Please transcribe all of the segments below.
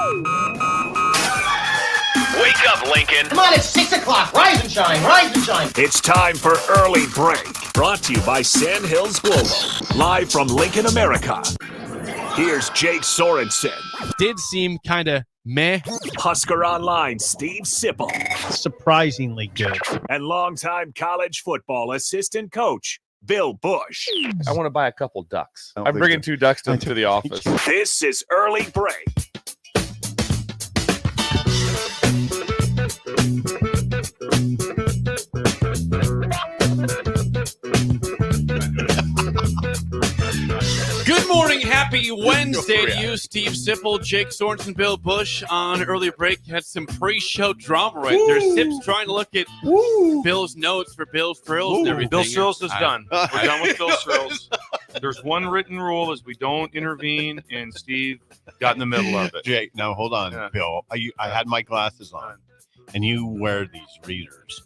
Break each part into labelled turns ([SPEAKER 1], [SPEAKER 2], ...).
[SPEAKER 1] Wake up, Lincoln.
[SPEAKER 2] Come on, it's 6 o'clock. Rise and shine, rise and shine.
[SPEAKER 1] It's time for Early Break. Brought to you by Sandhills Global. Live from Lincoln, America. Here's Jake Sorensen.
[SPEAKER 3] Did seem kind of meh.
[SPEAKER 1] Husker Online, Steve Sipple.
[SPEAKER 4] Surprisingly good.
[SPEAKER 1] And longtime college football assistant coach, Bill Busch.
[SPEAKER 5] I want to buy a couple ducks. I'm bringing 2 ducks to the office.
[SPEAKER 1] This is Early Break.
[SPEAKER 3] Good morning, happy Wednesday to you, Steve Sipple, Jake Sorensen, Bill Busch on Early Break. Had some pre-show drama right there. Sip's trying to look at Bill's notes for Bill Thrills and everything.
[SPEAKER 6] Bill Thrills is done. We're done with Bill Thrills. There's one written rule is we don't intervene, and Steve got in the middle of it.
[SPEAKER 7] Jake, now hold on, Bill. I had my glasses on, and you wear these readers.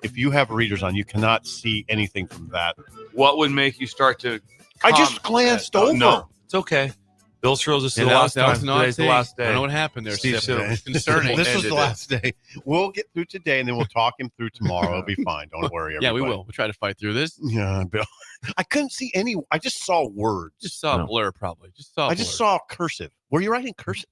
[SPEAKER 7] If you have readers on, you cannot see anything from that.
[SPEAKER 6] What would make you start to
[SPEAKER 7] I just glanced over.
[SPEAKER 6] No, it's okay. Bill Thrills is still the last time. Today's the last day.
[SPEAKER 3] I don't know what happened there,
[SPEAKER 6] Steve
[SPEAKER 3] Sip. It's concerning.
[SPEAKER 7] This was the last day. We'll get through today, and then we'll talk him through tomorrow. It'll be fine. Don't worry, everybody.
[SPEAKER 3] Yeah, we will. We'll try to fight through this.
[SPEAKER 7] Yeah, Bill. I couldn't see any. I just saw words.
[SPEAKER 3] Just saw a blur, probably.
[SPEAKER 7] I just saw cursive. Were you writing cursive?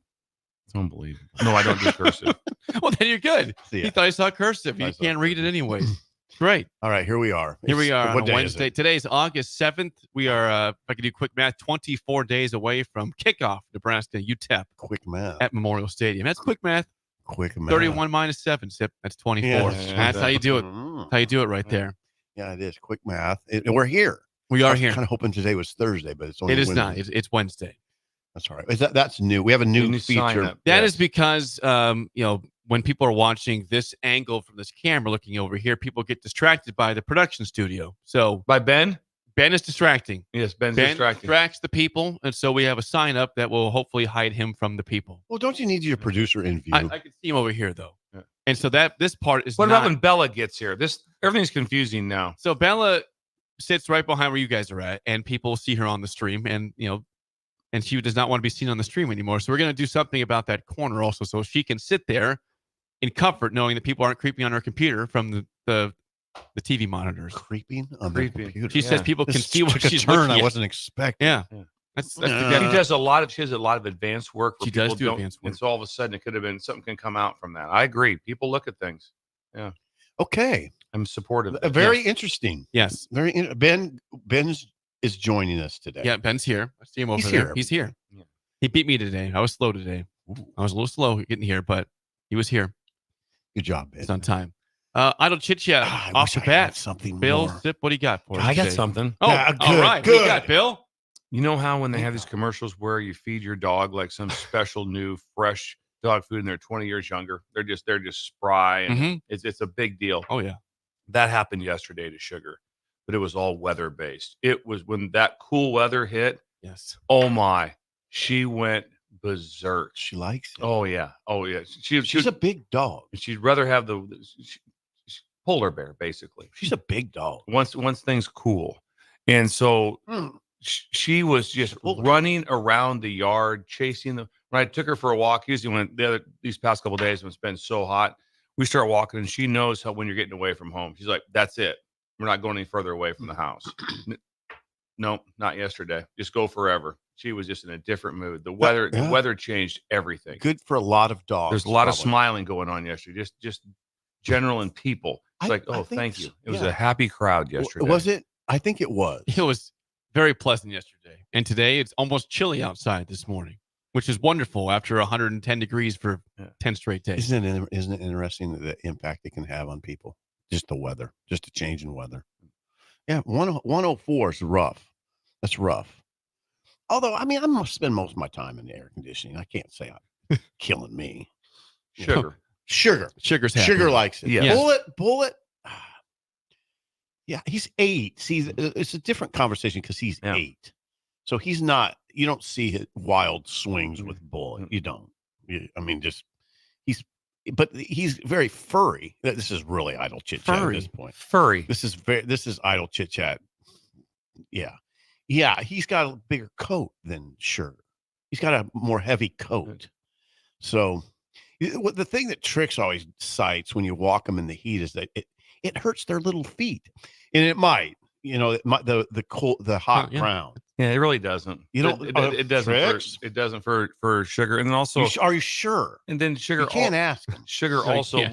[SPEAKER 6] It's unbelievable. No, I don't do cursive.
[SPEAKER 3] Well, then you're good.
[SPEAKER 7] Yeah.
[SPEAKER 3] He thought he saw cursive. You can't read it anyways. Great.
[SPEAKER 7] All right, here we are.
[SPEAKER 3] Here we are on Wednesday.
[SPEAKER 7] Is
[SPEAKER 3] Today's August 7th. We are, if I can do quick math, 24 days away from kickoff, Nebraska, UTEP.
[SPEAKER 7] Quick math.
[SPEAKER 3] At Memorial Stadium. That's quick math.
[SPEAKER 7] Quick math.
[SPEAKER 3] 31 minus 7, Sip. That's 24.
[SPEAKER 7] Yeah,
[SPEAKER 3] that's how you do it. That's how you do it right there.
[SPEAKER 7] Yeah, it is. Quick math. We're here.
[SPEAKER 3] We are
[SPEAKER 7] I was
[SPEAKER 3] here.
[SPEAKER 7] kind of hoping today was Thursday, but it's only
[SPEAKER 3] It is
[SPEAKER 7] Wednesday.
[SPEAKER 3] not. It's Wednesday.
[SPEAKER 7] That's all right. That's new. We have a new feature.
[SPEAKER 3] That is because, when people are watching this angle from this camera looking over here, people get distracted by the production studio. So
[SPEAKER 6] by Ben?
[SPEAKER 3] Ben is distracting.
[SPEAKER 6] Yes, Ben
[SPEAKER 3] distracting. Distracts the people. And so we have a sign up that will hopefully hide him from the people.
[SPEAKER 7] Well, don't you need your producer in view?
[SPEAKER 3] I can see him over here, though. Yeah. And so this part is
[SPEAKER 6] What about when Bella gets here? Everything's confusing now.
[SPEAKER 3] So Bella sits right behind where you guys are at, and people see her on the stream, and, and she does not want to be seen on the stream anymore. So we're going to do something about that corner also, so she can sit there in comfort, knowing that people aren't creeping on her computer from the TV monitors.
[SPEAKER 7] Creeping on the computer.
[SPEAKER 3] She says people can see what she's
[SPEAKER 7] looking
[SPEAKER 3] looking at.
[SPEAKER 7] I wasn't expecting.
[SPEAKER 3] Yeah. That's
[SPEAKER 6] she has a lot of advanced work.
[SPEAKER 3] She does do advanced work.
[SPEAKER 6] And so all of a sudden it could have been something can come out from that. I agree. People look at things. Yeah.
[SPEAKER 7] Okay.
[SPEAKER 6] I'm supportive.
[SPEAKER 7] Very interesting.
[SPEAKER 3] Yes.
[SPEAKER 7] Ben is joining us today.
[SPEAKER 3] Yeah, Ben's here. I see him over there. He's here. Yeah. He beat me today. I was slow today. I was a little slow getting here, but he was here.
[SPEAKER 7] Good job, Ben.
[SPEAKER 3] It's on time. Idle chit-chat off the bat.
[SPEAKER 7] Something
[SPEAKER 3] Bill,
[SPEAKER 7] more.
[SPEAKER 3] Sip, what do you got for us
[SPEAKER 6] I got
[SPEAKER 3] today?
[SPEAKER 6] something.
[SPEAKER 3] Oh,
[SPEAKER 7] good,
[SPEAKER 3] all right.
[SPEAKER 7] Good.
[SPEAKER 3] What you got, Bill?
[SPEAKER 6] You know how when they have these commercials where you feed your dog like some special new fresh dog food and they're 20 years younger? They're just spry and it's a big deal.
[SPEAKER 3] Oh, yeah.
[SPEAKER 6] That happened yesterday to Sugar, but it was all weather based. It was when that cool weather hit.
[SPEAKER 3] Yes.
[SPEAKER 6] Oh my, she went berserk.
[SPEAKER 7] She likes it.
[SPEAKER 6] Oh yeah.
[SPEAKER 7] She's a big dog.
[SPEAKER 6] She'd rather have the polar bear, basically.
[SPEAKER 7] She's a big dog.
[SPEAKER 6] Once things cool, and so she was just running around the yard, chasing them. When I took her for a walk, usually when these past couple of days when it's been so hot, we start walking, and she knows how when you're getting away from home. She's like, "That's it. We're not going any further away from the house." Nope, not yesterday. Just go forever. She was just in a different mood. The weather changed everything.
[SPEAKER 7] Good for a lot of dogs.
[SPEAKER 6] There's a lot of smiling going on yesterday. Just general and people. It's thank you. It was a happy crowd yesterday.
[SPEAKER 7] Was it? I think it was.
[SPEAKER 3] It was very pleasant yesterday. And today it's almost chilly outside this morning, which is wonderful after 110 degrees for 10 straight days.
[SPEAKER 7] Isn't it interesting the impact it can have on people? Just the weather, just a change in weather. Yeah, 104 is rough. That's rough. Although, I mean, I'm going to spend most of my time in the air conditioning. I can't say I'm killing me.
[SPEAKER 6] Sugar.
[SPEAKER 3] Sugar's happy.
[SPEAKER 7] Sugar likes it.
[SPEAKER 3] Yeah.
[SPEAKER 7] Bullet. Yeah, he's 8. See, it's a different conversation because he's 8. So he's not, you don't see his wild swings with Bullet. You don't. But he's very furry. This is really idle chit-chat at this point.
[SPEAKER 6] Furry.
[SPEAKER 7] This is idle chit-chat. Yeah. Yeah, he's got a bigger coat than Sugar. He's got a more heavy coat. So the thing that Tricks always cites when you walk them in the heat is that it hurts their little feet, and it might, the cold, the hot ground.
[SPEAKER 6] Yeah, it really doesn't.
[SPEAKER 7] You don't.
[SPEAKER 6] It doesn't. It doesn't for Sugar, and then also.
[SPEAKER 7] Are you sure?
[SPEAKER 6] And then Sugar.
[SPEAKER 7] You can't ask him.
[SPEAKER 6] Sugar also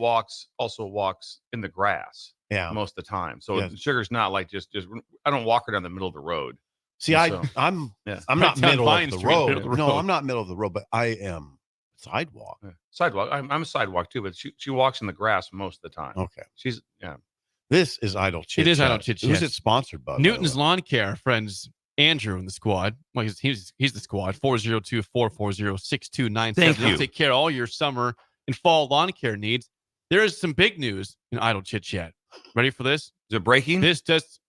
[SPEAKER 6] walks in the grass.
[SPEAKER 7] Yeah,
[SPEAKER 6] most of the time. So Sugar's not like just. I don't walk her down the middle of the road.
[SPEAKER 7] See, I'm not middle of the road. No, I'm not middle of the road, but I am sidewalk.
[SPEAKER 6] Sidewalk. I'm a sidewalk too, but she walks in the grass most of the time.
[SPEAKER 7] Okay.
[SPEAKER 6] She's
[SPEAKER 7] This is Idle Chit-Chat.
[SPEAKER 3] It is Idle Chit-Chat.
[SPEAKER 7] Who's it sponsored by?
[SPEAKER 3] Newton's Lawn Care, friends. Andrew in the squad. Well, he's the squad. 402-440-6297.
[SPEAKER 6] Thank you.
[SPEAKER 3] They'll take care of all your summer and fall lawn care needs. There is some big news in Idle Chit-Chat. Ready for this?
[SPEAKER 6] Is it breaking?
[SPEAKER 3] This is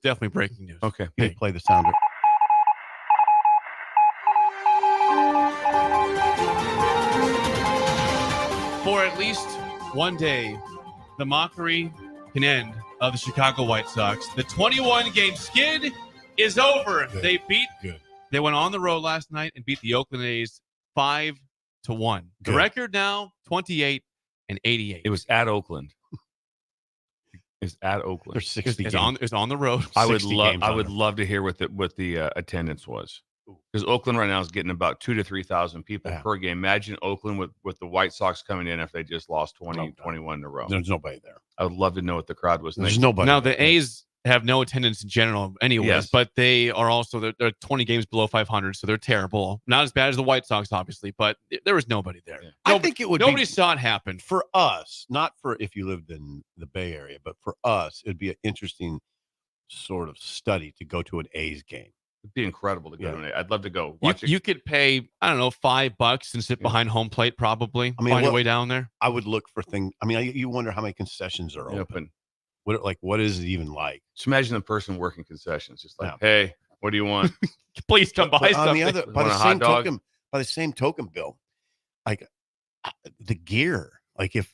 [SPEAKER 3] definitely breaking news.
[SPEAKER 6] Okay.
[SPEAKER 7] Hey, play the sounder.
[SPEAKER 3] For at least one day, the mockery can end of the Chicago White Sox. The 21-game skid is over.
[SPEAKER 7] Good.
[SPEAKER 3] They went on the road last night and beat the Oakland A's 5-1. The record now 28-88.
[SPEAKER 6] It was at Oakland. It's at Oakland.
[SPEAKER 7] There's 60
[SPEAKER 3] It's on the road.
[SPEAKER 6] I would love to hear what the attendance was. Because Oakland right now is getting about 2,000 to 3,000 people per game. Imagine Oakland with the White Sox coming in if they just lost 21 in a row.
[SPEAKER 7] There's nobody there.
[SPEAKER 6] I would love to know what the crowd was.
[SPEAKER 7] There's nobody.
[SPEAKER 3] Now, the A's have no attendance in general anyways, but they are also, they're 20 games below 500, so they're terrible. Not as bad as the White Sox, obviously, but there was nobody there. Yeah.
[SPEAKER 7] I think it would
[SPEAKER 3] nobody saw it happen.
[SPEAKER 7] For us, not for if you lived in the Bay Area, but for us, it'd be an interesting sort of study to go to an A's game.
[SPEAKER 6] It'd be incredible to go to an A's. I'd love to go.
[SPEAKER 3] You could pay, I don't know, $5 and sit behind home plate probably.
[SPEAKER 7] I mean,
[SPEAKER 3] find your way down there.
[SPEAKER 7] I would look for things. I mean, you wonder how many what is it even like?
[SPEAKER 6] Just imagine the person working concessions, just like, hey, what do you want?
[SPEAKER 3] Please come buy something.
[SPEAKER 7] By the same token, Bill, like the gear, like if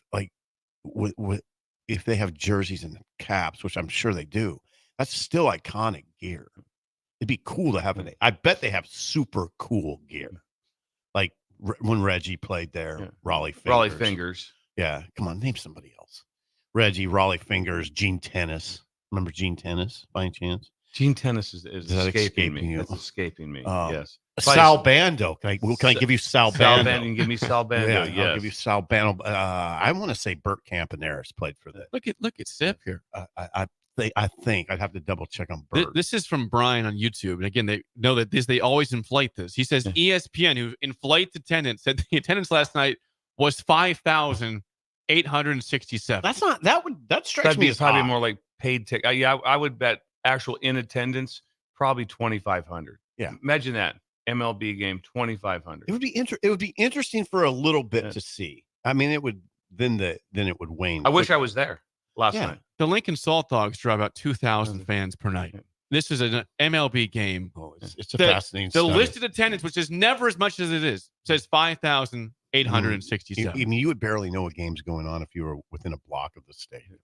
[SPEAKER 7] they have jerseys and caps, which I'm sure they do, that's still iconic gear. It'd be cool to have it. I bet they have super cool gear, like when Reggie played there. Raleigh Fingers. Yeah, come on, name somebody else. Reggie, Raleigh Fingers, Gene Tennis. Remember Gene Tennis by any chance?
[SPEAKER 6] Gene Tennis is escaping me. It's escaping me. Yes.
[SPEAKER 7] Sal Bando. Can I give you Sal Bando?
[SPEAKER 6] Sal Bando. Give me Sal Bando.
[SPEAKER 7] Yeah, I'll give you Sal Bando. I want to say Bert Campaneris played for that.
[SPEAKER 3] Look at Sip here.
[SPEAKER 7] I think I'd have to double check on Bert.
[SPEAKER 3] This is from Brian on YouTube. And again, they know that they always inflate this. He says ESPN, who inflates attendance, said the attendance last night was 5,867.
[SPEAKER 7] That's not that strikes
[SPEAKER 6] That'd
[SPEAKER 7] me
[SPEAKER 6] be
[SPEAKER 7] as
[SPEAKER 6] probably
[SPEAKER 7] high.
[SPEAKER 6] more like paid ticket. I would bet actual in attendance probably 2,500.
[SPEAKER 7] Yeah,
[SPEAKER 6] imagine that MLB game 2,500.
[SPEAKER 7] It would be interesting for a little bit to see. I mean, it would then it would wane.
[SPEAKER 6] I wish I was there last night.
[SPEAKER 3] The Lincoln Salt Dogs draw about 2,000 fans per night. This is an MLB game.
[SPEAKER 7] Oh, it's a fascinating
[SPEAKER 3] The
[SPEAKER 7] study.
[SPEAKER 3] listed attendance, which is never as much as it is, says 5,867.
[SPEAKER 7] I mean, you would barely know a game's going on if you were within a block of the stadium.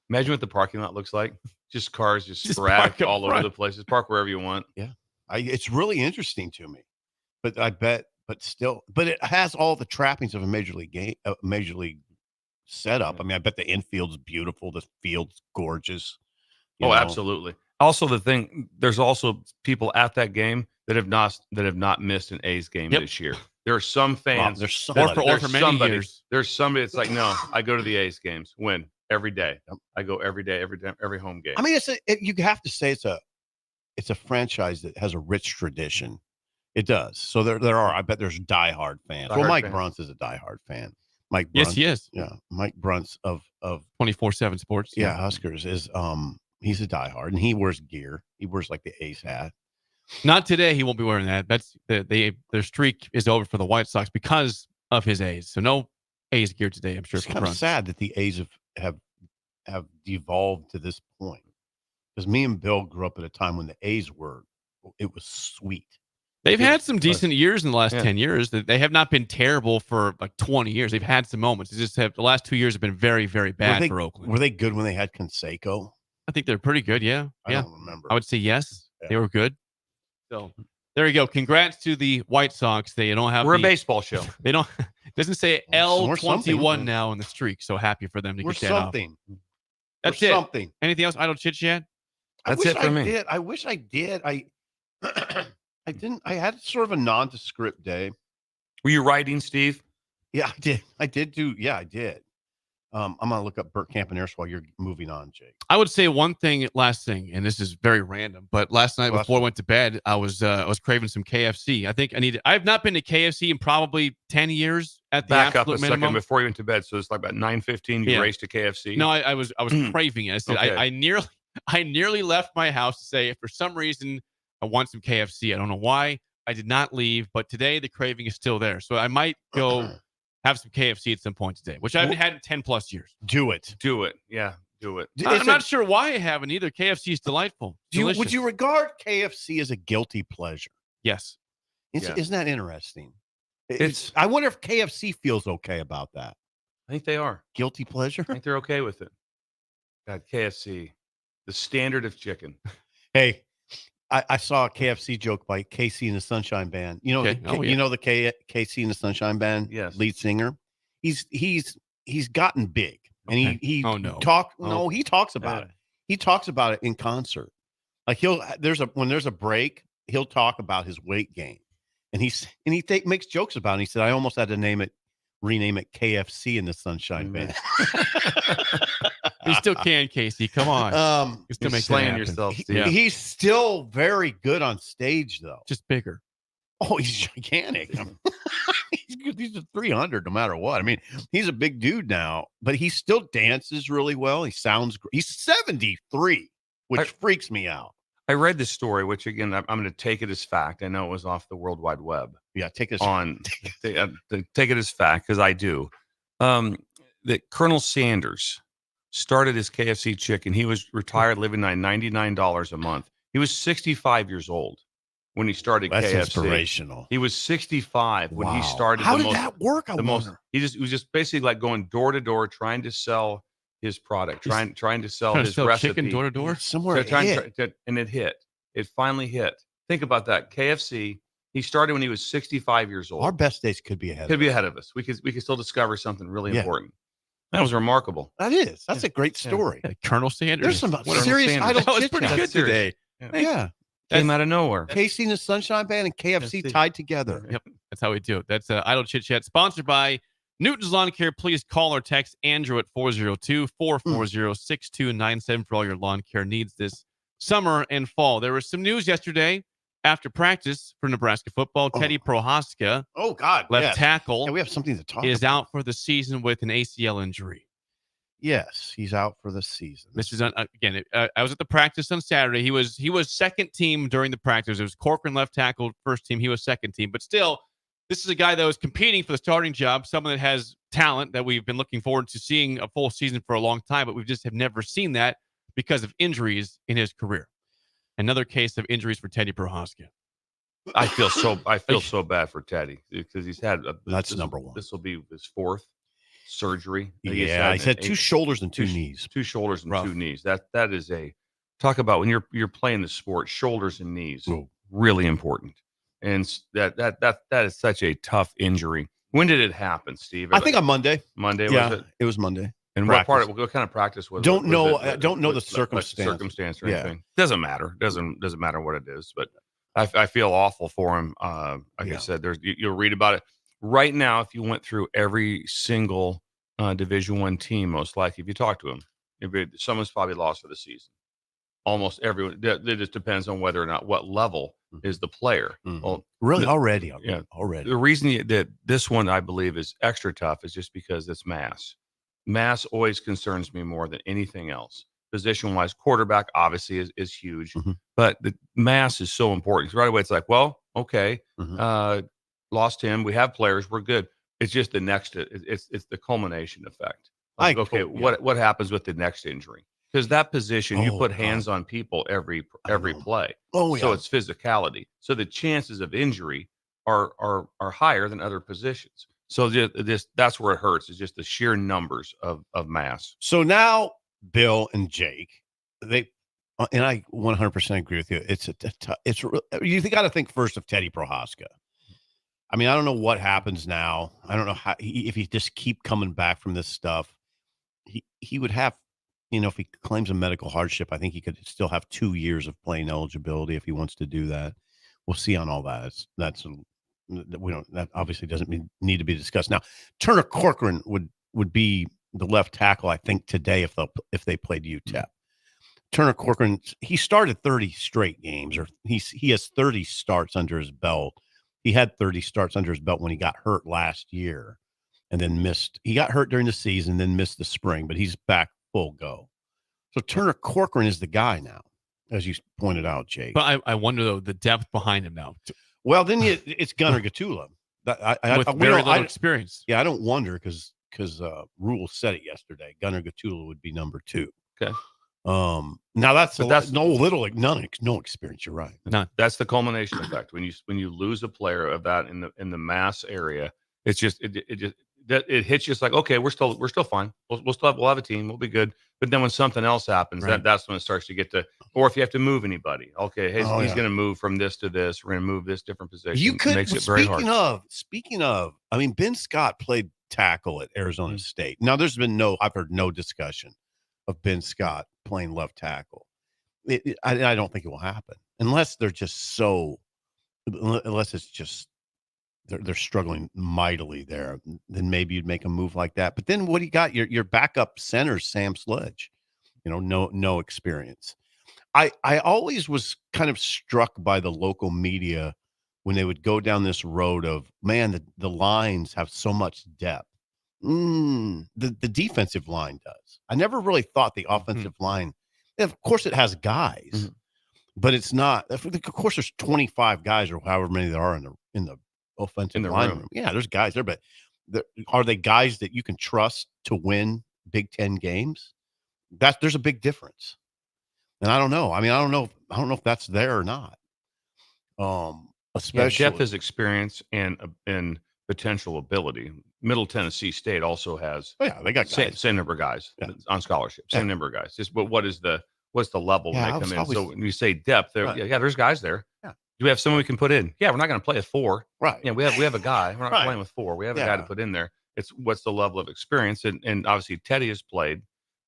[SPEAKER 6] Imagine what the parking lot looks like. Just cars just sporadic all over the place. Just park wherever you want.
[SPEAKER 7] Yeah. It's really interesting to me. But it has all the trappings of a major league game, major league setup. I mean, I bet the infield's beautiful. The field's gorgeous. You know?
[SPEAKER 6] Absolutely. Also, there's also people at that game that have not missed an A's game this year. There are some fans.
[SPEAKER 7] There's somebody.
[SPEAKER 6] There's somebody that's like, no, I go to the A's games. When? Every day. I go every day, every home game.
[SPEAKER 7] I mean, you have to say it's a franchise that has a rich tradition. It does. So there are. I bet there's diehard fans. Mike Bruntz is a diehard fan. Mike Bruntz,
[SPEAKER 3] yes, he is.
[SPEAKER 7] Yeah, Mike Bruntz of
[SPEAKER 3] 24/7 Sports.
[SPEAKER 7] Yeah, Huskers is he's a diehard, and he wears gear. He wears like the Ace hat.
[SPEAKER 3] Not today. He won't be wearing that. That's their streak is over for the White Sox because of his A's. So no A's gear today. I'm sure
[SPEAKER 7] it's kind of sad that the A's have devolved to this point. Because me and Bill grew up at a time when the A's it was sweet.
[SPEAKER 3] They've had some decent years in the last 10 years. They have not been terrible for like 20 years. They've had some moments. They just the last 2 years have been very, very bad for Oakland.
[SPEAKER 7] Were they good when they had Canseco?
[SPEAKER 3] I think they're pretty good. Yeah.
[SPEAKER 7] I don't remember.
[SPEAKER 3] I would say yes. Yeah. They were good. So There you go. Congrats to the White Sox. They don't have.
[SPEAKER 6] We're a baseball show.
[SPEAKER 3] They don't. It doesn't say
[SPEAKER 7] We're
[SPEAKER 3] L21
[SPEAKER 7] something.
[SPEAKER 3] now in the streak. So happy for them to
[SPEAKER 7] We're
[SPEAKER 3] get that off.
[SPEAKER 7] something.
[SPEAKER 3] That's
[SPEAKER 7] We're
[SPEAKER 3] it.
[SPEAKER 7] something.
[SPEAKER 3] Anything else? Idle chit chat.
[SPEAKER 6] That's it for me.
[SPEAKER 7] I wish I did. I didn't. I had sort of a nondescript day.
[SPEAKER 6] Were you writing, Steve?
[SPEAKER 7] Yeah, I did. I did. I'm gonna look up Burt Campaneris while you're moving on, Jake.
[SPEAKER 3] I would say one thing, last thing, and this is very random, but last night before I went to bed, I was craving some KFC. I think I've not been to KFC in probably 10 years at the
[SPEAKER 6] Back up
[SPEAKER 3] absolute
[SPEAKER 6] a
[SPEAKER 3] minimum.
[SPEAKER 6] second before you went to bed. So it's like about 9:15. You raced to KFC.
[SPEAKER 3] No, I was craving it. I said
[SPEAKER 6] Okay.
[SPEAKER 3] I nearly left my house to say, for some reason, I want some KFC. I don't know why. I did not leave, but today the craving is still there. So I might go have some KFC at some point today, which I haven't had in 10 plus years.
[SPEAKER 7] Do it.
[SPEAKER 6] Do it. Yeah, do it.
[SPEAKER 3] I'm not sure why I haven't either. KFC is delightful.
[SPEAKER 7] Would
[SPEAKER 3] Delicious.
[SPEAKER 7] you regard KFC as a guilty pleasure?
[SPEAKER 3] Yes.
[SPEAKER 7] Isn't that interesting?
[SPEAKER 6] It's.
[SPEAKER 7] I wonder if KFC feels okay about that.
[SPEAKER 6] I think they are.
[SPEAKER 7] Guilty pleasure?
[SPEAKER 6] I think they're okay with it. God, KFC, the standard of chicken.
[SPEAKER 7] Hey, I saw a KFC joke by KC and the Sunshine Band. You know,
[SPEAKER 3] Okay.
[SPEAKER 7] you know the KC and the Sunshine Band
[SPEAKER 6] Yes.
[SPEAKER 7] lead singer. He's gotten big, and
[SPEAKER 3] Okay.
[SPEAKER 7] he
[SPEAKER 3] Oh, no.
[SPEAKER 7] he talks about it. He talks about it in concert. Like when there's a break, he'll talk about his weight gain, and he makes jokes about it. He said, I almost had to rename it KFC and the Sunshine Band.
[SPEAKER 3] You still can, Casey. Come on. You still
[SPEAKER 6] You're
[SPEAKER 3] make
[SPEAKER 6] slaying
[SPEAKER 3] that happen.
[SPEAKER 6] yourself, Steve.
[SPEAKER 3] Yeah.
[SPEAKER 7] He's still very good on stage, though.
[SPEAKER 3] Just bigger.
[SPEAKER 7] Oh, he's gigantic. I mean, he's good. He's a 300 no matter what. I mean, he's a big dude now, but he still dances really well. He sounds great. He's 73, which freaks me out.
[SPEAKER 6] I read this story, which again, I'm going to take it as fact. I know it was off the World Wide Web.
[SPEAKER 7] Yeah, take this
[SPEAKER 6] Take it as fact because I do. That Colonel Sanders started his KFC chicken. He was retired, living on $99 a month. He was 65 years old when he started
[SPEAKER 7] That's
[SPEAKER 6] KFC.
[SPEAKER 7] inspirational.
[SPEAKER 6] He was 65 when he started.
[SPEAKER 7] How did that work?
[SPEAKER 6] He was just basically like going door to door, trying to sell his product, trying to sell his recipe.
[SPEAKER 3] Chicken door to door.
[SPEAKER 7] Somewhere,
[SPEAKER 6] and it hit. It finally hit. Think about that. KFC. He started when he was 65 years old.
[SPEAKER 7] Our best days could be ahead.
[SPEAKER 6] Could be ahead of us. We could still discover something really
[SPEAKER 7] Yeah.
[SPEAKER 6] important. That was remarkable.
[SPEAKER 7] That is. That's a great story.
[SPEAKER 3] Yeah, Colonel Sanders.
[SPEAKER 7] There's some
[SPEAKER 6] Colonel
[SPEAKER 7] serious
[SPEAKER 6] Sanders.
[SPEAKER 7] idle
[SPEAKER 3] That was
[SPEAKER 7] chit
[SPEAKER 3] pretty
[SPEAKER 7] chat
[SPEAKER 3] good
[SPEAKER 7] today.
[SPEAKER 6] Yeah.
[SPEAKER 7] Yeah.
[SPEAKER 6] Came out of nowhere.
[SPEAKER 7] Casey and the Sunshine Band and KFC tied together.
[SPEAKER 3] Yep, that's how we do it. That's Idle Chit Chat, sponsored by Newton's Lawn Care. Please call or text Andrew at 402-440-6297 for all your lawn care needs this summer and fall. There was some news yesterday after practice for Nebraska football. Teddy Prohaska,
[SPEAKER 7] Oh, God.
[SPEAKER 3] left tackle,
[SPEAKER 7] Yeah, we have something to talk
[SPEAKER 3] is
[SPEAKER 7] about.
[SPEAKER 3] out for the season with an ACL injury.
[SPEAKER 7] Yes, he's out for the season.
[SPEAKER 3] This is again. I was at the practice on Saturday. He was second team during the practice. It was Corcoran left tackle, first team. He was second team, but still, this is a guy that was competing for the starting job. Someone that has talent that we've been looking forward to seeing a full season for a long time, but we just have never seen that because of injuries in his career. Another case of injuries for Teddy Prohaska.
[SPEAKER 6] I feel so bad for Teddy because he's had
[SPEAKER 7] That's number one.
[SPEAKER 6] This will be his fourth surgery.
[SPEAKER 7] Yeah, he's had two shoulders and two knees.
[SPEAKER 6] Two shoulders and
[SPEAKER 3] Rough.
[SPEAKER 6] two knees. That is talk about when you're playing the sport. Shoulders and knees,
[SPEAKER 7] Ooh.
[SPEAKER 6] really important. And that is such a tough injury. When did it happen, Steve?
[SPEAKER 7] I think on Monday.
[SPEAKER 6] Monday
[SPEAKER 7] Yeah,
[SPEAKER 6] was it?
[SPEAKER 7] it was Monday.
[SPEAKER 6] And
[SPEAKER 7] Practice.
[SPEAKER 6] what kind of practice was it?
[SPEAKER 7] Don't know.
[SPEAKER 6] Was it?
[SPEAKER 7] I don't know the
[SPEAKER 6] Like
[SPEAKER 7] circumstance.
[SPEAKER 6] circumstance or
[SPEAKER 7] Yeah.
[SPEAKER 6] anything. Doesn't matter. Doesn't matter what it is. But I feel awful for him. Like
[SPEAKER 7] Yeah.
[SPEAKER 6] I said, you'll read about it right now. If you went through every single Division I team, most likely, if you talk to them, someone's probably lost for the season. Almost everyone. It just depends on whether or not what level is the player.
[SPEAKER 7] Mhm.
[SPEAKER 6] Well,
[SPEAKER 7] Really,
[SPEAKER 6] the-
[SPEAKER 7] already.
[SPEAKER 6] yeah.
[SPEAKER 7] Already.
[SPEAKER 6] the reason that this one I believe is extra tough is just because it's mass. Mass always concerns me more than anything else. Position wise, quarterback obviously is huge,
[SPEAKER 7] Mhm.
[SPEAKER 6] but the mass is so important. Right away, it's like, well, okay,
[SPEAKER 7] Mhm.
[SPEAKER 6] lost him. We have players. We're good. It's just the next. It's the culmination effect. Like, okay, what happens with the next injury? Because that position, you
[SPEAKER 7] Oh,
[SPEAKER 6] put
[SPEAKER 7] God.
[SPEAKER 6] hands on people every
[SPEAKER 7] know.
[SPEAKER 6] play.
[SPEAKER 7] Oh, yeah.
[SPEAKER 6] So it's physicality. So the chances of injury are higher than other positions. So that's where it hurts. Is just the sheer numbers of mass.
[SPEAKER 7] So now Bill and Jake, And I 100% agree with you. You got to think first of Teddy Prohaska. I mean, I don't know what happens now. I don't know how if he just keep coming back from this stuff. He would have, if he claims a medical hardship, I think he could still have 2 years of playing eligibility if he wants to do that. We'll see on all that. That obviously doesn't need to be discussed now. Turner Corcoran would be the left tackle, I think, today if they played UTEP. Turner Corcoran, he started 30 straight games, or he has 30 starts under his belt. He had 30 starts under his belt when he got hurt last year, and then missed. He got hurt during the season, then missed the spring, but he's back full go. So Turner Corcoran is the guy now, as you pointed out, Jake.
[SPEAKER 3] But I wonder though the depth behind him now.
[SPEAKER 7] Well, then it's Gunnar Gatula.
[SPEAKER 3] With very little experience.
[SPEAKER 7] Yeah, I don't wonder because Rule said it yesterday. Gunnar Gatula would be number 2.
[SPEAKER 5] Okay.
[SPEAKER 7] Now that's no experience. You're right.
[SPEAKER 3] None.
[SPEAKER 5] That's the culmination effect. When you lose a player of that in the mass area, it's just it hits you. It's like, okay, we're still fine. We'll have a team. We'll be good. But then when something else happens,
[SPEAKER 7] right.
[SPEAKER 5] that's when it starts to get to, or if you have to move anybody, okay, he's going to move from this to this. We're going to move this different position.
[SPEAKER 7] You could.
[SPEAKER 5] Makes it very hard.
[SPEAKER 7] Speaking of, I mean, Ben Scott played tackle at Arizona State. Now, I've heard no discussion of Ben Scott playing left tackle. I don't think it will happen unless they're just unless it's just they're struggling mightily there. Then maybe you'd make a move like that. But then what do you got? Your backup center, Sam Sledge, no experience. I always was kind of struck by the local media when they would go down this road of, man, the lines have so much depth. The defensive line does. I never really thought the offensive line, of course it has guys, but it's not. Of course there's 25 guys or however many there are in the offensive line room. Yeah, there's guys there, but are they guys that you can trust to win Big Ten games? There's a big difference. And I don't know. I mean, I don't know if that's there or not. Especially
[SPEAKER 5] depth is experience and potential ability. Middle Tennessee State also has.
[SPEAKER 7] Oh yeah, they got guys.
[SPEAKER 5] Same number of guys on scholarship. Same number of guys. Just but what's the level when they come in? So when you say depth, there's guys there. Yeah. Do we have someone we can put in? Yeah, we're not going to play a 4.
[SPEAKER 7] Right.
[SPEAKER 5] Yeah, we have a guy. We're not playing with 4. We have a guy to put in there. It's what's the level of experience, and obviously Teddy has played,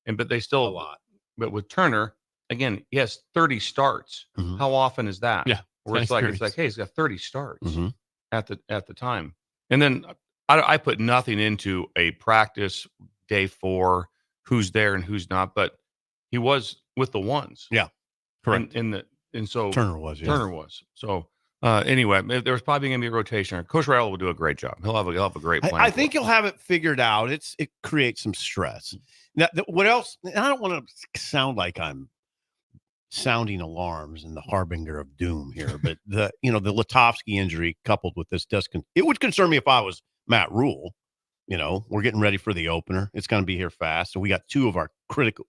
[SPEAKER 5] but they still
[SPEAKER 7] a lot.
[SPEAKER 5] But with Turner, again, he has 30 starts. How often is that?
[SPEAKER 3] Yeah.
[SPEAKER 5] Where it's like, hey, he's got 30 starts at the time. And then I put nothing into a practice day 4, who's there and who's not, but he was with the ones.
[SPEAKER 7] Yeah.
[SPEAKER 3] Correct.
[SPEAKER 5] And so
[SPEAKER 7] Turner was.
[SPEAKER 5] So anyway, there's probably going to be a rotation. Coach Rattle will do a great job. He'll have a great plan.
[SPEAKER 7] I think he'll have it figured out. It creates some stress. Now, what else? I don't want to sound like I'm sounding alarms and the harbinger of doom here, but the Latovsky injury coupled with this it would concern me if I was Matt Rule. We're getting ready for the opener. It's going to be here fast. So we got 2 of our critical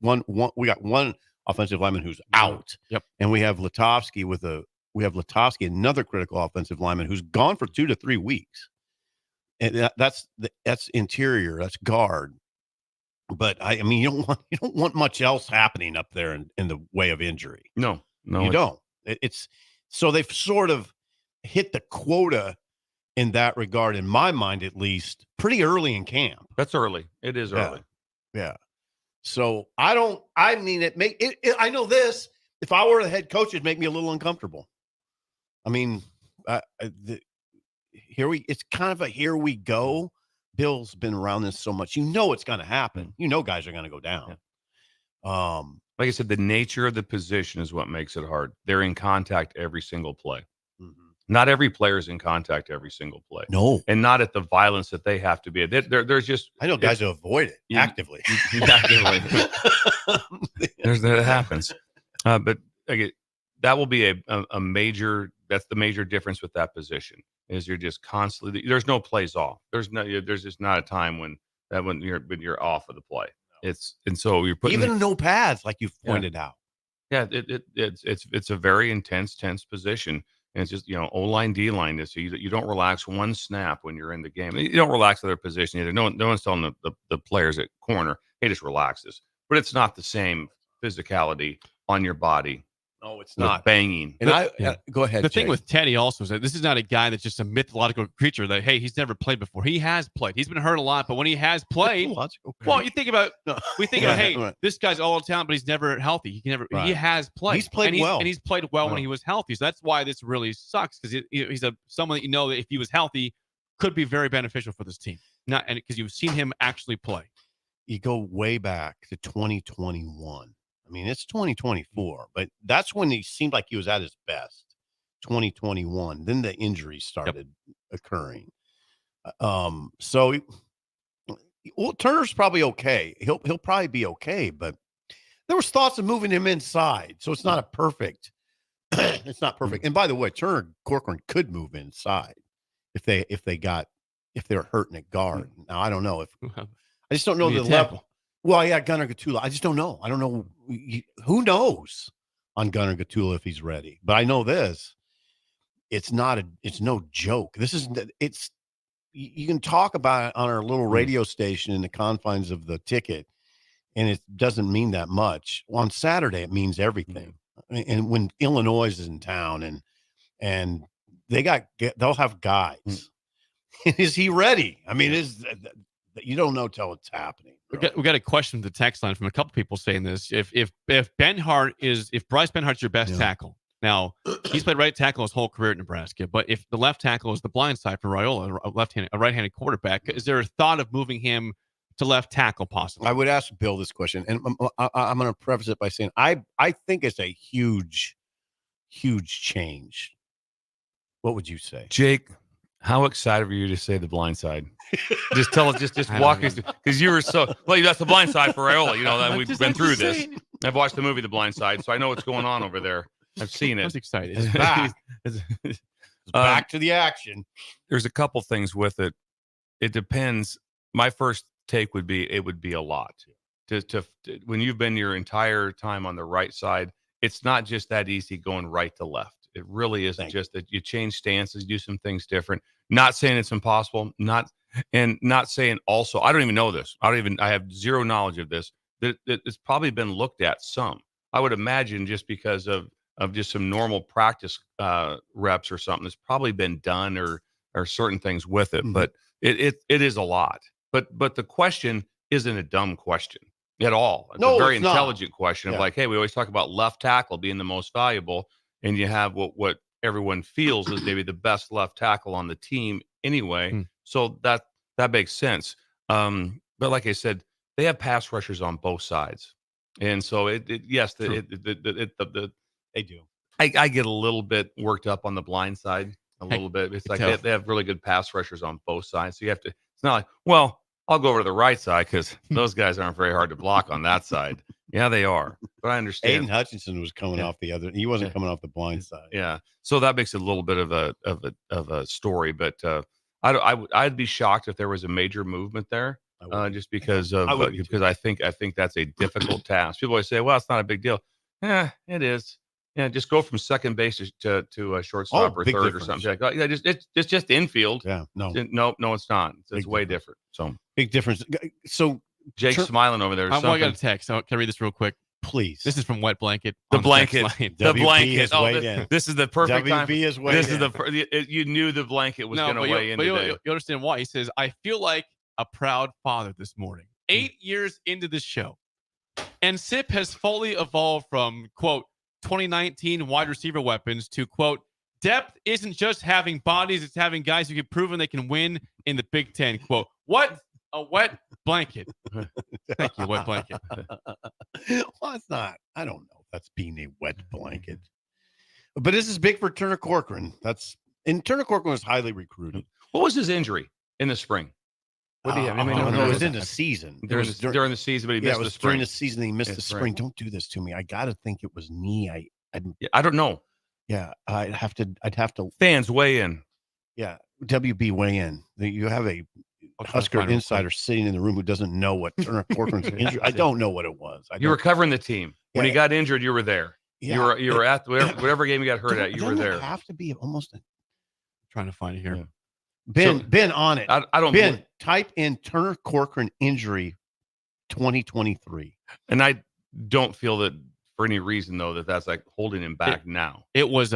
[SPEAKER 7] we got one offensive lineman who's out. Yep. And we have Latovsky another critical offensive lineman who's gone for 2 to 3 weeks. And that's interior, that's guard. But I mean, you don't want much else happening up there in the way of injury.
[SPEAKER 5] No,
[SPEAKER 7] you don't. It's so they've sort of hit the quota in that regard, in my mind, at least, pretty early in camp.
[SPEAKER 5] That's early. It is early.
[SPEAKER 7] Yeah. So I know this. If I were the head coach, it'd make me a little uncomfortable. I mean, it's kind of a here we go. Bill's been around this so much. It's going to happen. Guys are going to go down. Yeah.
[SPEAKER 5] Like I said, the nature of the position is what makes it hard. They're in contact every single play. Not every player is in contact every sinle play.
[SPEAKER 7] No.
[SPEAKER 5] And not at the violence that they have to be. There's just.
[SPEAKER 7] I know guys who avoid it actively.
[SPEAKER 5] Actively. That happens. But again, that will be a major. That's the major difference with that position. Is you're just constantly. There's no plays off. There's just not a time when you're off of the play. So you're putting
[SPEAKER 7] even no pads like you've pointed out.
[SPEAKER 5] Yeah, it's a very tense position. And it's just, O-line, D-line. So you don't relax one snap when you're in the game. You don't relax their position either. No one's telling the players at corner, hey, just relax this. But it's not the same physicality
[SPEAKER 6] on your body.
[SPEAKER 7] No, it's
[SPEAKER 6] with
[SPEAKER 7] not.
[SPEAKER 6] banging.
[SPEAKER 7] And go ahead.
[SPEAKER 3] The thing
[SPEAKER 7] Jay.
[SPEAKER 3] with Teddy also is that this is not a guy that's just a mythological creature that, hey, he's never played before. He has played. He's been hurt a lot, but when he has played, well, you think about, we think about, hey, this guy's all talent, but he's never healthy. He has played.
[SPEAKER 7] He's played well.
[SPEAKER 3] And he's played well when he was healthy. So that's why this really sucks, because he's someone that you know that if he was healthy could be very beneficial for this team. Because you've seen him actually play.
[SPEAKER 7] You go way back to 2021. I mean, it's 2024, but that's when he seemed like he was at his best. 2021. Then the injuries started occurring. So Turner's probably okay. He'll probably be okay, but there was thoughts of moving him inside. So it's not a perfect. It's not perfect. And by the way, Turner Corcoran could move inside if they're hurting at guard. Now I don't know if I just don't know the level. Well, yeah, Gunnar Gatula. I just don't know. I don't know. Who knows on Gunnar Gatula if he's ready? But I know this. It's no joke. You can talk about it on our little radio station in the confines of the ticket, and it doesn't mean that much. Well, on Saturday, it means everything. And when Illinois is in town and they'll have guys. Is he ready? I mean, you don't know till it's happening.
[SPEAKER 3] We got a question to the text line from a couple people saying this. If Bryce Benhart's your best tackle, now he's played right tackle his whole career at Nebraska, but if the left tackle is the blind side for Raiola, a right-handed quarterback, is there a thought of moving him to left tackle possibly?
[SPEAKER 7] I would ask Bill this question, and I'm going to preface it by saying I think it's a huge change. What would you say,
[SPEAKER 6] Jake? How excited were you to say the blind side? Just tell us, just walk us through, because you were that's the blind side for Raiola. You know that we've been through this. I've watched the movie The Blind Side, so I know what's going on over there. I've seen it.
[SPEAKER 3] I was excited.
[SPEAKER 7] It's back. It's back to the action.
[SPEAKER 6] There's a couple things with it. It depends. My first take would be it would be a lot. To when you've been your entire time on the right side, it's not just that easy going right to left. It really isn't just that you change stances, do some things different. Not saying it's impossible, not saying also, I don't even know this. I have zero knowledge of this. That it's probably been looked at some. I would imagine just because of just some normal practice reps or something that's probably been done or certain things with it. Mm-hmm. But it is a lot. But the question isn't a dumb question at all. It's a very intelligent question of like, hey, we always talk about left tackle being the most valuable. And you have what everyone feels is maybe the best left tackle on the team anyway. So that makes sense. But like I said, they have pass rushers on both sides. And so they do. I get a little bit worked up on the blind side a little bit. It's like they have really good pass rushers on both sides. So it's not like, well, I'll go over to the right side because those guys aren't very hard to block on that side. Yeah, they are. But I understand.
[SPEAKER 7] Aiden Hutchinson was coming off the other. He wasn't coming off the blind side.
[SPEAKER 6] Yeah. So that makes it a little bit of a story. But I'd be shocked if there was a major movement there, just because I think that's a difficult task. People always say, well, it's not a big deal. Yeah, it is. Yeah, just go from second base to a shortstop or third or something. Yeah, it's just infield.
[SPEAKER 7] Yeah, no,
[SPEAKER 6] it's not. It's way different. So
[SPEAKER 7] big difference. So
[SPEAKER 6] Jake's smiling over there.
[SPEAKER 3] I got a text. Can I read this real quick?
[SPEAKER 7] Please.
[SPEAKER 3] This is from Wet Blanket.
[SPEAKER 6] The blanket. The blanket.
[SPEAKER 7] This
[SPEAKER 6] is the perfect time.
[SPEAKER 7] You
[SPEAKER 6] knew the blanket was going to weigh in today.
[SPEAKER 3] You understand why? He says, I feel like a proud father this morning. 8 years into this show. And Sip has fully evolved from, quote, 2019 wide receiver weapons to, quote, depth isn't just having bodies, it's having guys who have proven they can win in the Big Ten. Quote, what a wet blanket. Thank you, Wet Blanket.
[SPEAKER 7] Well, it's not. I don't know if that's being a wet blanket. But this is big for Turner Corcoran. Turner Corcoran was highly recruited.
[SPEAKER 6] What was his injury in the spring? What do you have?
[SPEAKER 7] It was in the season.
[SPEAKER 6] During the season, but he missed the spring.
[SPEAKER 7] During the season, he missed the spring. Don't do this to me. I got to think it was knee.
[SPEAKER 6] I don't know.
[SPEAKER 7] Yeah, I'd have to.
[SPEAKER 6] Fans weigh in.
[SPEAKER 7] Yeah, WB weigh in. You have a Husker insider sitting in the room who doesn't know what Turner Corcoran's injury. I don't know what it was.
[SPEAKER 6] You were covering the team when he got injured. You were there. Yeah. You were at whatever game he got hurt at. You were there.
[SPEAKER 7] Have to be almost.
[SPEAKER 3] Trying to find it here.
[SPEAKER 7] Yeah. Ben on it.
[SPEAKER 6] I don't.
[SPEAKER 7] Ben, type in Turner Corcoran injury 2023.
[SPEAKER 6] And I don't feel that for any reason though that's like holding him back now.
[SPEAKER 3] It was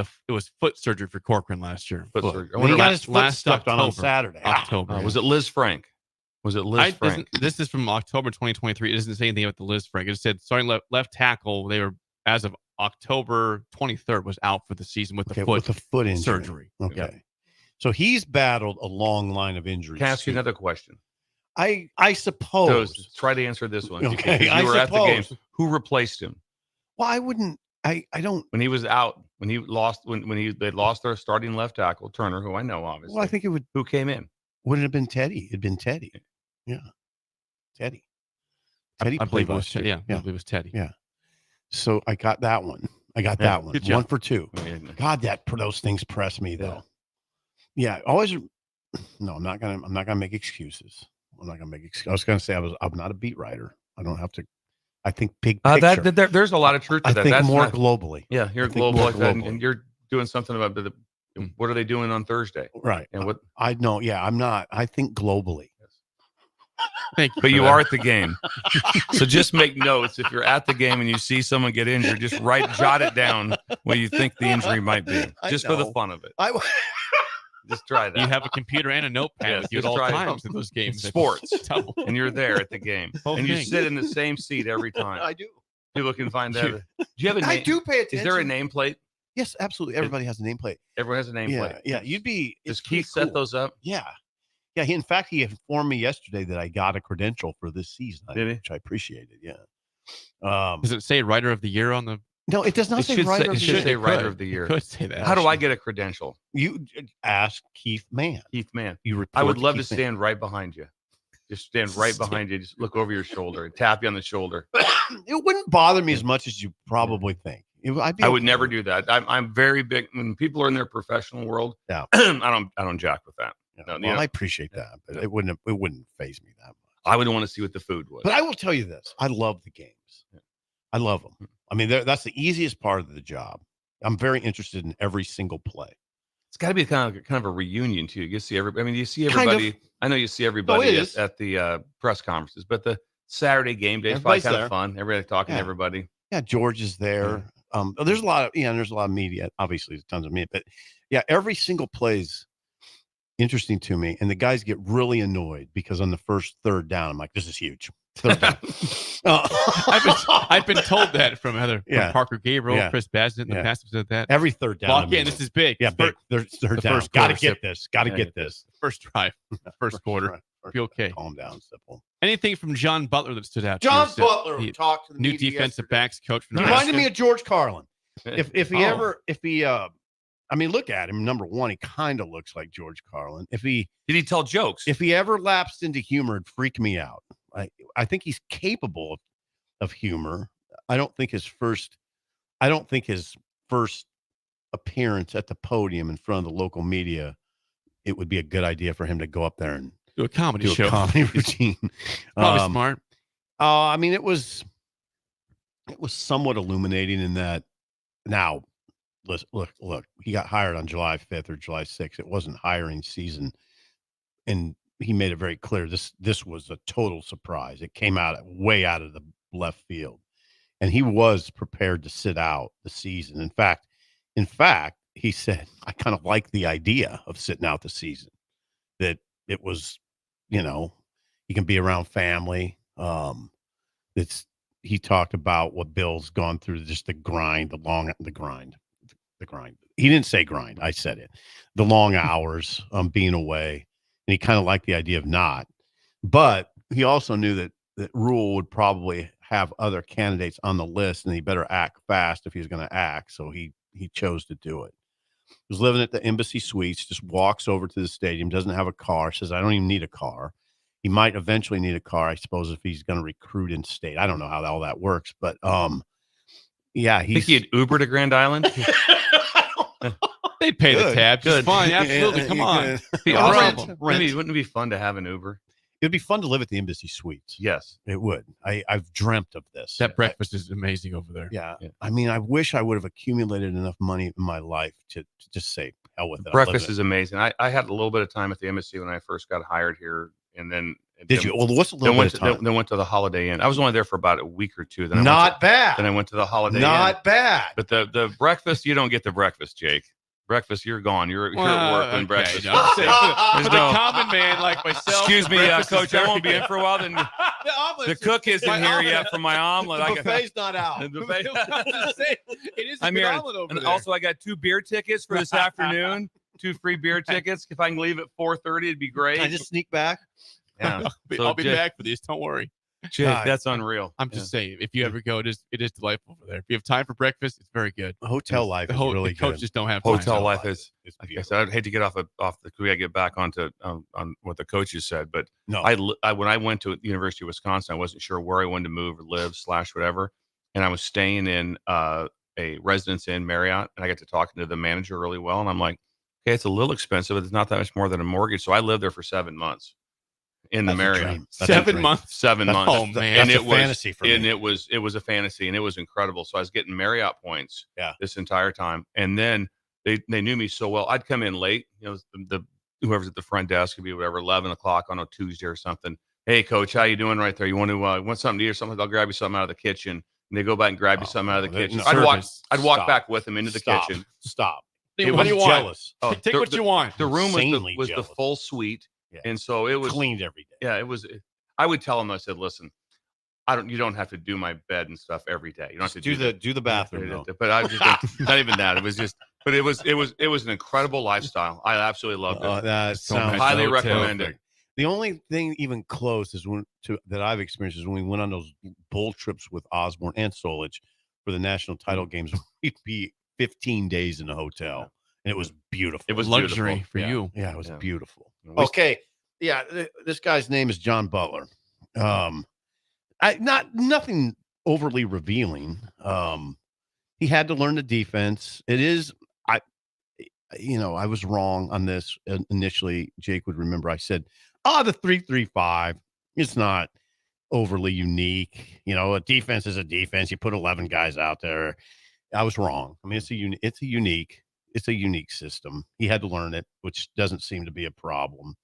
[SPEAKER 3] foot surgery for Corcoran last year.
[SPEAKER 6] Foot surgery. I
[SPEAKER 7] When he
[SPEAKER 6] wonder
[SPEAKER 7] got
[SPEAKER 6] if-
[SPEAKER 7] his foot
[SPEAKER 3] last
[SPEAKER 7] stepped on
[SPEAKER 3] October.
[SPEAKER 7] Saturday.
[SPEAKER 3] October.
[SPEAKER 6] was it Liz Frank? Was it Liz Frank?
[SPEAKER 3] This is from October 2023. It doesn't say anything about the Liz Frank. It said starting left tackle. They were, as of October 23rd, was out for the season with the
[SPEAKER 7] foot injury.
[SPEAKER 3] surgery.
[SPEAKER 7] Okay.
[SPEAKER 3] Yeah.
[SPEAKER 7] So he's battled a long line of injuries.
[SPEAKER 6] Can I ask you
[SPEAKER 7] too.
[SPEAKER 6] another question?
[SPEAKER 7] I
[SPEAKER 6] So
[SPEAKER 7] suppose.
[SPEAKER 6] try to answer this one.
[SPEAKER 7] Okay,
[SPEAKER 6] Because
[SPEAKER 7] I
[SPEAKER 6] you were at the game.
[SPEAKER 7] suppose.
[SPEAKER 6] Who replaced him
[SPEAKER 7] Well, I wouldn't. I don't.
[SPEAKER 6] when he was out? When he lost, they lost their starting left tackle Turner, who I know obviously.
[SPEAKER 7] Well, I think it
[SPEAKER 6] Who came in?
[SPEAKER 7] wouldn't have been Teddy. It'd been Teddy. Yeah, Teddy. Teddy
[SPEAKER 3] I
[SPEAKER 7] played
[SPEAKER 3] believe it was
[SPEAKER 7] last year.
[SPEAKER 3] yeah. I believe it was Teddy.
[SPEAKER 7] Yeah. So I got that one. That one.
[SPEAKER 3] good job.
[SPEAKER 7] 1 for 2. God, those things press me though. Yeah, always. No, I'm not gonna make excuses. I'm not gonna make excuses. I was gonna say I'm not a beat writer. I don't have to. I think big picture.
[SPEAKER 6] There's a lot of truth to
[SPEAKER 7] I
[SPEAKER 6] that.
[SPEAKER 7] think
[SPEAKER 6] That's
[SPEAKER 7] more
[SPEAKER 6] not-
[SPEAKER 7] globally.
[SPEAKER 6] Yeah, you're
[SPEAKER 7] I think
[SPEAKER 6] global
[SPEAKER 7] more
[SPEAKER 6] like that,
[SPEAKER 7] globally.
[SPEAKER 6] and you're doing something about what are they doing on Thursday?
[SPEAKER 7] Right.
[SPEAKER 6] And what?
[SPEAKER 7] I know. Yeah, I'm not. I think globally.
[SPEAKER 3] Thank you.
[SPEAKER 6] But
[SPEAKER 3] for
[SPEAKER 6] you
[SPEAKER 3] that.
[SPEAKER 6] are at the game, so just make notes. If you're at the game and you see someone get injured, just jot it down what you think the injury might be,
[SPEAKER 7] I
[SPEAKER 6] just for the
[SPEAKER 7] know.
[SPEAKER 6] fun of it.
[SPEAKER 7] I
[SPEAKER 6] Just try that.
[SPEAKER 3] You have a computer and a notepad
[SPEAKER 6] Yes,
[SPEAKER 3] with you at
[SPEAKER 6] just
[SPEAKER 3] all
[SPEAKER 6] try it.
[SPEAKER 3] times in those games.
[SPEAKER 6] It's sports.
[SPEAKER 3] Double.
[SPEAKER 6] and you're there at the game,
[SPEAKER 3] Whole
[SPEAKER 6] and you
[SPEAKER 3] thing.
[SPEAKER 6] sit in the same seat every time.
[SPEAKER 7] do.
[SPEAKER 6] People can find that. Do you have a
[SPEAKER 7] I
[SPEAKER 6] name?
[SPEAKER 7] do pay attention.
[SPEAKER 6] Is there a nameplate?
[SPEAKER 7] Yes, absolutely. Everybody has a nameplate.
[SPEAKER 6] Everyone has a nameplate.
[SPEAKER 7] Yeah, yeah. You'd be.
[SPEAKER 6] Does
[SPEAKER 7] it's pretty
[SPEAKER 6] Keith set
[SPEAKER 7] cool.
[SPEAKER 6] those up?
[SPEAKER 7] Yeah, yeah. In fact, he informed me yesterday that I got a credential for this season.
[SPEAKER 6] Did he?
[SPEAKER 7] Which I appreciated. Yeah.
[SPEAKER 3] Does it say writer of the year on the?
[SPEAKER 7] No, it does not
[SPEAKER 6] It
[SPEAKER 7] say
[SPEAKER 6] should
[SPEAKER 7] writer
[SPEAKER 6] say,
[SPEAKER 7] of
[SPEAKER 6] it
[SPEAKER 7] the
[SPEAKER 6] should
[SPEAKER 7] year.
[SPEAKER 6] say
[SPEAKER 3] It
[SPEAKER 6] writer
[SPEAKER 3] could.
[SPEAKER 6] of the year.
[SPEAKER 3] It could say that.
[SPEAKER 6] How do I get a credential?
[SPEAKER 7] You ask Keith Mann.
[SPEAKER 6] Keith Mann.
[SPEAKER 7] You report
[SPEAKER 6] I would love to
[SPEAKER 7] Keith Mann.
[SPEAKER 6] stand right behind you. Just stand right behind you. Just look over your shoulder and tap you on the shoulder.
[SPEAKER 7] It wouldn't bother me as much as you probably think.
[SPEAKER 6] I would never do that. I'm very big when people are in their professional world.
[SPEAKER 7] Yeah.
[SPEAKER 6] I don't jack with that.
[SPEAKER 7] Yeah,
[SPEAKER 6] No,
[SPEAKER 7] well,
[SPEAKER 6] you know.
[SPEAKER 7] I appreciate that, but it wouldn't phase me that much.
[SPEAKER 6] I would want to see what the food was.
[SPEAKER 7] But I will tell you this: I love the games. I love them. I mean, that's the easiest part of the job. I'm very interested in every single play.
[SPEAKER 6] It's got to be kind of a reunion too. You see everybody. I mean, you see
[SPEAKER 7] Kind of.
[SPEAKER 6] everybody. I know you see everybody
[SPEAKER 7] is.
[SPEAKER 6] at the press conferences, but the Saturday game day is probably
[SPEAKER 7] Everybody's
[SPEAKER 6] kind
[SPEAKER 7] there.
[SPEAKER 6] of fun. Everybody talking
[SPEAKER 7] Yeah.
[SPEAKER 6] to everybody.
[SPEAKER 7] Yeah, George is there. There's a lot of there's a lot of media. Obviously, there's tons of media, but yeah, every single play's interesting to me. And the guys get really annoyed because on the first third down, I'm like, this is huge. Third down.
[SPEAKER 3] I've been told that from
[SPEAKER 7] Yeah.
[SPEAKER 3] Parker Gabriel,
[SPEAKER 7] Yeah.
[SPEAKER 3] Chris Bassett in the
[SPEAKER 7] Yeah.
[SPEAKER 3] past said that.
[SPEAKER 7] Every third down.
[SPEAKER 3] Lock
[SPEAKER 7] I mean,
[SPEAKER 3] in. This is big.
[SPEAKER 7] yeah, big. Third
[SPEAKER 3] the
[SPEAKER 7] down.
[SPEAKER 3] first
[SPEAKER 7] Got to
[SPEAKER 3] quarter,
[SPEAKER 7] get
[SPEAKER 3] Sip.
[SPEAKER 7] this. Got to
[SPEAKER 6] Yeah,
[SPEAKER 7] get this.
[SPEAKER 3] First drive, first quarter. Be okay.
[SPEAKER 7] Calm down, Sipple.
[SPEAKER 3] Anything from John Butler that stood out? to you,
[SPEAKER 7] John
[SPEAKER 3] Sip?
[SPEAKER 7] Butler
[SPEAKER 3] He-
[SPEAKER 7] talked to the
[SPEAKER 3] new
[SPEAKER 7] media
[SPEAKER 3] defensive
[SPEAKER 7] yesterday.
[SPEAKER 3] backs coach for
[SPEAKER 7] He
[SPEAKER 3] Nebraska.
[SPEAKER 7] reminded me of George Carlin. If he
[SPEAKER 3] Oh.
[SPEAKER 7] I mean, look at him. Number one, he kind of looks like George Carlin. If he
[SPEAKER 6] tell jokes?
[SPEAKER 7] If he ever lapsed into humor, it'd freak me out. I think he's capable of humor. I don't think his first appearance at the podium in front of the local media, it would be a good idea for him to go up there and
[SPEAKER 3] do a comedy
[SPEAKER 7] do
[SPEAKER 3] show.
[SPEAKER 7] a comedy routine.
[SPEAKER 3] Probably smart.
[SPEAKER 7] I mean, it was somewhat illuminating in that. Now, look, he got hired on July 5th or July 6th. It wasn't hiring season, and he made it very clear this was a total surprise. It came way out of the left field, and he was prepared to sit out the season. In fact, he said, I kind of like the idea of sitting out the season, that it was, you can be around family. He talked about what Bill's gone through, just the grind. He didn't say grind. I said it. The long hours, being away. And he kind of liked the idea of not. But he also knew that Rule would probably have other candidates on the list, and he better act fast if he was going to act. So he chose to do it. He was living at the Embassy Suites, just walks over to the stadium, doesn't have a car, says, I don't even need a car. He might eventually need a car, I suppose, if he's going to recruit in state. I don't know how all that works, but yeah,
[SPEAKER 6] I think he had Uber to Grand Island.
[SPEAKER 3] They pay the
[SPEAKER 7] Good.
[SPEAKER 3] tab. Just
[SPEAKER 6] Good.
[SPEAKER 3] fine. Absolutely.
[SPEAKER 7] Yeah,
[SPEAKER 3] Come
[SPEAKER 7] you
[SPEAKER 3] on.
[SPEAKER 7] can-
[SPEAKER 6] Be
[SPEAKER 3] No
[SPEAKER 6] awesome.
[SPEAKER 3] problem.
[SPEAKER 6] Wouldn't it be fun to have an Uber?
[SPEAKER 7] It'd be fun to live at the Embassy Suites.
[SPEAKER 6] Yes.
[SPEAKER 7] It would. I've dreamt of this.
[SPEAKER 3] That breakfast is amazing over there.
[SPEAKER 7] Yeah.
[SPEAKER 6] Yeah.
[SPEAKER 7] I mean, I wish I would have accumulated enough money in my life to just say hell with it. I'll live
[SPEAKER 6] Breakfast
[SPEAKER 7] in it.
[SPEAKER 6] is amazing. I had a little bit of time at the embassy when I first got hired here, and then
[SPEAKER 7] Did you? Well, what's a little
[SPEAKER 5] Then
[SPEAKER 7] bit of time?
[SPEAKER 5] then went to the Holiday Inn. I was only there for about a week or two. Then
[SPEAKER 7] Not bad.
[SPEAKER 5] Then I went to the Holiday Inn.
[SPEAKER 7] Not bad.
[SPEAKER 5] But the breakfast, you don't get the breakfast, Jake. Breakfast, you're gone. You're at work when breakfast.
[SPEAKER 3] No, for
[SPEAKER 5] There's
[SPEAKER 3] the common man like myself.
[SPEAKER 5] Excuse me,
[SPEAKER 3] breakfast is
[SPEAKER 5] Coach. I
[SPEAKER 3] very
[SPEAKER 5] won't be in
[SPEAKER 3] good.
[SPEAKER 5] for a while. Then
[SPEAKER 3] The omelet
[SPEAKER 5] the
[SPEAKER 3] is-
[SPEAKER 5] cook isn't
[SPEAKER 3] my
[SPEAKER 5] here
[SPEAKER 3] omelet-
[SPEAKER 5] yet for my omelet.
[SPEAKER 7] The buffet's not out.
[SPEAKER 5] The buffet-
[SPEAKER 3] It is a
[SPEAKER 5] I'm
[SPEAKER 3] good
[SPEAKER 5] here,
[SPEAKER 3] omelet over
[SPEAKER 5] and
[SPEAKER 3] there.
[SPEAKER 5] also I got 2 beer tickets for this afternoon. 2 free beer tickets. If I can leave at 4:30, it'd be great.
[SPEAKER 7] Can I just sneak back?
[SPEAKER 5] Yeah.
[SPEAKER 3] I'll be
[SPEAKER 5] Jake,
[SPEAKER 3] back for these. Don't worry.
[SPEAKER 5] Jake,
[SPEAKER 7] God.
[SPEAKER 5] that's unreal.
[SPEAKER 3] I'm just saying, if you ever go, it is delightful over there. If you have time for breakfast, it's very good.
[SPEAKER 7] Hotel life
[SPEAKER 3] The
[SPEAKER 7] is
[SPEAKER 3] whole
[SPEAKER 7] really
[SPEAKER 3] the
[SPEAKER 7] good.
[SPEAKER 3] coaches don't have time.
[SPEAKER 5] Hotel life is.
[SPEAKER 7] It's
[SPEAKER 5] Like I
[SPEAKER 7] beautiful.
[SPEAKER 5] said, I'd hate to get off the. We got to get back onto on what the coaches said, but
[SPEAKER 7] No,
[SPEAKER 5] I when I went to the University of Wisconsin, I wasn't sure where I wanted to move or live / whatever, and I was staying in a Residence Inn Marriott, and I got to talking to the manager really well, and I'm like, okay, it's a little expensive, but it's not that much more than a mortgage. So I lived there for 7 months in the
[SPEAKER 7] That's a
[SPEAKER 5] Marriott.
[SPEAKER 7] dream. That's a
[SPEAKER 3] 7
[SPEAKER 7] dream.
[SPEAKER 3] months.
[SPEAKER 5] 7
[SPEAKER 7] That's-
[SPEAKER 5] months.
[SPEAKER 3] Oh man.
[SPEAKER 7] That's
[SPEAKER 5] and
[SPEAKER 7] a
[SPEAKER 5] it was
[SPEAKER 7] fantasy for me.
[SPEAKER 5] and it was a fantasy, and it was incredible. So I was getting Marriott points this entire time, and then they knew me so well. I'd come in late, the whoever's at the front desk could be whatever 11 o'clock on a Tuesday or something. Hey, coach, how you doing right there? You want something to eat or something? I'll grab you something out of the kitchen. And they go back and grab you something out of the kitchen.
[SPEAKER 7] no.
[SPEAKER 5] I'd walk
[SPEAKER 7] Stop.
[SPEAKER 5] back with them into the
[SPEAKER 7] Stop.
[SPEAKER 5] kitchen.
[SPEAKER 7] Stop.
[SPEAKER 3] What
[SPEAKER 7] It
[SPEAKER 3] do
[SPEAKER 7] was
[SPEAKER 3] you want?
[SPEAKER 7] jealous.
[SPEAKER 5] Oh,
[SPEAKER 3] Take what you want.
[SPEAKER 5] The room
[SPEAKER 7] Insanely
[SPEAKER 5] was the
[SPEAKER 7] jealous.
[SPEAKER 5] full suite,
[SPEAKER 7] Yeah.
[SPEAKER 5] and so it was
[SPEAKER 7] Cleaned every day.
[SPEAKER 5] yeah, it was. I would tell them, I said, listen, you don't have to do my bed and stuff every day. You don't have to
[SPEAKER 7] Do the bathroom though.
[SPEAKER 5] But I just not even that. It was just, but it was an incredible lifestyle. I absolutely loved it.
[SPEAKER 7] That
[SPEAKER 3] So
[SPEAKER 7] sounds
[SPEAKER 3] nice.
[SPEAKER 5] Highly
[SPEAKER 3] hotel.
[SPEAKER 5] recommend it.
[SPEAKER 7] The only thing even close is that I've experienced is when we went on those bull trips with Osborne and Solich for the national title games. We'd be 15 days in a hotel, and it was beautiful.
[SPEAKER 5] It was
[SPEAKER 3] luxury
[SPEAKER 5] beautiful.
[SPEAKER 3] for
[SPEAKER 7] Yeah.
[SPEAKER 3] you.
[SPEAKER 7] Yeah, it was
[SPEAKER 5] Yeah.
[SPEAKER 7] beautiful.
[SPEAKER 5] We-
[SPEAKER 7] Okay, yeah, this guy's name is John Butler. Nothing overly revealing. He had to learn the defense. It is, I was wrong on this initially. Jake would remember I said, the 3-3-5. It's not overly unique. A defense is a defense. You put 11 guys out there. I was wrong. I mean, it's a unique system. He had to learn it, which doesn't seem to be a problem.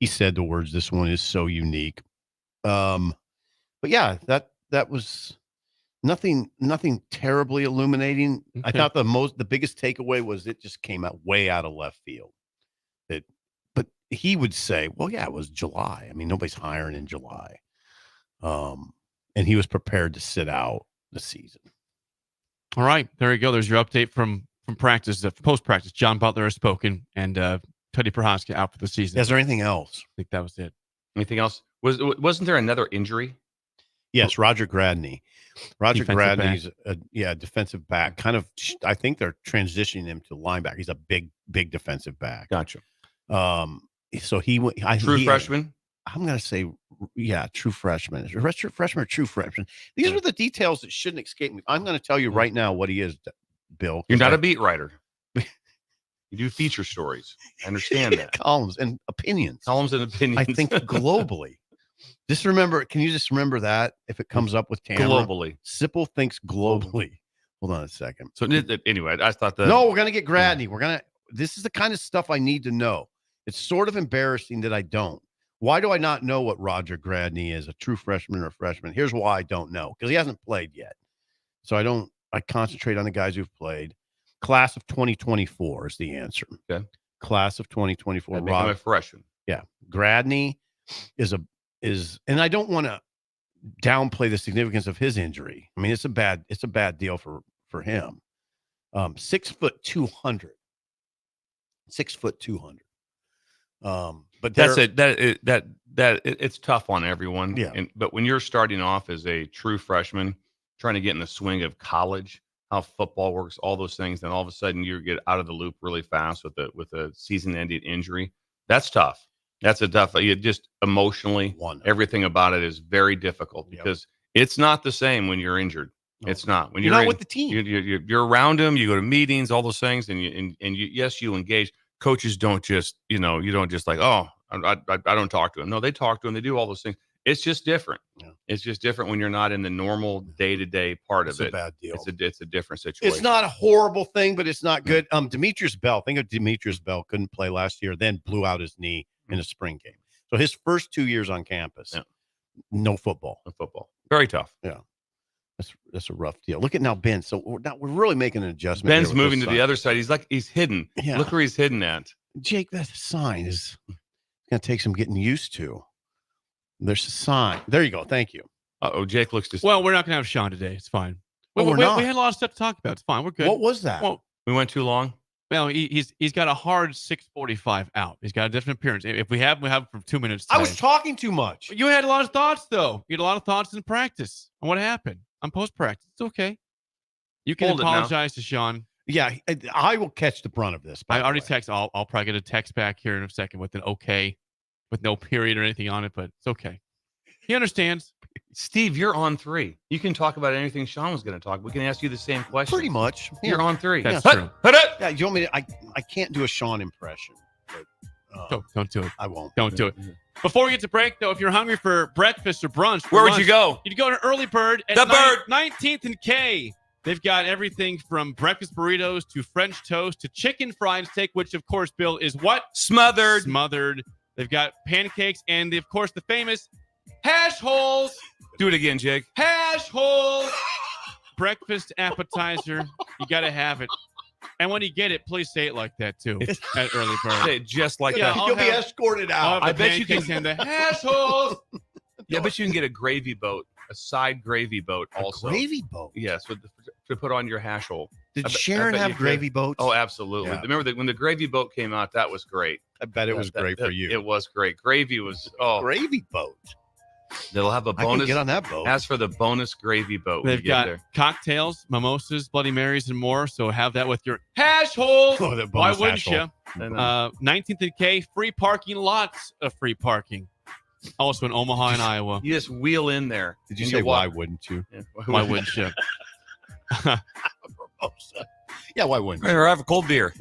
[SPEAKER 7] He said the words, "This one is so unique." But yeah, that was nothing terribly illuminating. I
[SPEAKER 3] Okay.
[SPEAKER 7] thought the biggest takeaway was it just came out way out of left field. But he would say, well, yeah, it was July. I mean, nobody's hiring in July. And he was prepared to sit out the season.
[SPEAKER 3] All right, there you go. There's your update from practice, post practice. John Butler has spoken, and Teddy Prohaska out for the season.
[SPEAKER 7] Is there anything else?
[SPEAKER 3] I think that was it.
[SPEAKER 5] Anything else? Wasn't there another injury?
[SPEAKER 7] Yes, Roger Gradney. Roger
[SPEAKER 3] Defensive
[SPEAKER 7] Gradney's defensive back. Kind of, I think they're transitioning him to linebacker. He's a big defensive back.
[SPEAKER 5] Gotcha.
[SPEAKER 7] So he went.
[SPEAKER 5] True freshman.
[SPEAKER 7] I'm going to say, yeah, true freshman. Is it freshman or true freshman? These are the details that shouldn't escape me. I'm going to tell you right now what he is, Bill.
[SPEAKER 5] You're not a beat writer. You do feature stories. I understand that.
[SPEAKER 7] Columns and opinions.
[SPEAKER 5] Columns and opinions.
[SPEAKER 7] I think globally. Just remember, can you just remember that if it comes up with Tamara?
[SPEAKER 5] globally.
[SPEAKER 7] Sipple thinks globally. Hold on a second.
[SPEAKER 5] So anyway, I thought that.
[SPEAKER 7] No, we're going to get Gradney. This is the kind of stuff I need to know. It's sort of embarrassing that I don't. Why do I not know what Roger Gradney is, a true freshman or a freshman? Here's why I don't know, because he hasn't played yet. So I concentrate on the guys who've played. Class of 2024 is the answer.
[SPEAKER 5] Okay.
[SPEAKER 7] Class of 2024.
[SPEAKER 5] Make him a freshman.
[SPEAKER 7] Yeah. Gradney is, and I don't want to downplay the significance of his injury. I mean, it's a bad deal for him. 6 foot 200. 6 foot 200. But
[SPEAKER 5] That's it. It's tough on everyone.
[SPEAKER 7] Yeah.
[SPEAKER 5] But when you're starting off as a true freshman, trying to get in the swing of college, how football works, all those things, then all of a sudden you get out of the loop really fast with a season-ending injury. That's tough. That's a tough. You just emotionally, everything about it is very difficult because it's not the same when you're injured. No. It's not when
[SPEAKER 7] you're not with the team.
[SPEAKER 5] You're around them. You go to meetings, all those things, and you engage. Coaches don't just, you don't just like, oh, I don't talk to them. No, they talk to them. They do all those things. It's just different. Yeah. It's just different when you're not in the normal day-to-day part of it.
[SPEAKER 7] It's a bad deal.
[SPEAKER 5] It's a different situation.
[SPEAKER 7] It's not a horrible thing, but it's not good. Demetrius Bell. Think of Demetrius Bell. Couldn't play last year, then blew out his knee in a spring game. So his first 2 years on campus, no football.
[SPEAKER 6] No football. Very tough.
[SPEAKER 7] Yeah. That's a rough deal. Look at now Ben. So we're really making an adjustment.
[SPEAKER 6] Ben's moving to the other side. He's hidden.
[SPEAKER 7] Yeah.
[SPEAKER 6] Look where he's hidden at.
[SPEAKER 7] Jake, that sign is going to take some getting used to. There's a sign. There you go. Thank you.
[SPEAKER 6] Uh-oh, Jake looks just...
[SPEAKER 3] Well, we're not going to have Sean today. It's fine.
[SPEAKER 7] We're
[SPEAKER 3] we
[SPEAKER 7] not.
[SPEAKER 3] had a lot of stuff to talk about. It's fine. We're good.
[SPEAKER 7] What was that?
[SPEAKER 3] Well,
[SPEAKER 6] We went too long?
[SPEAKER 3] well, he's got a hard 6:45 out. He's got a different appearance. If we have him for 2 minutes today.
[SPEAKER 7] I was talking too much.
[SPEAKER 3] You had a lot of thoughts, though. You had a lot of thoughts in practice on what happened on post-practice. It's okay. You can
[SPEAKER 6] Hold it now.
[SPEAKER 3] apologize to Sean.
[SPEAKER 7] Yeah, I will catch the brunt of this. by
[SPEAKER 3] I
[SPEAKER 7] the
[SPEAKER 3] already
[SPEAKER 7] way.
[SPEAKER 3] text. I'll probably get a text back here in a second with an okay, with no period or anything on it, but it's okay. He understands.
[SPEAKER 6] Steve, you're on 3. You can talk about anything Sean was going to talk. We can ask you the same question.
[SPEAKER 7] Pretty much. Yeah.
[SPEAKER 6] You're on 3.
[SPEAKER 3] That's
[SPEAKER 6] Hut,
[SPEAKER 3] true.
[SPEAKER 6] hut, hut.
[SPEAKER 7] Yeah, you want me to? I can't do a Sean impression. But,
[SPEAKER 3] Don't do it.
[SPEAKER 7] I won't.
[SPEAKER 3] Don't do it. Before we get to break, though, if you're hungry for breakfast or brunch, for
[SPEAKER 6] Where would
[SPEAKER 3] lunch,
[SPEAKER 6] you go?
[SPEAKER 3] You'd go to Early Bird at
[SPEAKER 6] The Bird.
[SPEAKER 3] 19th and K. They've got everything from breakfast burritos to French toast to chicken fried steak, which, of course, Bill, is what?
[SPEAKER 6] Smothered.
[SPEAKER 3] They've got pancakes and, of course, the famous hash holes.
[SPEAKER 6] Do it again, Jake.
[SPEAKER 3] Hash holes. Breakfast appetizer. You got to have it. And when you get it, please say it like that, too, at Early Bird.
[SPEAKER 6] Say it just like
[SPEAKER 3] Yeah,
[SPEAKER 6] that.
[SPEAKER 3] I'll
[SPEAKER 7] You'll be
[SPEAKER 3] have-
[SPEAKER 7] escorted out.
[SPEAKER 3] I
[SPEAKER 6] I bet you
[SPEAKER 3] pancakes
[SPEAKER 6] can-
[SPEAKER 3] and the hash holes.
[SPEAKER 6] Yeah, but you can get a gravy boat, a side gravy boat also.
[SPEAKER 7] Gravy boat.
[SPEAKER 6] Yes, to put on your hash hole.
[SPEAKER 7] Did
[SPEAKER 6] I bet- I
[SPEAKER 7] Sharon
[SPEAKER 6] bet
[SPEAKER 7] have
[SPEAKER 6] you could.
[SPEAKER 7] gravy boats?
[SPEAKER 6] Oh, absolutely.
[SPEAKER 7] Yeah.
[SPEAKER 6] Remember that when the gravy boat came out, that was great.
[SPEAKER 7] I bet it was great for you.
[SPEAKER 6] It was great. Gravy was
[SPEAKER 7] Gravy boat.
[SPEAKER 6] they'll have a
[SPEAKER 7] I can
[SPEAKER 6] bonus.
[SPEAKER 7] get on that boat.
[SPEAKER 6] As for the bonus gravy boat, when
[SPEAKER 3] They've
[SPEAKER 6] you get
[SPEAKER 3] got
[SPEAKER 6] there.
[SPEAKER 3] cocktails, mimosas, Bloody Marys, and more. So have that with your hash holes.
[SPEAKER 7] Oh, the
[SPEAKER 3] Why
[SPEAKER 7] bonus
[SPEAKER 3] wouldn't
[SPEAKER 7] hash hole.
[SPEAKER 3] you?
[SPEAKER 6] And,
[SPEAKER 3] 19th and K, free parking, lots of free parking. Also in Omaha and Iowa.
[SPEAKER 6] you just wheel in there.
[SPEAKER 7] Did you
[SPEAKER 6] and
[SPEAKER 7] say
[SPEAKER 6] walk-
[SPEAKER 7] why wouldn't you?
[SPEAKER 6] Yeah.
[SPEAKER 3] Why wouldn't you?
[SPEAKER 7] Yeah, why wouldn't you?
[SPEAKER 6] Or have a cold beer.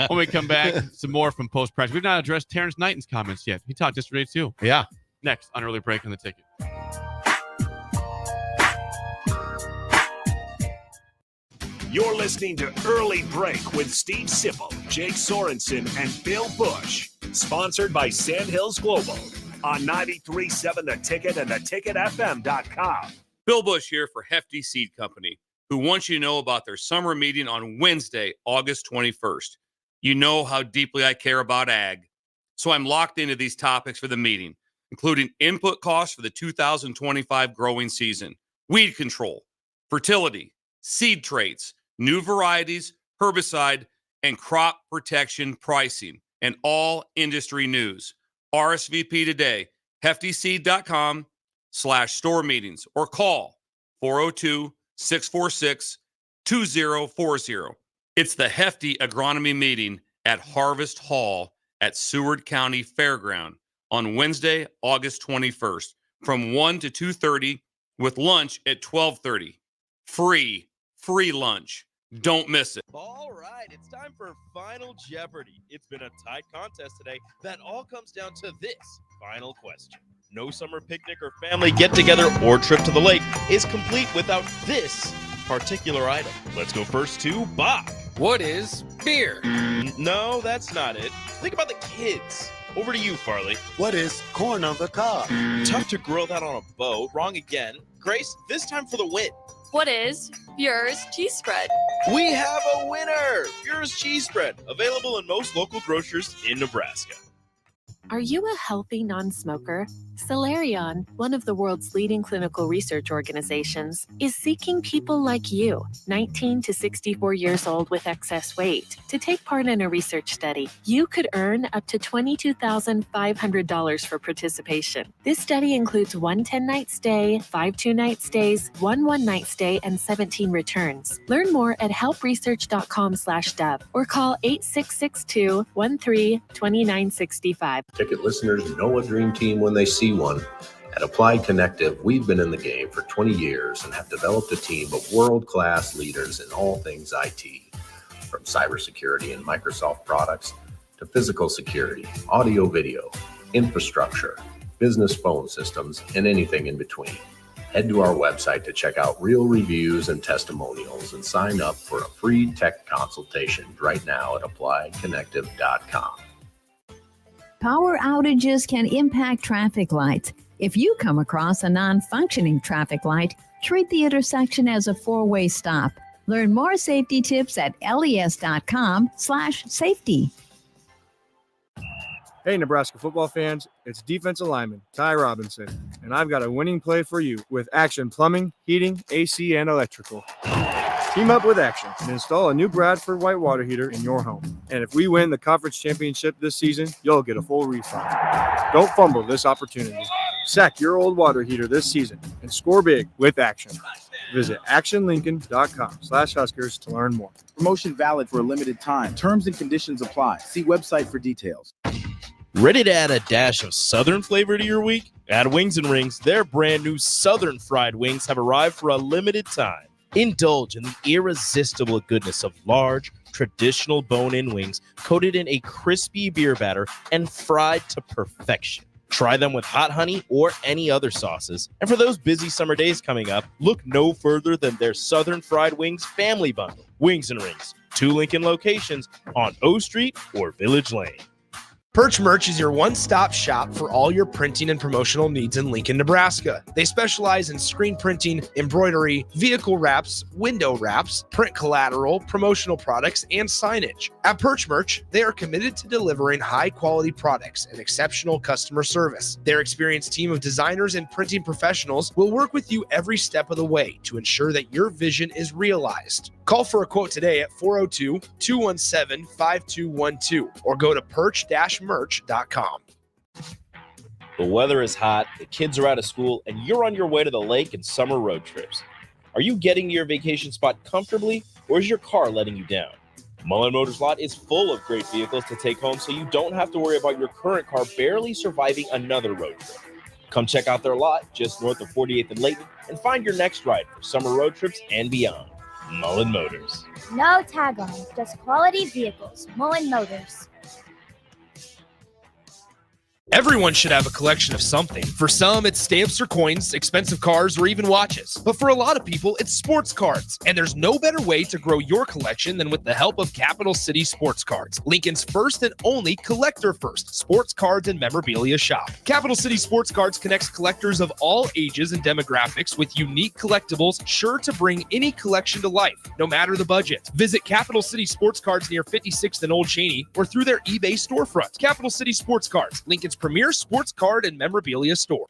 [SPEAKER 3] When we come back, some more from post practice. We've not addressed Terrence Knighton's comments yet. He talked yesterday too.
[SPEAKER 7] Yeah.
[SPEAKER 3] Next on Early Break on the Ticket.
[SPEAKER 1] You're listening to Early Break with Steve Sipple, Jake Sorensen, and Bill Busch. Sponsored by Sandhills Global on 93.7 The Ticket and theticketfm.com.
[SPEAKER 6] Bill Busch here for Hefty Seed Company, who wants you to know about their summer meeting on Wednesday, August 21st. You know how deeply I care about ag, so I'm locked into these topics for the meeting, including input costs for the 2025 growing season, weed control, fertility, seed traits, new varieties, herbicide, and crop protection pricing, and all industry news. RSVP today, heftyseed.com/store meetings, or call 402-646-2040. It's the Hefty Agronomy Meeting at Harvest Hall at Seward County Fairground on Wednesday, August 21st from 1 to 2:30 with lunch at 12:30. Free lunch. Don't miss it.
[SPEAKER 8] All right, it's time for Final Jeopardy. It's been a tight contest today that all comes down to this final question. No summer picnic or family get-together or trip to the lake is complete without this particular item. Let's go first to Bach.
[SPEAKER 9] What is beer?
[SPEAKER 8] No, that's not it. Think about the kids. Over to you, Farley.
[SPEAKER 10] What is corn on the cob?
[SPEAKER 8] Tough to grill that on a boat. Wrong again. Grace, this time for the win.
[SPEAKER 11] What is Bure's cheese spread?
[SPEAKER 8] We have a winner! Bure's cheese spread, available in most local grocers in Nebraska.
[SPEAKER 12] Are you a healthy non-smoker? Solarion, one of the world's leading clinical research organizations, is seeking people like you, 19 to 64 years old with excess weight, to take part in a research study. You could earn up to $22,500 for participation. This study includes 1 10-night stay, 5 2-night stays, 1 1-night stay, and 17 returns. Learn more at helpresearch.com/dub or call 8662-13-2965.
[SPEAKER 13] Ticket listeners know a dream team when they see one. At Applied Connective, we've been in the game for 20 years and have developed a team of world-class leaders in all things IT, from cybersecurity and Microsoft products to physical security, audio-video, infrastructure, business phone systems, and anything in between. Head to our website to check out real reviews and testimonials and sign up for a free tech consultation right now at appliedconnective.com.
[SPEAKER 14] Power outages can impact traffic lights. If you come across a non-functioning traffic light, treat the intersection as a four-way stop. Learn more safety tips at les.com/safety.
[SPEAKER 15] Hey, Nebraska football fans, it's defensive lineman Ty Robinson, and I've got a winning play for you with Action Plumbing, Heating, AC, and Electrical. Team up with Action and install a new Bradford white water heater in your home. And if we win the conference championship this season, you'll get a full refund. Don't fumble this opportunity. Sack your old water heater this season and score big with Action. Visit actionlincoln.com/Huskers to learn more.
[SPEAKER 16] Promotion valid for a limited time. Terms and conditions apply. See website for details.
[SPEAKER 8] Ready to add a dash of Southern flavor to your week? At Wings and Rings, their brand new Southern fried wings have arrived for a limited time. Indulge in the irresistible goodness of large, traditional bone-in wings coated in a crispy beer batter and fried to perfection. Try them with hot honey or any other sauces. And for those busy summer days coming up, look no further than their Southern Fried Wings Family Bundle. Wings and Rings, 2 Lincoln locations on O Street or Village Lane.
[SPEAKER 17] Perch Merch is your one-stop shop for all your printing and promotional needs in Lincoln, Nebraska. They specialize in screen printing, embroidery, vehicle wraps, window wraps, print collateral, promotional products, and signage. At Perch Merch, they are committed to delivering high-quality products and exceptional customer service. Their experienced team of designers and printing professionals will work with you every step of the way to ensure that your vision is realized. Call for a quote today at 402-217-5212 or go to perch-merch.com.
[SPEAKER 8] The weather is hot, the kids are out of school, and you're on your way to the lake and summer road trips. Are you getting to your vacation spot comfortably, or is your car letting you down? Mullen Motors Lot is full of great vehicles to take home, so you don't have to worry about your current car barely surviving another road trip. Come check out their lot just north of 48th and Layton and find your next ride for summer road trips and beyond. Mullen Motors.
[SPEAKER 18] No tag-ons, just quality vehicles. Mullen Motors.
[SPEAKER 17] Everyone should have a collection of something. For some, it's stamps or coins, expensive cars, or even watches. But for a lot of people, it's sports cards. And there's no better way to grow your collection than with the help of Capital City Sports Cards, Lincoln's first and only collector-first sports cards and memorabilia shop. Capital City Sports Cards connects collectors of all ages and demographics with unique collectibles sure to bring any collection to life, no matter the budget. Visit Capital City Sports Cards near 56th and Old Cheney or through their eBay storefront. Capital City Sports Cards, Lincoln's premier sports card and memorabilia store.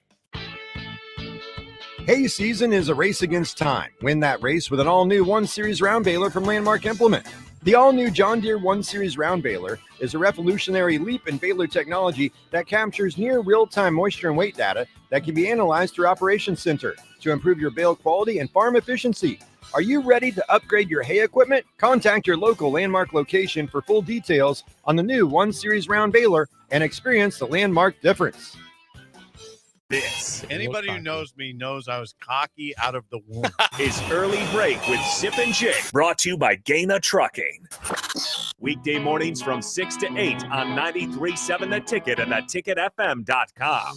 [SPEAKER 19] Hay season is a race against time. Win that race with an all-new 1 Series round baler from Landmark Implement. The all-new John Deere 1 Series round baler is a revolutionary leap in baler technology that captures near real-time moisture and weight data that can be analyzed through Operations Center to improve your bale quality and farm efficiency. Are you ready to upgrade your hay equipment? Contact your local Landmark location for full details on the new 1 Series round baler and experience the Landmark difference.
[SPEAKER 4] Anybody who knows me knows I was cocky out of the womb.
[SPEAKER 1] Is Early Break with Sip and Jake, brought to you by Gaina Trucking. Weekday mornings from 6 to 8 on 93.7 The Ticket and theticketfm.com.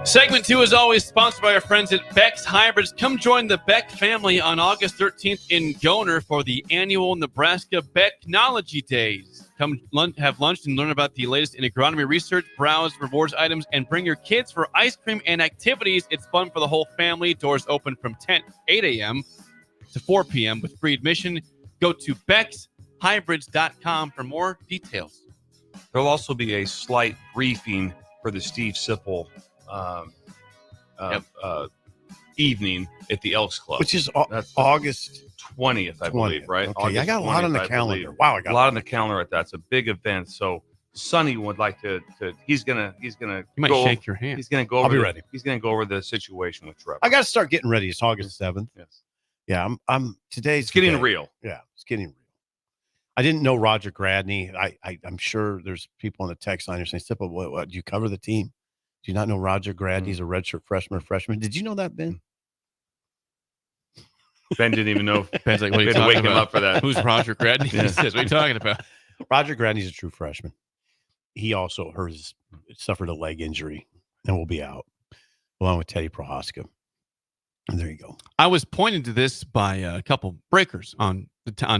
[SPEAKER 3] Segment 2 is always sponsored by our friends at Beck's Hybrids. Come join the Beck family on August 13th in Goner for the annual Nebraska Becknology Days. Come have lunch and learn about the latest in agronomy research, browse rewards items, and bring your kids for ice cream and activities. It's fun for the whole family. Doors open from 8 a.m. to 4 p.m. with free admission. Go to beckshybrids.com for more details.
[SPEAKER 5] There'll also be a slight briefing for the Steve Sipple evening at the Elks Club,
[SPEAKER 7] which is August
[SPEAKER 5] 20th, I believe, right?
[SPEAKER 7] Okay,
[SPEAKER 5] August
[SPEAKER 7] I got a lot
[SPEAKER 5] 20th,
[SPEAKER 7] on the
[SPEAKER 5] I
[SPEAKER 7] calendar.
[SPEAKER 5] believe.
[SPEAKER 7] Wow, I got
[SPEAKER 5] a lot on the calendar at that. It's a big event. So Sonny would like to he's gonna
[SPEAKER 3] You might shake your hand.
[SPEAKER 5] He's gonna go over
[SPEAKER 7] I'll be ready.
[SPEAKER 5] He's gonna go over the situation with Trevor.
[SPEAKER 7] I got to start getting ready. It's August 7th.
[SPEAKER 5] Yes.
[SPEAKER 7] Yeah, I'm today's
[SPEAKER 5] It's getting
[SPEAKER 7] the day.
[SPEAKER 5] real.
[SPEAKER 7] Yeah, it's getting real. I didn't know Roger Gradney. I'm sure there's people on the text line who are saying, Sipple, what do you cover the team? Do you not know Roger Gradney? He's a redshirt freshman. Did you know that, Ben?
[SPEAKER 5] Ben didn't even know.
[SPEAKER 3] Ben's like, what are you
[SPEAKER 5] We had to
[SPEAKER 3] talking
[SPEAKER 5] wake him
[SPEAKER 3] about?
[SPEAKER 5] up for that.
[SPEAKER 3] Who's Roger Gradney?
[SPEAKER 5] Yeah.
[SPEAKER 3] What are you talking about?
[SPEAKER 7] Roger Gradney's a true freshman. He also suffered a leg injury and will be out, along with Teddy Prohaska. There you go.
[SPEAKER 3] I was pointed to this by a couple breakers on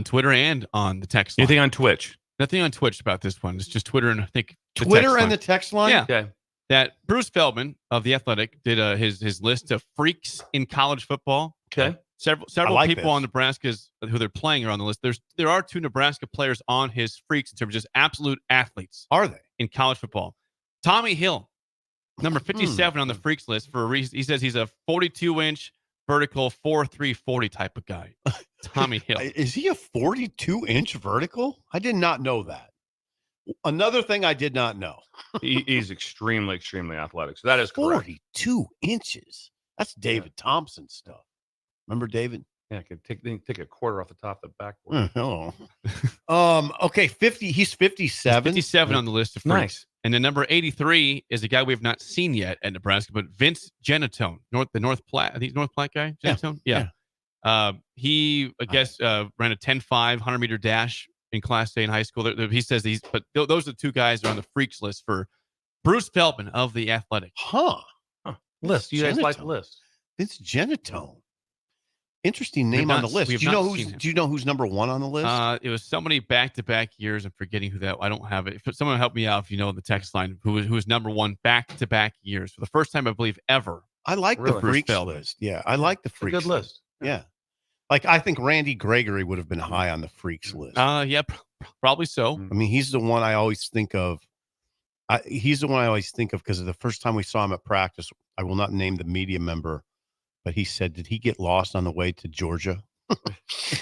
[SPEAKER 3] Twitter and on the text line.
[SPEAKER 5] Anything on Twitch?
[SPEAKER 3] Nothing on Twitch about this one. It's just Twitter and I think the
[SPEAKER 7] Twitter
[SPEAKER 3] text
[SPEAKER 7] and
[SPEAKER 3] line.
[SPEAKER 7] the text line?
[SPEAKER 3] Yeah.
[SPEAKER 5] Okay.
[SPEAKER 3] That Bruce Feldman of The Athletic did his list of freaks in college football.
[SPEAKER 5] Okay.
[SPEAKER 3] Several
[SPEAKER 7] like
[SPEAKER 3] people
[SPEAKER 7] this.
[SPEAKER 3] on Nebraska's who they're playing are on the list. There are 2 Nebraska players on his freaks in terms of just absolute athletes.
[SPEAKER 7] Are they?
[SPEAKER 3] In college football? Tommy Hill, number 57 on the freaks list for a reason. He says he's a 42-inch vertical 4.340 type of guy. Tommy Hill.
[SPEAKER 7] Is he a 42-inch vertical? I did not know that. Another thing I did not know.
[SPEAKER 5] He's extremely athletic. So that is correct.
[SPEAKER 7] 42 inches. That's David Thompson stuff. Remember David?
[SPEAKER 5] Yeah, I could take a quarter off the top of the backboard.
[SPEAKER 7] Oh. Okay, 50. He's 57.
[SPEAKER 3] 57 on the list of freaks.
[SPEAKER 5] Nice.
[SPEAKER 3] And then number 83 is a guy we have not seen yet at Nebraska, but Vince Genatone, the North Platte. I think he's North Platte guy. Genatone. Yeah. He, I guess, ran a 10.5 100-meter dash in Class A in high school. He says those are the 2 guys that are on the freaks list for Bruce Feldman of The Athletic.
[SPEAKER 5] List. You guys like the list?
[SPEAKER 7] Vince Genatone. Interesting name on the list. Do you know who's number 1 on the list?
[SPEAKER 3] It was somebody back-to-back years. I'm forgetting who that. I don't have it. If someone help me out if you know the text line. Who was number 1 back-to-back years for the first time I believe ever.
[SPEAKER 7] I like the freaks list. Yeah, I like the freaks.
[SPEAKER 5] Good list.
[SPEAKER 7] Yeah. Like I think Randy Gregory would have been high on the freaks list.
[SPEAKER 3] Yeah, probably so.
[SPEAKER 7] I mean, he's the one I always think of. He's the one I always think of because the first time we saw him at practice, I will not name the media member, but he said, "Did he get lost on the way to Georgia?"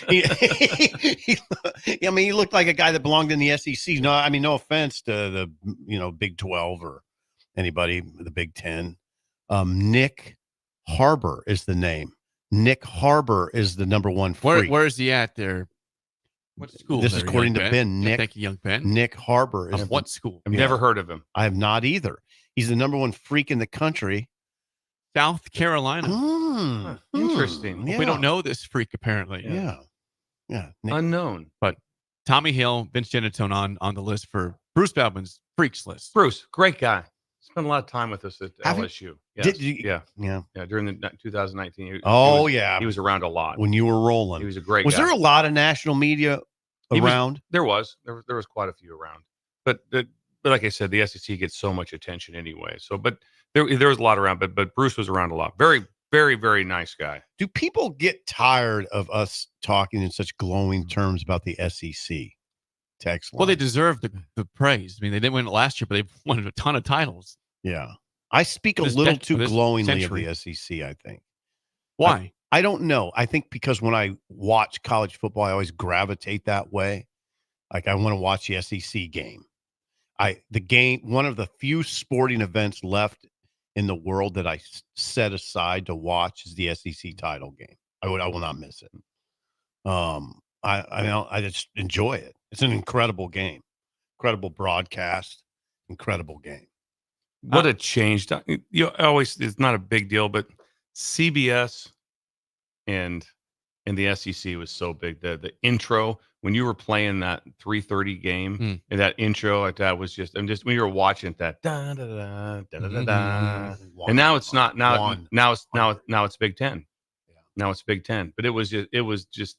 [SPEAKER 7] I mean, he looked like a guy that belonged in the SEC. No, I mean, no offense to the Big 12 or anybody, the Big 10. Nick Harbor is the name. Nick Harbor is the number 1 freak.
[SPEAKER 3] Where is he at there? What school?
[SPEAKER 7] This is according to Ben. Nick,
[SPEAKER 3] thank you, young Ben.
[SPEAKER 7] Nick Harbor is
[SPEAKER 3] what school?
[SPEAKER 5] I've never heard of him.
[SPEAKER 7] I have not either. He's the number 1 freak in the country.
[SPEAKER 3] South Carolina.
[SPEAKER 5] Interesting.
[SPEAKER 3] We don't know this freak apparently.
[SPEAKER 7] Yeah.
[SPEAKER 5] Unknown.
[SPEAKER 3] But Tommy Hill, Vince Genatone on the list for Bruce Feldman's freaks list.
[SPEAKER 5] Bruce, great guy. Spent a lot of time with us at LSU. Yes.
[SPEAKER 7] Yeah.
[SPEAKER 5] During the 2019. He was around a lot
[SPEAKER 7] when you were rolling.
[SPEAKER 5] He was a great.
[SPEAKER 7] Was
[SPEAKER 5] guy.
[SPEAKER 7] there a lot of national media around?
[SPEAKER 5] There was quite a few around, but like I said, the SEC gets so much attention anyway. So, but there was a lot around. But Bruce was around a lot. Very, very, very nice guy.
[SPEAKER 7] Do people get tired of us talking in such glowing terms about the SEC? Text line.
[SPEAKER 3] Well, they deserve the praise. I mean, they didn't win it last year, but they've won a ton of titles.
[SPEAKER 7] Yeah. I speak a little too glowingly of the SEC, I think.
[SPEAKER 3] Why?
[SPEAKER 7] I don't know. I think because when I watch college football, I always gravitate that way. Like I want to watch the SEC game. One of the few sporting events left in the world that I set aside to watch is the SEC title game. I will not miss it. I just enjoy it. It's an incredible game, incredible broadcast, incredible game.
[SPEAKER 5] What a change! It's not a big deal, but CBS and the SEC was so big. The intro when you were playing that 3:30 game, and that intro, that was just when you were watching it, that da da da da da da, and now it's not now it's Big Ten. Now it's Big Ten, but it was just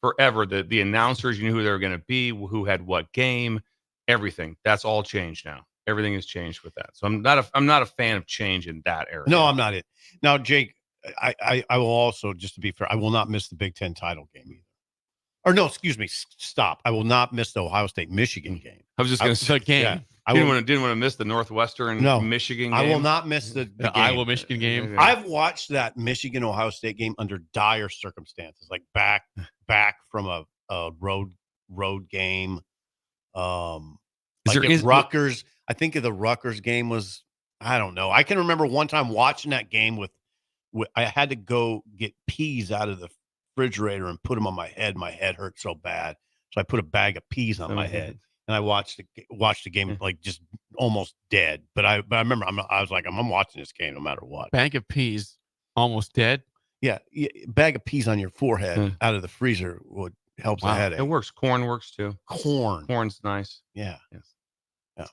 [SPEAKER 5] forever. The announcers, you knew who they were going to be, who had what game, everything. That's all changed now. Everything has changed with that. So I'm not a fan of change in that area.
[SPEAKER 7] No, I'm not it. Now, Jake, I will also, just to be fair, I will not miss the Big Ten title game either. Or no, excuse me, stop. I will not miss the Ohio State-Michigan game.
[SPEAKER 5] I was just going to say
[SPEAKER 3] game.
[SPEAKER 5] Yeah. I didn't want to miss the Northwestern Michigan game.
[SPEAKER 7] I will not miss the
[SPEAKER 3] Iowa-Michigan game.
[SPEAKER 7] I've watched that Michigan-Ohio State game under dire circumstances, like back from a road game. Rutgers, I think of the Rutgers game was, I don't know. I can remember one time watching that game with I had to go get peas out of the refrigerator and put them on my head. My head hurt so bad. So I put a bag of peas on my head. And I watched the game like just almost dead. But I remember I was like, I'm watching this game no matter what.
[SPEAKER 3] Bag of peas, almost dead.
[SPEAKER 7] Yeah, bag of peas on your forehead out of the freezer would help the headache.
[SPEAKER 5] It works. Corn works too.
[SPEAKER 7] Corn's
[SPEAKER 5] nice.
[SPEAKER 7] Yeah. Yes. Yeah.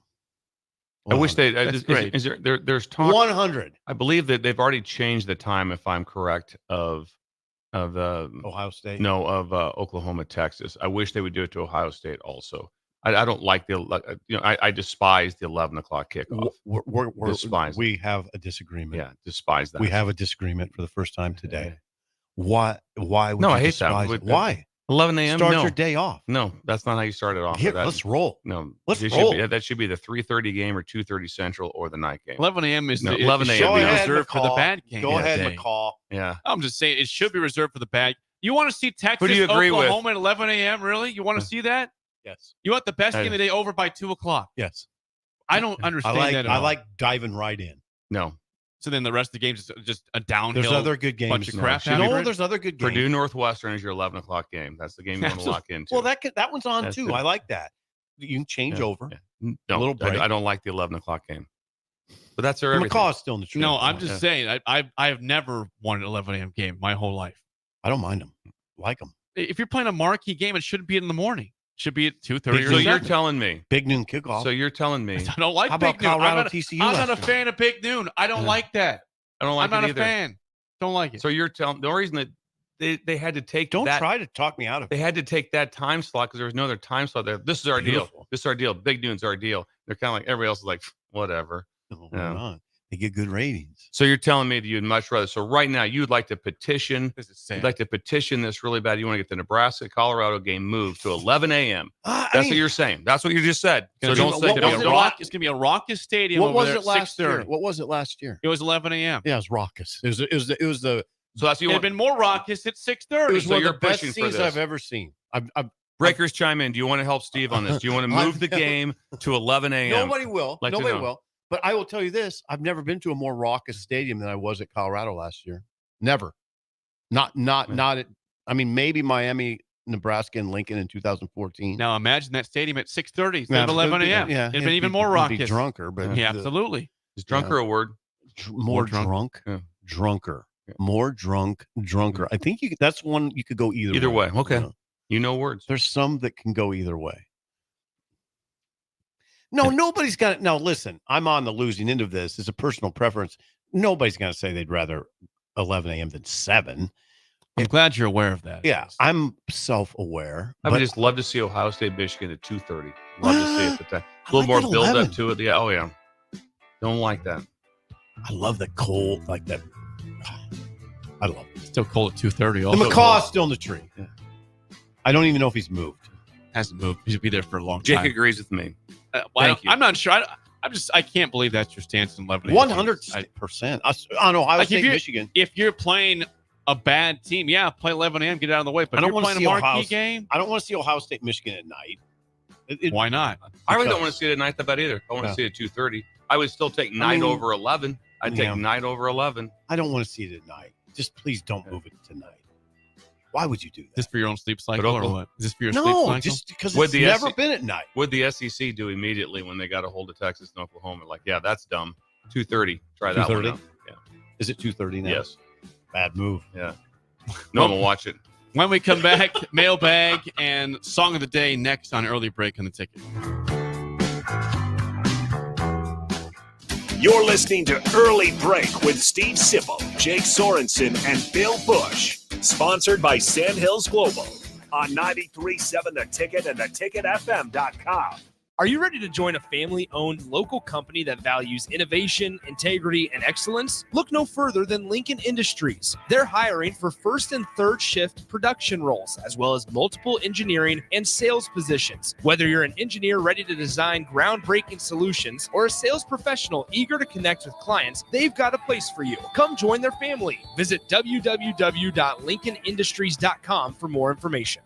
[SPEAKER 5] I wish they.
[SPEAKER 3] That's great.
[SPEAKER 5] Is there's talk?
[SPEAKER 7] 100.
[SPEAKER 5] I believe that they've already changed the time, if I'm correct, of
[SPEAKER 7] Ohio State.
[SPEAKER 5] No, of Oklahoma, Texas. I wish they would do it to Ohio State also. I don't like I despise the 11 o'clock kickoff.
[SPEAKER 7] We have a disagreement.
[SPEAKER 5] Yeah, despise that.
[SPEAKER 7] We have a disagreement for the first time today. Why? Would
[SPEAKER 5] No,
[SPEAKER 7] you
[SPEAKER 5] I hate
[SPEAKER 7] despise
[SPEAKER 5] that.
[SPEAKER 7] it? Why?
[SPEAKER 5] 11 a.m.
[SPEAKER 7] Start
[SPEAKER 5] no.
[SPEAKER 7] your day off.
[SPEAKER 5] No, that's not how you start it off.
[SPEAKER 7] Here,
[SPEAKER 5] That-
[SPEAKER 7] let's roll.
[SPEAKER 5] No,
[SPEAKER 7] Let's
[SPEAKER 5] it
[SPEAKER 7] roll.
[SPEAKER 5] Should be, that should be the 3:30 game or 2:30 Central or the night game.
[SPEAKER 3] 11 a.m. is
[SPEAKER 5] 11
[SPEAKER 3] it should
[SPEAKER 5] a.m.
[SPEAKER 3] be
[SPEAKER 5] Go ahead,
[SPEAKER 3] reserved for the
[SPEAKER 7] McCall.
[SPEAKER 3] bad game.
[SPEAKER 7] Go ahead,
[SPEAKER 3] day.
[SPEAKER 7] McCall.
[SPEAKER 5] Yeah.
[SPEAKER 3] I'm just saying it should be reserved for the bad. You want to see Texas,
[SPEAKER 5] Who do you agree with?
[SPEAKER 3] Oklahoma at 11 a.m. Really? You want to see that?
[SPEAKER 7] Yes.
[SPEAKER 3] You want the best game of the day over by 2 o'clock?
[SPEAKER 7] Yes.
[SPEAKER 3] I don't understand that. At
[SPEAKER 7] I
[SPEAKER 3] all.
[SPEAKER 7] like diving right in.
[SPEAKER 5] No.
[SPEAKER 3] So then the rest of the games is just a downhill.
[SPEAKER 7] There's other good games.
[SPEAKER 3] Bunch of
[SPEAKER 7] No,
[SPEAKER 3] crap.
[SPEAKER 7] there's other good games.
[SPEAKER 5] Purdue Northwestern is your 11 o'clock game. That's the game you want to lock into.
[SPEAKER 7] Well, that one's on
[SPEAKER 5] That's
[SPEAKER 7] too.
[SPEAKER 5] it.
[SPEAKER 7] I like that. You can change over.
[SPEAKER 5] No,
[SPEAKER 7] a little break.
[SPEAKER 5] I don't like the 11 o'clock game. But that's their everything.
[SPEAKER 7] McCaw's still in the tree.
[SPEAKER 3] No, I'm just saying. I have never won an 11 a.m. game my whole life.
[SPEAKER 7] I don't mind them. Like them.
[SPEAKER 3] If you're playing a marquee game, it shouldn't be in the morning. It should be at 2:30 or
[SPEAKER 5] So you're
[SPEAKER 3] 7.
[SPEAKER 5] telling me.
[SPEAKER 7] Big noon kickoff.
[SPEAKER 5] So you're telling me.
[SPEAKER 3] I don't like
[SPEAKER 7] How
[SPEAKER 3] big
[SPEAKER 7] about
[SPEAKER 3] noon.
[SPEAKER 7] Colorado TCU
[SPEAKER 3] I'm not a
[SPEAKER 7] last year?
[SPEAKER 3] fan of big noon. I don't like that.
[SPEAKER 5] I don't like
[SPEAKER 3] I'm not
[SPEAKER 5] it
[SPEAKER 3] a
[SPEAKER 5] either.
[SPEAKER 3] fan. Don't like it.
[SPEAKER 5] So you're telling the only reason that they had to take
[SPEAKER 7] Don't
[SPEAKER 5] that,
[SPEAKER 7] try to talk me out of it.
[SPEAKER 5] they had to take that time slot because there was no other time slot there. This is our deal.
[SPEAKER 7] Beautiful.
[SPEAKER 5] This is our deal. Big noon's our deal. They're kind of like everybody else is like whatever.
[SPEAKER 7] No, we're not. They get good ratings.
[SPEAKER 5] So you're telling me that you'd much rather. So right now you'd like to petition.
[SPEAKER 3] This is sad.
[SPEAKER 5] You'd like to petition this really bad. You want to get the Nebraska Colorado game moved to 11 a.m. That's what you're saying. That's what you just said. So don't say
[SPEAKER 3] it's going to be a raucous stadium.
[SPEAKER 7] What
[SPEAKER 3] over
[SPEAKER 7] was
[SPEAKER 3] there
[SPEAKER 7] it last year?
[SPEAKER 3] 6:30.
[SPEAKER 7] What was it last year?
[SPEAKER 3] It was 11 a.m.
[SPEAKER 7] Yeah, it was raucous. It was the
[SPEAKER 5] So that's what you
[SPEAKER 3] It had
[SPEAKER 5] want.
[SPEAKER 3] been more raucous at 6:30.
[SPEAKER 7] It was
[SPEAKER 5] So
[SPEAKER 7] one of
[SPEAKER 5] you're
[SPEAKER 7] the best
[SPEAKER 5] pushing for
[SPEAKER 7] scenes
[SPEAKER 5] this.
[SPEAKER 7] I've ever seen.
[SPEAKER 5] Breakers chime in. Do you want to help Steve on this? Do you want to move the game to 11 a.m.?
[SPEAKER 7] Nobody will.
[SPEAKER 5] Like to
[SPEAKER 7] Nobody
[SPEAKER 5] know.
[SPEAKER 7] will. But I will tell you this: I've never been to a more raucous stadium than I was at Colorado last year. Never. Not at. I mean, maybe Miami, Nebraska, and Lincoln in 2014.
[SPEAKER 3] Now imagine that stadium at 6:30 instead
[SPEAKER 7] Yeah,
[SPEAKER 3] of 11 a.m.
[SPEAKER 7] Yeah,
[SPEAKER 3] It'd been even more
[SPEAKER 7] it'd be
[SPEAKER 3] raucous.
[SPEAKER 7] drunker, but
[SPEAKER 3] Yeah, absolutely.
[SPEAKER 5] Is drunker a word?
[SPEAKER 7] More drunk,
[SPEAKER 5] Yeah.
[SPEAKER 7] drunker, more drunk, drunker. I think that's one you could go either
[SPEAKER 5] way. Okay.
[SPEAKER 7] You know?
[SPEAKER 5] You know words.
[SPEAKER 7] There's some that can go either way. No, nobody's got it. Now, listen, I'm on the losing end of this. It's a personal preference. Nobody's going to say they'd rather 11 a.m. than 7.
[SPEAKER 3] I'm glad you're aware of that.
[SPEAKER 7] Yeah, I'm self-aware.
[SPEAKER 5] I would just love to see Ohio State, Michigan at 2:30. Love to see it at the time. A little more build up to it. Yeah. Oh, yeah. Don't like that.
[SPEAKER 7] I love the cold, like that. I love it.
[SPEAKER 3] Still cold at 2:30.
[SPEAKER 7] The
[SPEAKER 3] Also
[SPEAKER 7] McCaw's still in the tree. Yeah. I don't even know if he's moved.
[SPEAKER 3] hasn't moved. He should be there for a long
[SPEAKER 5] Jake
[SPEAKER 3] time.
[SPEAKER 5] agrees with me.
[SPEAKER 3] Thank you. I'm not sure. I can't believe that's your stance in 11.
[SPEAKER 7] 100%. On Ohio
[SPEAKER 3] Like
[SPEAKER 7] State,
[SPEAKER 3] if you're,
[SPEAKER 7] Michigan.
[SPEAKER 3] If you're playing a bad team, yeah, play 11 a.m. Get out of the way. But
[SPEAKER 7] I
[SPEAKER 3] if
[SPEAKER 7] don't
[SPEAKER 3] you're
[SPEAKER 7] want to
[SPEAKER 3] playing
[SPEAKER 7] see
[SPEAKER 3] a marquee
[SPEAKER 7] Ohio
[SPEAKER 3] game,
[SPEAKER 7] I don't want to see Ohio State, Michigan at night.
[SPEAKER 3] Why not?
[SPEAKER 5] I really don't want to see it at night that bad either. I want to see it at 2:30. I would still take night over 11. I'd take night over 11.
[SPEAKER 7] I don't want to see it at night. Just please don't move it tonight. Why would you do that?
[SPEAKER 3] Is this for your own sleep cycle or what? Is this for your sleep
[SPEAKER 7] No,
[SPEAKER 3] cycle?
[SPEAKER 7] just because it's never been at night.
[SPEAKER 5] What the SEC do immediately when they got a hold of Texas and Oklahoma? Like, yeah, that's dumb. 2:30. Try that one
[SPEAKER 7] 2:30?
[SPEAKER 5] out. Yeah.
[SPEAKER 7] Is it 2:30 now?
[SPEAKER 5] Yes.
[SPEAKER 7] Bad move.
[SPEAKER 5] Yeah. No one will watch it.
[SPEAKER 3] When we come back, mailbag and song of the day next on Early Break on the Ticket.
[SPEAKER 1] You're listening to Early Break with Steve Sipple, Jake Sorensen, and Bill Busch. Sponsored by Sandhills Global on 93.7 The Ticket and theticketfm.com.
[SPEAKER 17] Are you ready to join a family-owned local company that values innovation, integrity, and excellence? Look no further than Lincoln Industries. They're hiring for first and third shift production roles, as well as multiple engineering and sales positions. Whether you're an engineer ready to design groundbreaking solutions or a sales professional eager to connect with clients, they've got a place for you. Come join their family. Visit www.lincolnindustries.com for more information.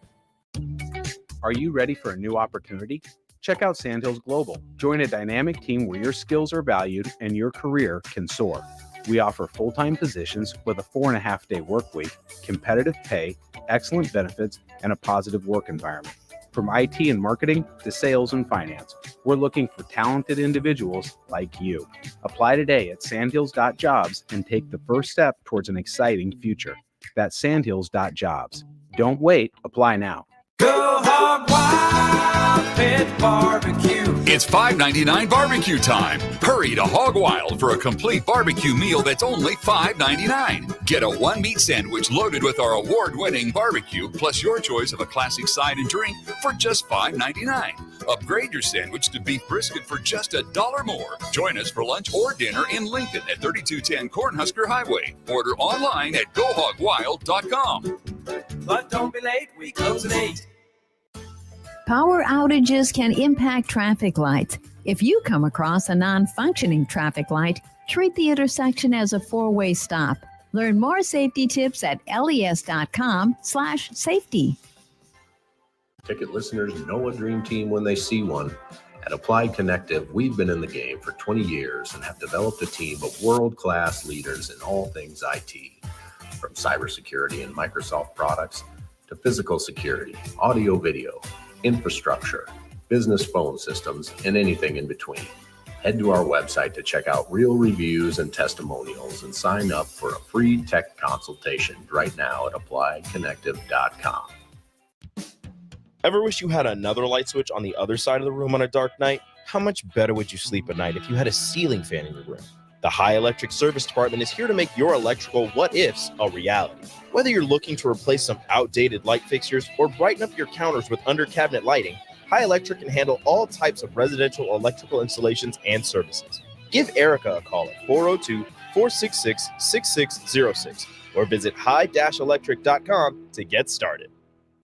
[SPEAKER 16] Are you ready for a new opportunity? Check out Sandhills Global. Join a dynamic team where your skills are valued and your career can soar. We offer full-time positions with a 4.5-day work week, competitive pay, excellent benefits, and a positive work environment. From IT and marketing to sales and finance, we're looking for talented individuals like you. Apply today at sandhills.jobs and take the first step towards an exciting future. That's sandhills.jobs. Don't wait. Apply now.
[SPEAKER 20] Go hog wild, pit barbecue. It's $5.99 barbecue time. Hurry to Hog Wild for a complete barbecue meal that's only $5.99. Get a one-meat sandwich loaded with our award-winning barbecue, plus your choice of a classic side and drink for just $5.99. Upgrade your sandwich to beef brisket for just $1 more. Join us for lunch or dinner in Lincoln at 3210 Cornhusker Highway. Order online at gohogwild.com.
[SPEAKER 21] But don't be late, we close at 8.
[SPEAKER 14] Power outages can impact traffic lights. If you come across a non-functioning traffic light, treat the intersection as a four-way stop. Learn more safety tips at les.com/safety.
[SPEAKER 13] Ticket listeners know a dream team when they see one. At Applied Connective, we've been in the game for 20 years and have developed a team of world-class leaders in all things IT. From cybersecurity and Microsoft products to physical security, audio video, infrastructure, business phone systems, and anything in between. Head to our website to check out real reviews and testimonials and sign up for a free tech consultation right now at appliedconnective.com.
[SPEAKER 8] Ever wish you had another light switch on the other side of the room on a dark night? How much better would you sleep at night if you had a ceiling fan in your room? The High Electric Service Department is here to make your electrical what-ifs a reality. Whether you're looking to replace some outdated light fixtures or brighten up your counters with under-cabinet lighting, High Electric can handle all types of residential electrical installations and services. Give Erica a call at 402-466-6606 or visit high-electric.com to get started.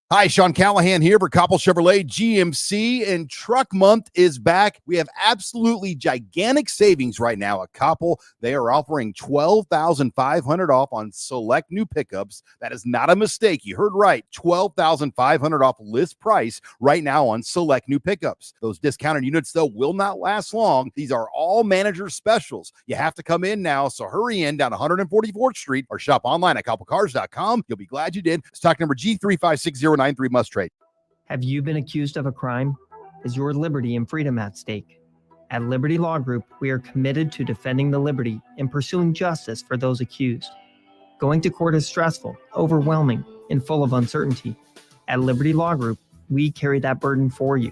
[SPEAKER 22] Hi, Sean Callahan here for Koppel Chevrolet GMC, and Truck Month is back. We have absolutely gigantic savings right now at Koppel. They are offering $12,500 off on select new pickups. That is not a mistake. You heard right. $12,500 off list price right now on select new pickups. Those discounted units, though, will not last long. These are all manager specials. You have to come in now, so hurry in down 144th Street or shop online at koppelcars.com. You'll be glad you did. Stock number G35609. 93 must trade.
[SPEAKER 23] Have you been accused of a crime? Is your liberty and freedom at stake? At Liberty Law Group, we are committed to defending the liberty and pursuing justice for those accused. Going to court is stressful, overwhelming, and full of uncertainty. At Liberty Law Group, we carry that burden for you.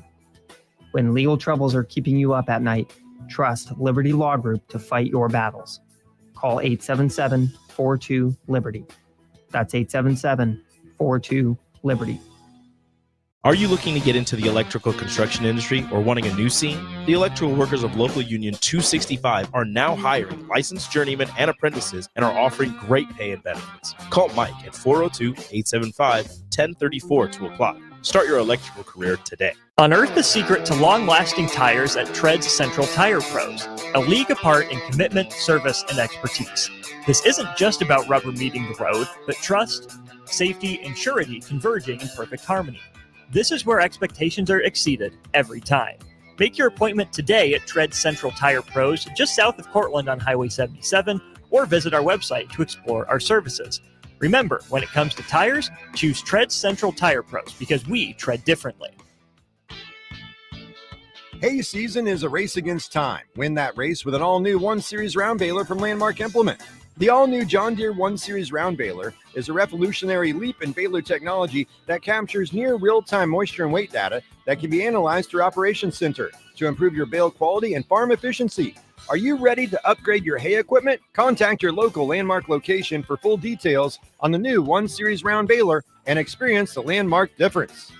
[SPEAKER 23] When legal troubles are keeping you up at night, trust Liberty Law Group to fight your battles. Call 877-42-LIBERTY. That's 877-42-LIBERTY.
[SPEAKER 8] Are you looking to get into the electrical construction industry or wanting a new scene? The electrical workers of Local Union 265 are now hiring licensed journeymen and apprentices and are offering great pay and benefits. Call Mike at 402-875-1034 to apply. Start your electrical career today.
[SPEAKER 24] Unearth the secret to long-lasting tires at Tread's Central Tire Pros, a league apart in commitment, service, and expertise. This isn't just about rubber meeting the road, but trust, safety, and surety converging in perfect harmony. This is where expectations are exceeded every time. Make your appointment today at Tread Central Tire Pros, just south of Cortland on Highway 77, or visit our website to explore our services. Remember, when it comes to tires, choose Tread Central Tire Pros because we tread differently.
[SPEAKER 19] Hay season is a race against time. Win that race with an all-new 1 Series round baler from Landmark Implement. The all-new John Deere 1 Series round baler is a revolutionary leap in baler technology that captures near real-time moisture and weight data that can be analyzed through Operations Center to improve your bale quality and farm efficiency. Are you ready to upgrade your hay equipment? Contact your local Landmark location for full details on the new 1 Series round baler and experience the Landmark difference.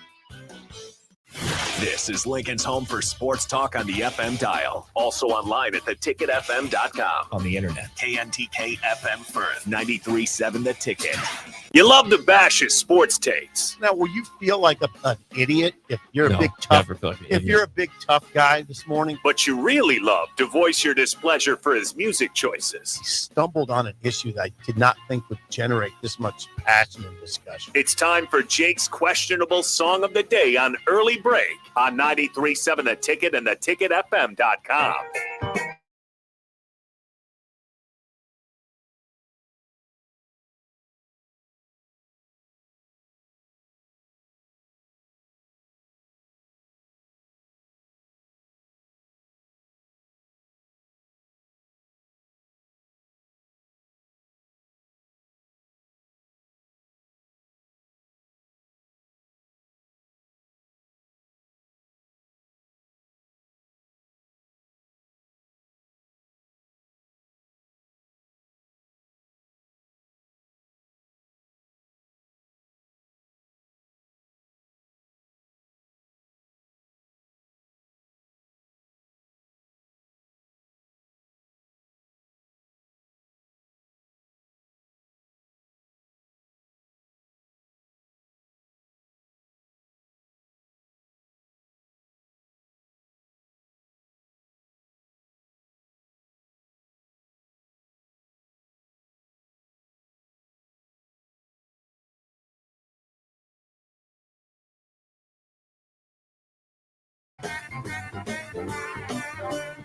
[SPEAKER 1] This is Lincoln's home for sports talk on the FM dial. Also online at theticketfm.com.
[SPEAKER 8] On the internet.
[SPEAKER 1] KNTK FM Firth, 93.7 The Ticket. You love to bash his sports takes.
[SPEAKER 4] Now, will you feel like an idiot if you're
[SPEAKER 8] No,
[SPEAKER 4] a big tough?
[SPEAKER 8] never feel like an
[SPEAKER 4] if
[SPEAKER 8] idiot.
[SPEAKER 4] you're a big tough guy this morning,
[SPEAKER 1] But you really love to voice your displeasure for his music choices.
[SPEAKER 4] stumbled on an issue that I did not think would generate this much passion and discussion.
[SPEAKER 1] It's time for Jake's questionable song of the day on Early Break on 93.7 The Ticket and theticketfm.com.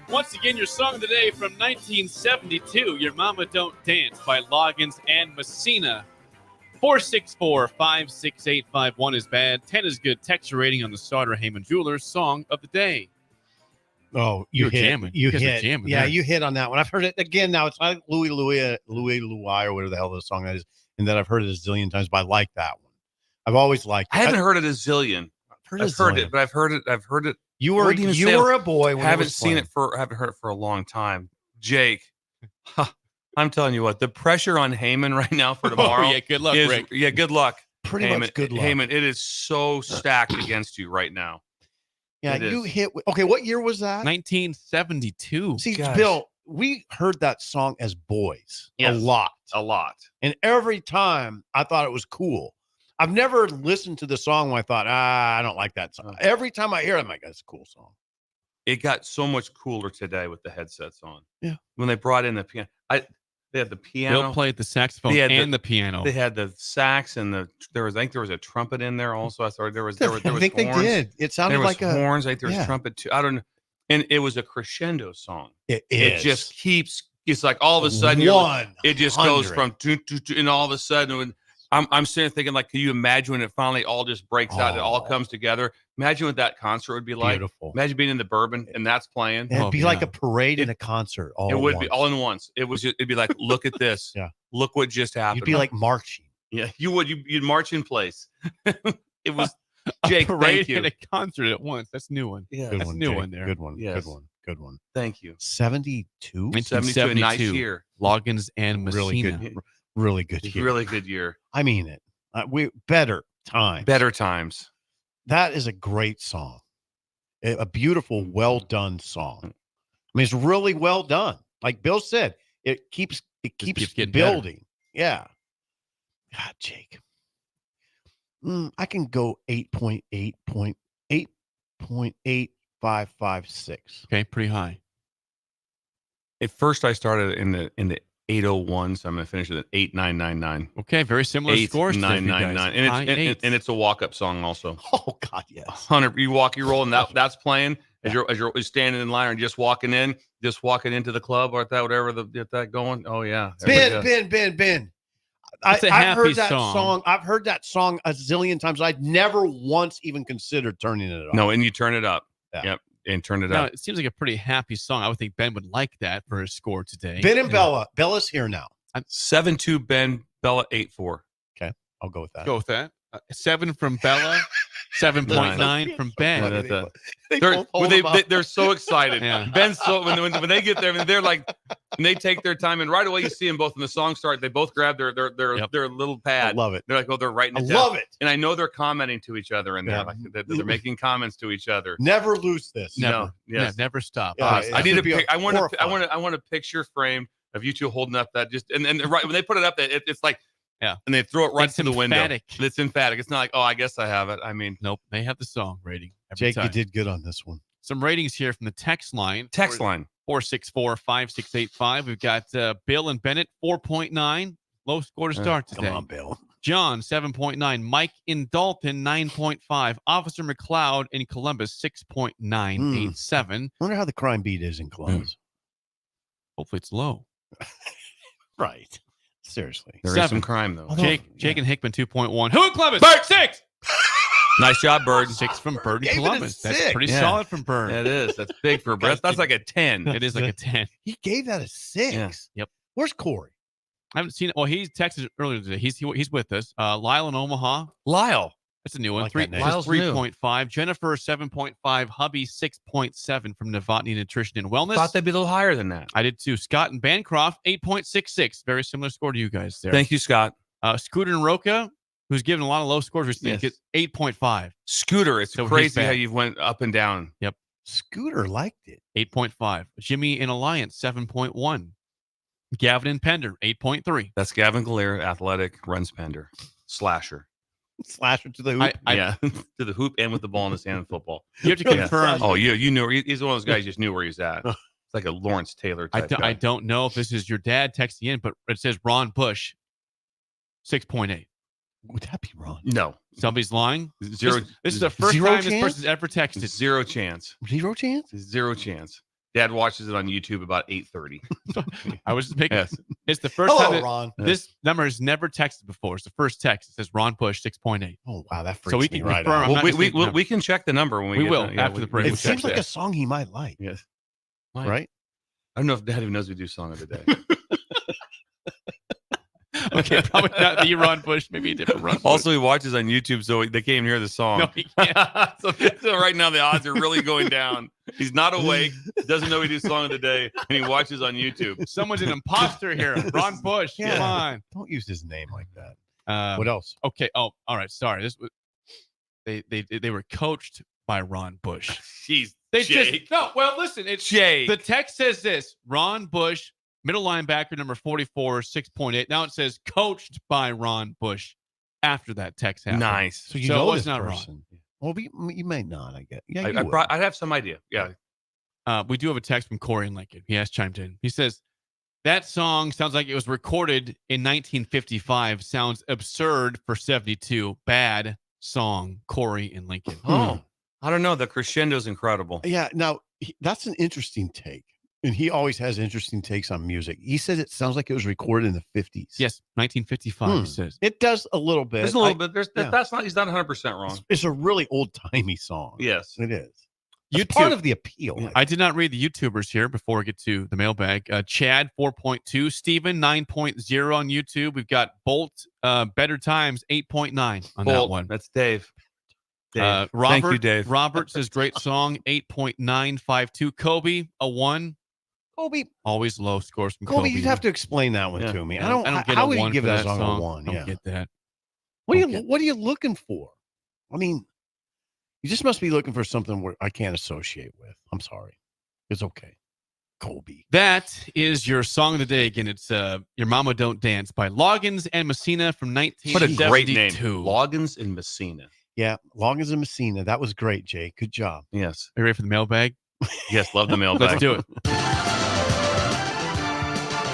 [SPEAKER 3] Once again, your song of the day from 1972, Your Mama Don't Dance by Loggins and Messina. 464-56851 1 is bad, 10 is good. Text your rating on the Sauter Heyman Jewelers song of the day.
[SPEAKER 7] Oh,
[SPEAKER 3] You're
[SPEAKER 7] hit.
[SPEAKER 3] jamming.
[SPEAKER 7] You
[SPEAKER 3] guys are
[SPEAKER 7] hit.
[SPEAKER 3] jamming
[SPEAKER 7] Yeah,
[SPEAKER 3] there.
[SPEAKER 7] you hit on that one. I've heard it again now. It's like Louie or whatever the hell the song that is, and then I've heard it a zillion times. But I like that one. I've always liked it.
[SPEAKER 5] I haven't heard it a zillion. I've heard it, but I've heard it.
[SPEAKER 7] You were a boy. When
[SPEAKER 5] haven't seen it for. Haven't heard it for a long time. Jake, I'm telling you what. The pressure on Heyman right now for tomorrow.
[SPEAKER 3] Oh, yeah, good luck, Rick.
[SPEAKER 5] Yeah, good luck.
[SPEAKER 7] Pretty
[SPEAKER 5] Heyman,
[SPEAKER 7] much good luck.
[SPEAKER 5] Heyman, it is so stacked against you right now.
[SPEAKER 7] Yeah,
[SPEAKER 5] It
[SPEAKER 7] you
[SPEAKER 5] is.
[SPEAKER 7] hit. Okay, what year was that?
[SPEAKER 3] 1972.
[SPEAKER 7] See,
[SPEAKER 5] Gosh.
[SPEAKER 7] Bill, we heard that song as boys
[SPEAKER 5] Yes.
[SPEAKER 7] a lot. And every time I thought it was cool. I've never listened to the song when I thought, I don't like that song. Every time I hear it, I'm like, that's a cool song.
[SPEAKER 5] It got so much cooler today with the headsets on.
[SPEAKER 7] Yeah.
[SPEAKER 5] When they brought in the piano, they had the piano.
[SPEAKER 3] Bill played the saxophone and the piano.
[SPEAKER 5] They had the sax and I think there was a trumpet in there also. I thought there was horns.
[SPEAKER 7] I think they did. It sounded
[SPEAKER 5] there was
[SPEAKER 7] like
[SPEAKER 5] horns. I think there was
[SPEAKER 7] yeah.
[SPEAKER 5] trumpet too. I don't know. And it was a crescendo song.
[SPEAKER 7] It
[SPEAKER 5] just keeps. It's like all of a sudden it just goes from and all of a sudden when I'm sitting there thinking, like, can you imagine when it finally all just breaks out, it all comes together? Imagine what that concert would be like.
[SPEAKER 7] Beautiful.
[SPEAKER 5] Imagine being in the Bourbon and that's playing.
[SPEAKER 7] It'd be like a parade and a concert.
[SPEAKER 5] It would be all in once. It'd be like, look at this.
[SPEAKER 7] Yeah.
[SPEAKER 5] Look what just happened.
[SPEAKER 7] You'd be like marching.
[SPEAKER 5] Yeah, you would. You'd march in place. It was Jake.
[SPEAKER 3] A parade
[SPEAKER 5] Thank you.
[SPEAKER 3] and a concert at once. That's a new one.
[SPEAKER 5] Yeah,
[SPEAKER 3] that's a new
[SPEAKER 7] Jake.
[SPEAKER 3] one there.
[SPEAKER 7] Good one.
[SPEAKER 5] Yes.
[SPEAKER 7] Good one. Good one.
[SPEAKER 5] Thank you.
[SPEAKER 7] 72.
[SPEAKER 5] 72, a nice year.
[SPEAKER 3] Loggins and Messina.
[SPEAKER 7] Really good. Really good year.
[SPEAKER 5] Really good year.
[SPEAKER 7] I mean it. We better times.
[SPEAKER 5] Better times.
[SPEAKER 7] That is a great song. A beautiful, well done song. I mean, it's really well done. Like Bill said, it keeps
[SPEAKER 3] getting
[SPEAKER 7] building. Yeah. God, Jake. I can go 8.8556.
[SPEAKER 3] Okay, pretty high.
[SPEAKER 5] At first, I started in the 801, so I'm going to finish it at 8999.
[SPEAKER 3] Okay, very similar scores.
[SPEAKER 5] 8999, and it's a walk-up song also.
[SPEAKER 7] Oh God, yes.
[SPEAKER 5] 100. You roll, and that's playing as you're standing in line and just walking into the club or whatever that going. Oh yeah,
[SPEAKER 7] Ben.
[SPEAKER 3] It's a
[SPEAKER 7] I've heard
[SPEAKER 3] happy
[SPEAKER 7] that
[SPEAKER 3] song.
[SPEAKER 7] I've heard that song a zillion times. I'd never once even considered turning it off.
[SPEAKER 5] No, and you turn it up.
[SPEAKER 7] Yeah.
[SPEAKER 5] Yep, and turn it
[SPEAKER 3] Now,
[SPEAKER 5] up.
[SPEAKER 3] it seems like a pretty happy song. I would think Ben would like that for his score today.
[SPEAKER 7] Ben and Bella. Bella's here now.
[SPEAKER 5] 7-2 Ben, Bella 8-4.
[SPEAKER 7] Okay, I'll go with that.
[SPEAKER 3] Go with that. 7 from Bella, 7.9 from Ben.
[SPEAKER 5] They're so excited.
[SPEAKER 3] Yeah.
[SPEAKER 5] Ben's so when they get there, they're like, and they take their time, and right away you see them both when the song starts. They both grab their little pad.
[SPEAKER 7] I love it.
[SPEAKER 5] They're like, oh, they're writing it
[SPEAKER 7] I
[SPEAKER 5] down.
[SPEAKER 7] love it.
[SPEAKER 5] And I know they're commenting to each other in there,
[SPEAKER 7] Yeah.
[SPEAKER 5] like they're making comments to each other.
[SPEAKER 7] Never lose this.
[SPEAKER 5] No, yes.
[SPEAKER 3] Never stop.
[SPEAKER 7] Yeah,
[SPEAKER 5] I need
[SPEAKER 7] a
[SPEAKER 5] I want a picture frame of you two holding up that and right when they put it up, it's like.
[SPEAKER 3] Yeah.
[SPEAKER 5] And they throw it right
[SPEAKER 3] It's
[SPEAKER 5] to the window.
[SPEAKER 3] emphatic.
[SPEAKER 5] It's emphatic. It's not like, oh, I guess I have it. I mean,
[SPEAKER 3] Nope, they have the song rating. Every
[SPEAKER 7] Jake,
[SPEAKER 3] time.
[SPEAKER 7] you did good on this one.
[SPEAKER 3] Some ratings here from the text line.
[SPEAKER 5] Text line.
[SPEAKER 3] 464-5685. We've got Bill and Bennett, 4.9. Low score to start today.
[SPEAKER 7] Come on, Bill.
[SPEAKER 3] John, 7.9. Mike in Dalton, 9.5. Officer McLeod in Columbus, 6.987.
[SPEAKER 7] Wonder how the crime beat is in Columbus.
[SPEAKER 3] Hopefully it's low.
[SPEAKER 7] Right. Seriously.
[SPEAKER 5] There is
[SPEAKER 3] 7.
[SPEAKER 5] some crime, though.
[SPEAKER 3] Jake and Hickman, 2.1. Who in Columbus? 6.
[SPEAKER 5] Nice job, Bird.
[SPEAKER 3] 6 from Bird in
[SPEAKER 7] Gave it a
[SPEAKER 3] Columbus. That's
[SPEAKER 7] 6.
[SPEAKER 3] pretty
[SPEAKER 5] Yeah.
[SPEAKER 3] solid from Bird.
[SPEAKER 5] It is. That's big for Brett. That's like a 10.
[SPEAKER 3] It is like a 10.
[SPEAKER 7] He gave that a 6.
[SPEAKER 5] Yeah.
[SPEAKER 3] Yep.
[SPEAKER 7] Where's Corey?
[SPEAKER 3] I haven't seen it. Well, he texted earlier today. He's with us. Lyle in Omaha.
[SPEAKER 5] Lyle.
[SPEAKER 3] That's a new one.
[SPEAKER 7] like that name.
[SPEAKER 5] Lyle's new.
[SPEAKER 3] 3.5. Jennifer, 7.5. Hubby, 6.7 from Novotny Nutrition and Wellness.
[SPEAKER 5] Thought they'd be a little higher than that.
[SPEAKER 3] I did too. Scott and Bancroft, 8.66. Very similar score to you guys there.
[SPEAKER 5] Thank you, Scott.
[SPEAKER 3] Scooter and Roca, who's given a lot of low scores recently,
[SPEAKER 5] Yes.
[SPEAKER 3] gets 8.5.
[SPEAKER 5] Scooter. It's
[SPEAKER 3] So he's
[SPEAKER 5] crazy
[SPEAKER 3] back.
[SPEAKER 5] how you've went up and down.
[SPEAKER 3] Yep.
[SPEAKER 7] Scooter liked it.
[SPEAKER 3] 8.5. Jimmy in Alliance, 7.1. Gavin and Pender, 8.3.
[SPEAKER 5] That's Gavin Gallier, athletic, runs Pender, slasher.
[SPEAKER 7] Slasher to the hoop.
[SPEAKER 5] Yeah, to the hoop and with the ball in his hand in football.
[SPEAKER 3] You have to confirm.
[SPEAKER 5] Oh, you knew. He's one of those guys you just knew where he's at. It's like a Lawrence Taylor type
[SPEAKER 3] I
[SPEAKER 5] guy.
[SPEAKER 3] don't know if this is your dad texting in, but it says Ron Busch, 6.8.
[SPEAKER 7] Would that be wrong?
[SPEAKER 5] No.
[SPEAKER 3] Somebody's lying?
[SPEAKER 5] Zero.
[SPEAKER 3] This is the first
[SPEAKER 7] Zero
[SPEAKER 3] time
[SPEAKER 7] chance?
[SPEAKER 3] this person's ever texted.
[SPEAKER 5] Zero chance.
[SPEAKER 7] Zero chance?
[SPEAKER 5] Zero chance. Dad watches it on YouTube about 8:30.
[SPEAKER 3] I was making
[SPEAKER 5] Yes.
[SPEAKER 3] It's the first
[SPEAKER 7] Hello,
[SPEAKER 3] time that
[SPEAKER 7] Ron.
[SPEAKER 3] this number has never texted before. It's the first text. It says Ron Busch 6.8.
[SPEAKER 7] Oh, wow. That freaks
[SPEAKER 3] So we
[SPEAKER 7] me
[SPEAKER 3] can
[SPEAKER 7] right
[SPEAKER 3] confirm.
[SPEAKER 7] out.
[SPEAKER 3] I'm
[SPEAKER 5] Well,
[SPEAKER 3] not
[SPEAKER 5] we,
[SPEAKER 3] just
[SPEAKER 5] we,
[SPEAKER 3] making
[SPEAKER 5] we,
[SPEAKER 3] up.
[SPEAKER 5] we can check the number when we
[SPEAKER 3] We
[SPEAKER 5] get
[SPEAKER 3] will,
[SPEAKER 5] the, yeah,
[SPEAKER 3] after the break.
[SPEAKER 7] It
[SPEAKER 3] We'll
[SPEAKER 7] seems
[SPEAKER 3] check
[SPEAKER 7] like
[SPEAKER 3] that.
[SPEAKER 7] a song he might like.
[SPEAKER 5] Yes.
[SPEAKER 7] Right?
[SPEAKER 5] I don't know if Dad even knows we do Song of the Day.
[SPEAKER 3] Okay, probably not the Ron Busch, maybe a different Ron Busch.
[SPEAKER 5] Also, he watches on YouTube, so they can't even hear the song.
[SPEAKER 3] No, he can't.
[SPEAKER 5] so right now, the odds are really going down. He's not awake, doesn't know we do Song of the Day, and he watches on YouTube.
[SPEAKER 3] Someone's an imposter here. Ron Busch,
[SPEAKER 7] Yeah.
[SPEAKER 3] come on.
[SPEAKER 7] Don't use his name like that. What else?
[SPEAKER 3] Okay. Oh, all right. Sorry. This was they were coached by Ron Busch.
[SPEAKER 5] Jeez,
[SPEAKER 3] They
[SPEAKER 5] Jake.
[SPEAKER 3] just no. Well, listen. It's
[SPEAKER 5] Jake.
[SPEAKER 3] The text says this: Ron Busch, middle linebacker, number 44, 6.8. Now it says coached by Ron Busch. After that text happened.
[SPEAKER 5] Nice.
[SPEAKER 7] So you
[SPEAKER 3] So it
[SPEAKER 7] know
[SPEAKER 3] was
[SPEAKER 7] this
[SPEAKER 3] not
[SPEAKER 7] person. Well, you may not, I guess. Yeah,
[SPEAKER 5] I'd have some idea. Yeah.
[SPEAKER 3] We do have a text from Corey in Lincoln. He has chimed in. He says, that song sounds like it was recorded in 1955. Sounds absurd for 72. Bad song, Corey in Lincoln.
[SPEAKER 5] Oh, I don't know. The crescendo's incredible.
[SPEAKER 7] Yeah. Now, that's an interesting take. And he always has interesting takes on music. He says it sounds like it was recorded in the 50s.
[SPEAKER 3] Yes, 1955, he says.
[SPEAKER 7] It does a little bit.
[SPEAKER 5] There's a little bit. That's not. He's not 100% wrong.
[SPEAKER 7] It's a really old-timey song.
[SPEAKER 5] Yes.
[SPEAKER 7] It is. It's part of the appeal.
[SPEAKER 3] I did not read the YouTubers here before we get to the mailbag. Chad 4.2, Steven 9.0 on YouTube. We've got Bolt Better Times 8.9 on that
[SPEAKER 5] Bolt,
[SPEAKER 3] one.
[SPEAKER 5] That's Dave. Dave.
[SPEAKER 3] Robert,
[SPEAKER 5] Thank you, Dave.
[SPEAKER 3] Robert says great song 8.952. Kobe a 1.
[SPEAKER 7] Kobe,
[SPEAKER 3] always low scores from
[SPEAKER 7] Kobe,
[SPEAKER 3] Kobe.
[SPEAKER 7] you'd have to explain that one to me. I don't
[SPEAKER 3] get
[SPEAKER 7] how
[SPEAKER 3] a
[SPEAKER 7] would you
[SPEAKER 3] 1
[SPEAKER 7] give
[SPEAKER 3] for
[SPEAKER 7] that
[SPEAKER 3] that
[SPEAKER 7] song a 1?
[SPEAKER 3] I don't
[SPEAKER 7] Yeah.
[SPEAKER 3] get that.
[SPEAKER 7] What are you looking for? I mean, you just must be looking for something where I can't associate with. I'm sorry. It's okay. Colby.
[SPEAKER 3] That is your song of the day. Again, it's Your Mama Don't Dance by Loggins and Messina from 1972.
[SPEAKER 5] What a great name. Loggins and Messina.
[SPEAKER 7] Yeah, Loggins and Messina. That was great, Jay. Good job.
[SPEAKER 5] Yes.
[SPEAKER 3] Are you ready for the mailbag?
[SPEAKER 5] Yes, love the mailbag.
[SPEAKER 3] Let's do it.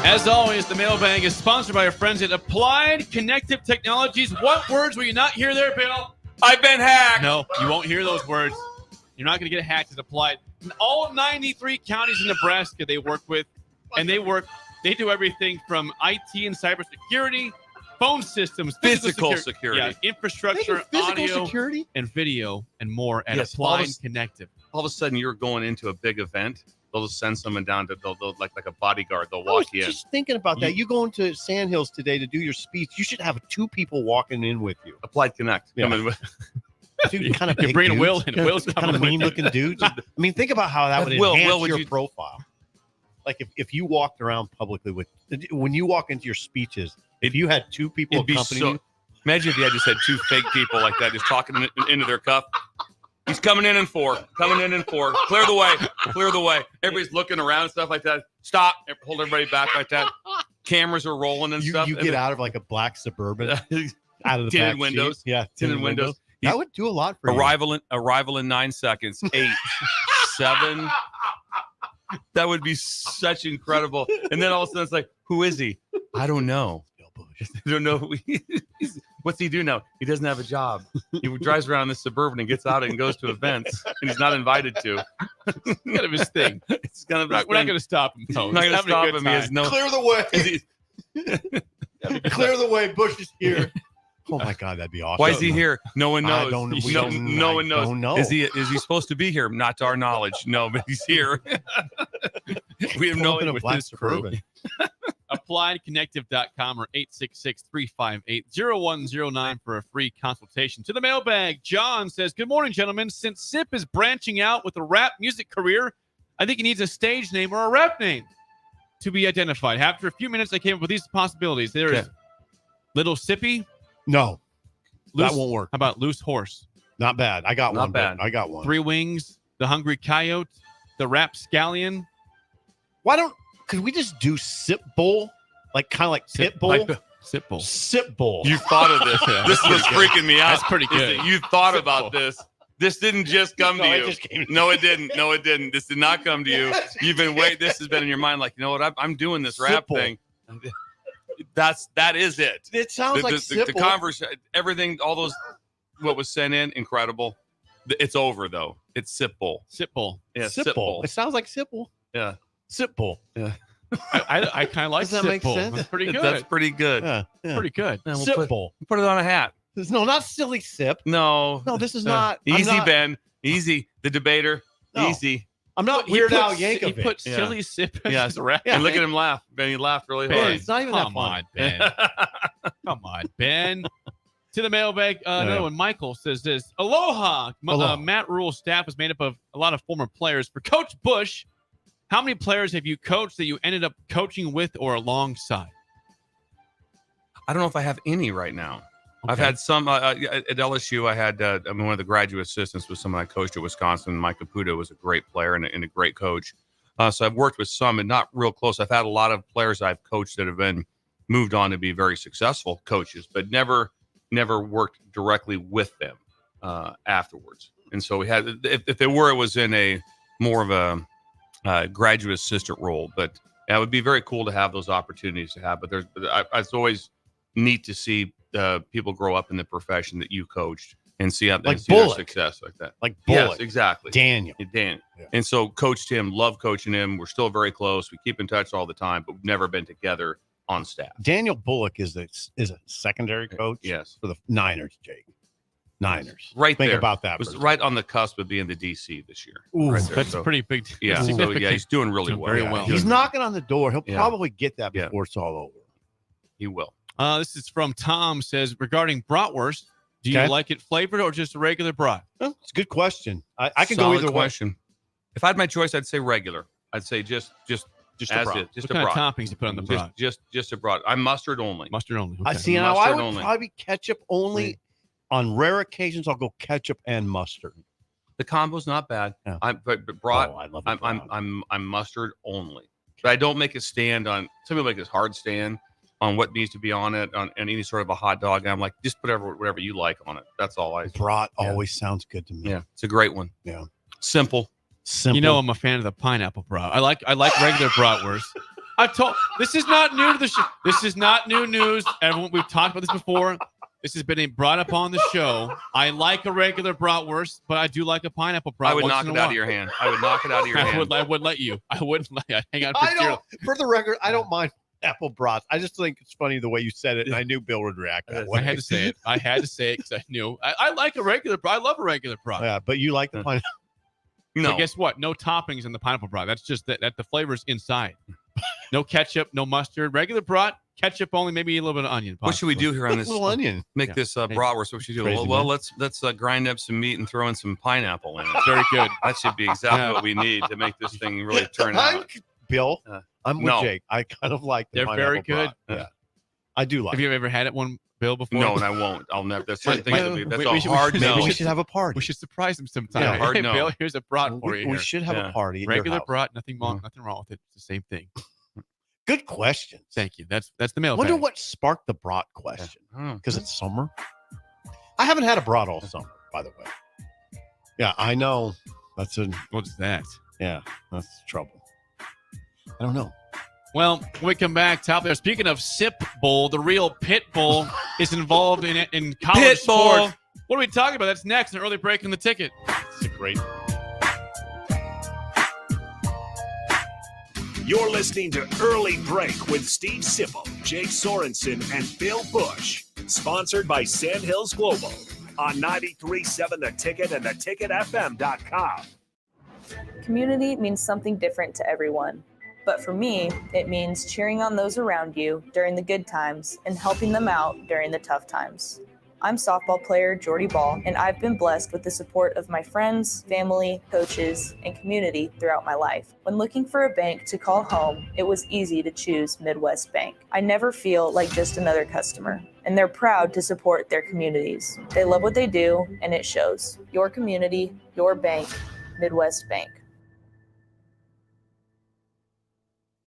[SPEAKER 3] As always, the mailbag is sponsored by our friends at Applied Connective Technologies. What words will you not hear there, Bill?
[SPEAKER 5] I've been hacked.
[SPEAKER 3] No, you won't hear those words. You're not going to get hacked at Applied. In all 93 counties in Nebraska they work with, and they do everything from IT and cybersecurity, phone systems,
[SPEAKER 5] Physical security.
[SPEAKER 3] yeah, infrastructure, audio,
[SPEAKER 7] security,
[SPEAKER 3] and video, and more at
[SPEAKER 5] Yes,
[SPEAKER 3] Applied Connective.
[SPEAKER 5] All of a sudden, you're going into a big event. They'll just send someone down to they'll like a bodyguard. They'll
[SPEAKER 7] I was
[SPEAKER 5] walk you in.
[SPEAKER 7] just thinking about that. You go into Sandhills today to do your speech. You should have 2 people walking in with you.
[SPEAKER 5] Applied Connect.
[SPEAKER 7] Yeah.
[SPEAKER 5] Come in with-
[SPEAKER 7] Two kind of
[SPEAKER 3] You're
[SPEAKER 7] big
[SPEAKER 3] bringing
[SPEAKER 7] dudes.
[SPEAKER 3] Will in. Will's
[SPEAKER 7] kind
[SPEAKER 3] coming
[SPEAKER 7] of
[SPEAKER 3] with
[SPEAKER 7] mean-looking dudes. I mean, think about how that would
[SPEAKER 5] Will,
[SPEAKER 7] enhance
[SPEAKER 5] would
[SPEAKER 7] your
[SPEAKER 5] you-
[SPEAKER 7] profile. Like if you walked around publicly when you walk into your speeches, if you had 2 people
[SPEAKER 5] It'd be
[SPEAKER 7] accompany
[SPEAKER 5] so.
[SPEAKER 7] you,
[SPEAKER 5] Imagine if you had just had 2 fake people like that, just talking into their cuff. He's coming in 4. Coming in 4. Clear the way. Clear the way. Everybody's looking around and stuff like that. Stop. Hold everybody back like that. Cameras are rolling and stuff.
[SPEAKER 7] you get out of like a black Suburban, out of the
[SPEAKER 5] Tinted
[SPEAKER 7] back
[SPEAKER 5] windows.
[SPEAKER 7] seat. Yeah,
[SPEAKER 5] Tinted windows.
[SPEAKER 7] That would do a lot for you.
[SPEAKER 5] Arrival in 9 seconds. 8, 7. That would be such incredible. And then all of a sudden it's like, who is he? I don't know. I don't know. What's he do now? He doesn't have a job. He drives around this Suburban and gets out and goes to events, and he's not invited to.
[SPEAKER 3] It's kind of his thing.
[SPEAKER 5] It's kind of
[SPEAKER 3] We're not going to stop him.
[SPEAKER 5] We're not going to stop him. He has no.
[SPEAKER 7] Clear the way. Clear the way. Bush is here. Oh my God, that'd be awesome.
[SPEAKER 5] Why is he here? No one knows.
[SPEAKER 7] No one knows.
[SPEAKER 5] Don't know. Is he supposed to be here? Not to our knowledge. No, but he's here. We have no
[SPEAKER 7] in a
[SPEAKER 5] idea.
[SPEAKER 7] black Suburban.
[SPEAKER 3] AppliedConnective.com or 866-358-0109 for a free consultation. To the mailbag, John says, good morning, gentlemen. Since Sip is branching out with a rap music career, I think he needs a stage name or a rap name to be identified. After a few minutes, I came up with these possibilities. There is Little Sippy.
[SPEAKER 7] No,
[SPEAKER 3] Loose,
[SPEAKER 7] that won't work.
[SPEAKER 3] How about Loose Horse?
[SPEAKER 7] Not bad. I got
[SPEAKER 5] Not
[SPEAKER 7] one.
[SPEAKER 5] bad.
[SPEAKER 7] I got one.
[SPEAKER 3] 3 Wings, The Hungry Coyote, The Rapscallion.
[SPEAKER 7] Could we just do Sipple? Like kind of like Pitbull?
[SPEAKER 3] Sipple.
[SPEAKER 7] Sipple.
[SPEAKER 5] You thought of this. This was freaking me out.
[SPEAKER 3] That's pretty good.
[SPEAKER 5] You thought about this. This didn't just come to
[SPEAKER 7] No, it
[SPEAKER 5] you.
[SPEAKER 7] just came to
[SPEAKER 5] No, it didn't. No, it didn't. This did not come to you. You've been waiting. This has been in your mind. Like, you know what? I'm doing this rap
[SPEAKER 7] Sipple.
[SPEAKER 5] thing. That is it.
[SPEAKER 7] It sounds like
[SPEAKER 5] the
[SPEAKER 7] Sipple.
[SPEAKER 5] conversation, everything, all those, what was sent in, incredible. It's over though. It's Sipple.
[SPEAKER 3] Sipple.
[SPEAKER 5] Yeah,
[SPEAKER 7] Sipple. It sounds like Sipple.
[SPEAKER 5] Yeah.
[SPEAKER 7] Sipple.
[SPEAKER 5] Yeah.
[SPEAKER 3] I kind of like
[SPEAKER 7] Does that make
[SPEAKER 3] Sipple.
[SPEAKER 7] sense?
[SPEAKER 3] That's pretty good.
[SPEAKER 5] That's pretty good.
[SPEAKER 7] Yeah.
[SPEAKER 3] Pretty good.
[SPEAKER 5] Yeah,
[SPEAKER 7] Sipple.
[SPEAKER 5] Put it on a hat.
[SPEAKER 7] No, not silly sip.
[SPEAKER 5] No.
[SPEAKER 7] No, this is not.
[SPEAKER 5] Easy, Ben. Easy. The debater.
[SPEAKER 7] No.
[SPEAKER 5] Easy.
[SPEAKER 7] I'm not
[SPEAKER 3] He
[SPEAKER 7] Weird
[SPEAKER 3] put-
[SPEAKER 7] Al
[SPEAKER 3] He
[SPEAKER 7] Yankovic.
[SPEAKER 3] put silly sip as
[SPEAKER 5] Yeah.
[SPEAKER 3] his rap.
[SPEAKER 5] And look at him laugh. Ben, he laughed really
[SPEAKER 3] Ben,
[SPEAKER 5] hard.
[SPEAKER 7] It's not even that
[SPEAKER 3] Come
[SPEAKER 7] funny.
[SPEAKER 3] on, Ben. Come on, Ben. To the mailbag. Another one. Michael says this. Aloha.
[SPEAKER 7] Aloha.
[SPEAKER 3] Matt Rule's staff is made up of a lot of former players. For Coach Busch, how many players have you coached that you ended up coaching with or alongside?
[SPEAKER 5] I don't know if I have any right now.
[SPEAKER 3] Okay.
[SPEAKER 5] I've had some at LSU. I had one of the graduate assistants was someone I coached at Wisconsin. Mike Caputo was a great player and a great coach. So I've worked with some and not real close. I've had a lot of players I've coached that have been moved on to be very successful coaches, but never worked directly with them afterwards. And so we had, if they were, it was in a more of a graduate assistant role. But yeah, it would be very cool to have those opportunities to have. But it's always neat to see people grow up in the profession that you coached and see how
[SPEAKER 7] Like
[SPEAKER 5] see their
[SPEAKER 7] Bullock.
[SPEAKER 5] success like that.
[SPEAKER 7] Like
[SPEAKER 5] Yes,
[SPEAKER 7] Bullock.
[SPEAKER 5] exactly.
[SPEAKER 7] Daniel.
[SPEAKER 5] Dan.
[SPEAKER 7] Yeah.
[SPEAKER 5] And so coached him, love coaching him. We're still very close. We keep in touch all the time, but we've never been together on staff.
[SPEAKER 7] Daniel Bullock is a secondary coach
[SPEAKER 5] Yes.
[SPEAKER 7] for the Niners, Jake. Niners.
[SPEAKER 5] Right
[SPEAKER 7] Think
[SPEAKER 5] there.
[SPEAKER 7] about that.
[SPEAKER 5] Was
[SPEAKER 7] for a
[SPEAKER 5] right on the cusp of being the DC this year.
[SPEAKER 7] Ooh,
[SPEAKER 5] right there.
[SPEAKER 3] That's
[SPEAKER 5] So,
[SPEAKER 3] pretty big.
[SPEAKER 5] yeah. So
[SPEAKER 3] significant.
[SPEAKER 5] yeah, he's doing really
[SPEAKER 3] Doing
[SPEAKER 5] well.
[SPEAKER 3] very
[SPEAKER 5] Yeah,
[SPEAKER 3] well.
[SPEAKER 7] He's knocking on the door. He'll
[SPEAKER 5] Yeah.
[SPEAKER 7] probably get that
[SPEAKER 5] Yeah.
[SPEAKER 7] before it's all over.
[SPEAKER 5] He will.
[SPEAKER 3] This is from Tom. Says regarding bratwurst, do you
[SPEAKER 7] Okay.
[SPEAKER 3] like it flavored or just a regular brat?
[SPEAKER 7] Well, it's a good question. I can go
[SPEAKER 5] Solid
[SPEAKER 7] either way.
[SPEAKER 5] question. If I had my choice, I'd say regular. I'd say just
[SPEAKER 7] Just a
[SPEAKER 5] as
[SPEAKER 7] brat.
[SPEAKER 5] it, just
[SPEAKER 3] What
[SPEAKER 5] a
[SPEAKER 3] kind
[SPEAKER 5] brat.
[SPEAKER 3] of toppings you put on the brat?
[SPEAKER 5] Just a brat. I'm mustard only.
[SPEAKER 3] Mustard only.
[SPEAKER 7] I
[SPEAKER 3] Okay.
[SPEAKER 7] see. Now I
[SPEAKER 5] Mustard
[SPEAKER 7] would
[SPEAKER 5] only.
[SPEAKER 7] probably ketchup only. On rare occasions, I'll go ketchup and mustard.
[SPEAKER 5] The combo's not bad.
[SPEAKER 7] Yeah.
[SPEAKER 5] But brat.
[SPEAKER 7] Oh, I love
[SPEAKER 5] I'm
[SPEAKER 7] brat.
[SPEAKER 5] I'm mustard only. But I don't make a stand on. Some people make this hard stand on what needs to be on it on any sort of a hot dog. And I'm like, just put whatever you like on it. That's all I.
[SPEAKER 7] Brat
[SPEAKER 5] Yeah.
[SPEAKER 7] always sounds good to me.
[SPEAKER 5] Yeah, it's a great one.
[SPEAKER 7] Yeah.
[SPEAKER 5] Simple.
[SPEAKER 7] Simple.
[SPEAKER 3] You know, I'm a fan of the pineapple brat. I like regular bratwurst. I've told this is not new to the show. This is not new news. Everyone, we've talked about this before. This has been brought up on the show. I like a regular bratwurst, but I do like a pineapple brat.
[SPEAKER 5] I would
[SPEAKER 3] once
[SPEAKER 5] knock
[SPEAKER 3] in a
[SPEAKER 5] it out
[SPEAKER 3] while.
[SPEAKER 5] of your hand. I would knock it out of your hand.
[SPEAKER 3] I would let you. I wouldn't let you. Hang on for
[SPEAKER 7] I
[SPEAKER 3] dear
[SPEAKER 7] don't. For the record, I don't mind apple brats. I just think it's funny the way you said it, and I knew Bill would react that way.
[SPEAKER 3] I had to say it. I had to say it because I knew. I like a regular brat. I love a regular brat.
[SPEAKER 7] Yeah, but you like the pineapple.
[SPEAKER 5] No.
[SPEAKER 3] But guess what? No toppings in the pineapple brat. That's just that the flavor's inside. No ketchup, no mustard. Regular brat, ketchup only, maybe a little bit of onion.
[SPEAKER 5] What should we do here on this?
[SPEAKER 7] Little onion.
[SPEAKER 5] Make this bratwurst. What should we do?
[SPEAKER 7] Crazy,
[SPEAKER 5] Well,
[SPEAKER 7] man.
[SPEAKER 5] let's grind up some meat and throw in some pineapple in it.
[SPEAKER 3] Very good.
[SPEAKER 5] That should be exactly
[SPEAKER 3] Yeah.
[SPEAKER 5] what we need to make this thing really turn
[SPEAKER 7] I'm,
[SPEAKER 5] out.
[SPEAKER 7] Bill, I'm with
[SPEAKER 5] no.
[SPEAKER 7] Jake. I kind of like the
[SPEAKER 3] They're
[SPEAKER 7] pineapple
[SPEAKER 3] very good.
[SPEAKER 7] brat. Yeah, I do like.
[SPEAKER 3] Have you ever had it one, Bill, before?
[SPEAKER 5] No, and I won't. I'll never. That's certain things. That's
[SPEAKER 3] we
[SPEAKER 5] a
[SPEAKER 3] should-
[SPEAKER 5] hard
[SPEAKER 7] Maybe
[SPEAKER 5] no.
[SPEAKER 7] we should have a party.
[SPEAKER 3] We should surprise him sometime.
[SPEAKER 5] Yeah, hard
[SPEAKER 3] hey,
[SPEAKER 5] no.
[SPEAKER 3] Bill, here's a brat for you.
[SPEAKER 7] We
[SPEAKER 3] here.
[SPEAKER 7] should have
[SPEAKER 5] Yeah.
[SPEAKER 7] a party. At your
[SPEAKER 3] Regular
[SPEAKER 7] house.
[SPEAKER 3] brat, nothing wrong with it. It's the same thing.
[SPEAKER 7] Good questions.
[SPEAKER 3] Thank you. That's the mail.
[SPEAKER 7] Wonder what sparked the brat question.
[SPEAKER 5] Oh.
[SPEAKER 7] Because it's summer. I haven't had a brat all summer, by the way. Yeah, I know.
[SPEAKER 3] What's that?
[SPEAKER 7] Yeah, that's trouble. I don't know.
[SPEAKER 3] Well, when we come back, top there. Speaking of Sipple, the real Pitbull is involved in college
[SPEAKER 5] Pitbull.
[SPEAKER 3] sports. What are we talking about? That's next. An early break in the ticket.
[SPEAKER 7] It's a great.
[SPEAKER 1] You're listening to Early Break with Steve Sipple, Jake Sorensen, and Bill Busch. Sponsored by Sandhills Global on 93.7 The Ticket and theticketfm.com.
[SPEAKER 2] Community means something different to everyone. But for me, it means cheering on those around you during the good times and helping them out during the tough times. I'm softball player Jordy Ball, and I've been blessed with the support of my friends, family, coaches, and community throughout my life. When looking for a bank to call home, it was easy to choose Midwest Bank. I never feel like just another customer, and they're proud to support their communities. They love what they do, and it shows. Your community, your bank, Midwest Bank.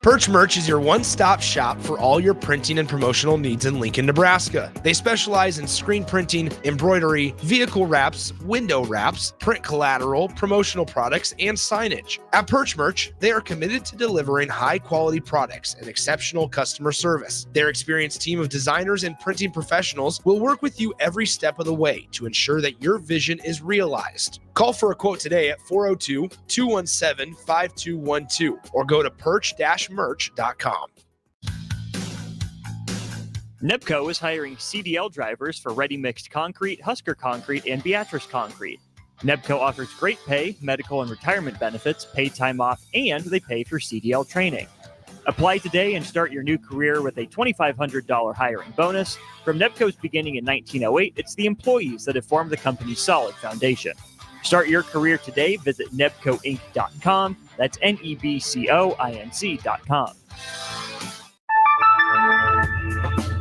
[SPEAKER 17] Perch Merch is your one-stop shop for all your printing and promotional needs in Lincoln, Nebraska. They specialize in screen printing, embroidery, vehicle wraps, window wraps, print collateral, promotional products, and signage. At Perch Merch, they are committed to delivering high-quality products and exceptional customer service. Their experienced team of designers and printing professionals will work with you every step of the way to ensure that your vision is realized. Call for a quote today at 402-217-5212 or go to perch-merch.com.
[SPEAKER 24] Nebco is hiring CDL drivers for ready mixed concrete, Husker concrete, and Beatrice concrete. Nebco offers great pay, medical and retirement benefits, paid time off, and they pay for CDL training. Apply today and start your new career with a $2,500 hiring bonus. From Nebco's beginning in 1908, it's the employees that have formed the company's solid foundation. Start your career today. Visit nebcoinc.com. That's NEBCOINC.com.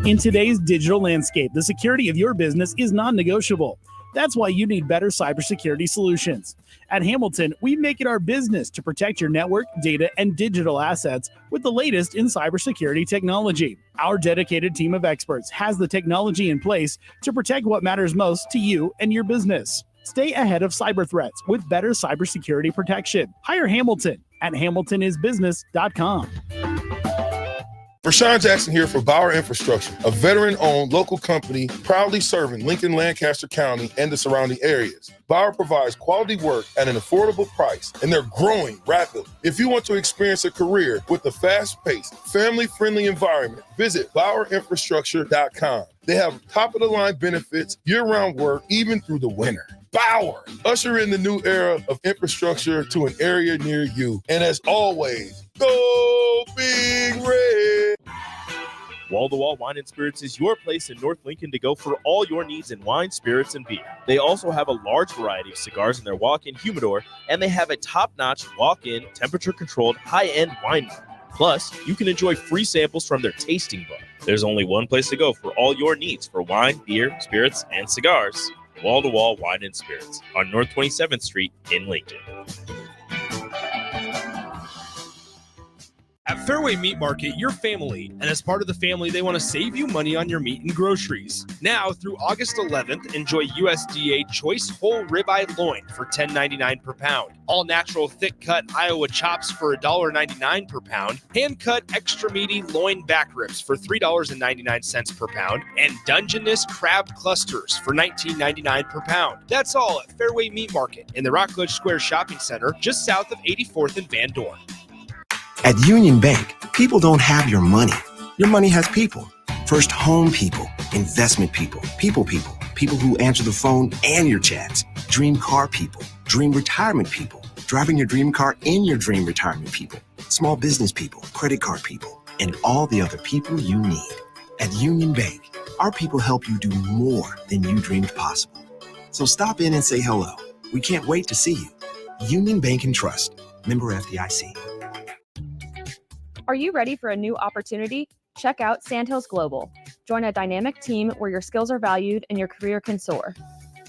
[SPEAKER 6] In today's digital landscape, the security of your business is non-negotiable. That's why you need better cybersecurity solutions. At Hamilton, we make it our business to protect your network, data, and digital assets with the latest in cybersecurity technology. Our dedicated team of experts has the technology in place to protect what matters most to you and your business. Stay ahead of cyber threats with better cybersecurity protection. Hire Hamilton at hamiltonisbusiness.com.
[SPEAKER 9] Rashawn Jackson here for Bauer Infrastructure, a veteran-owned local company proudly serving Lincoln, Lancaster County, and the surrounding areas. Bauer provides quality work at an affordable price, and they're growing rapidly. If you want to experience a career with a fast-paced, family-friendly environment, visit BauerInfrastructure.com. They have top-of-the-line benefits, year-round work, even through the winter. Bauer, usher in the new era of infrastructure to an area near you. And as always, go Big Red!
[SPEAKER 8] Wall-to-Wall Wine and Spirits is your place in North Lincoln to go for all your needs in wine, spirits, and beer. They also have a large variety of cigars in their walk-in humidor, and they have a top-notch walk-in, temperature-controlled, high-end wine bar. Plus, you can enjoy free samples from their tasting bar. There's only one place to go for all your needs for wine, beer, spirits, and cigars. Wall-to-Wall Wine and Spirits on North 27th Street in Lincoln.
[SPEAKER 17] At Fairway Meat Market, your family, and as part of the family, they want to save you money on your meat and groceries. Now, through August 11th, enjoy USDA Choice Whole Ribeye Loin for $10.99 per pound. All natural thick-cut Iowa chops for $1.99 per pound. Hand-cut extra meaty loin back ribs for $3.99 per pound. And Dungeness crab clusters for $19.99 per pound. That's all at Fairway Meat Market in the Rockledge Square Shopping Center, just south of 84th and Van Dorn.
[SPEAKER 10] At Union Bank, people don't have your money. Your money has people. First home people, investment people, people who answer the phone and your chats, dream car people, dream retirement people, driving your dream car in your dream retirement people, small business people, credit card people, and all the other people you need. At Union Bank, our people help you do more than you dreamed possible. So stop in and say hello. We can't wait to see you. Union Bank and Trust, member FDIC.
[SPEAKER 11] Are you ready for a new opportunity? Check out Sandhills Global. Join a dynamic team where your skills are valued and your career can soar.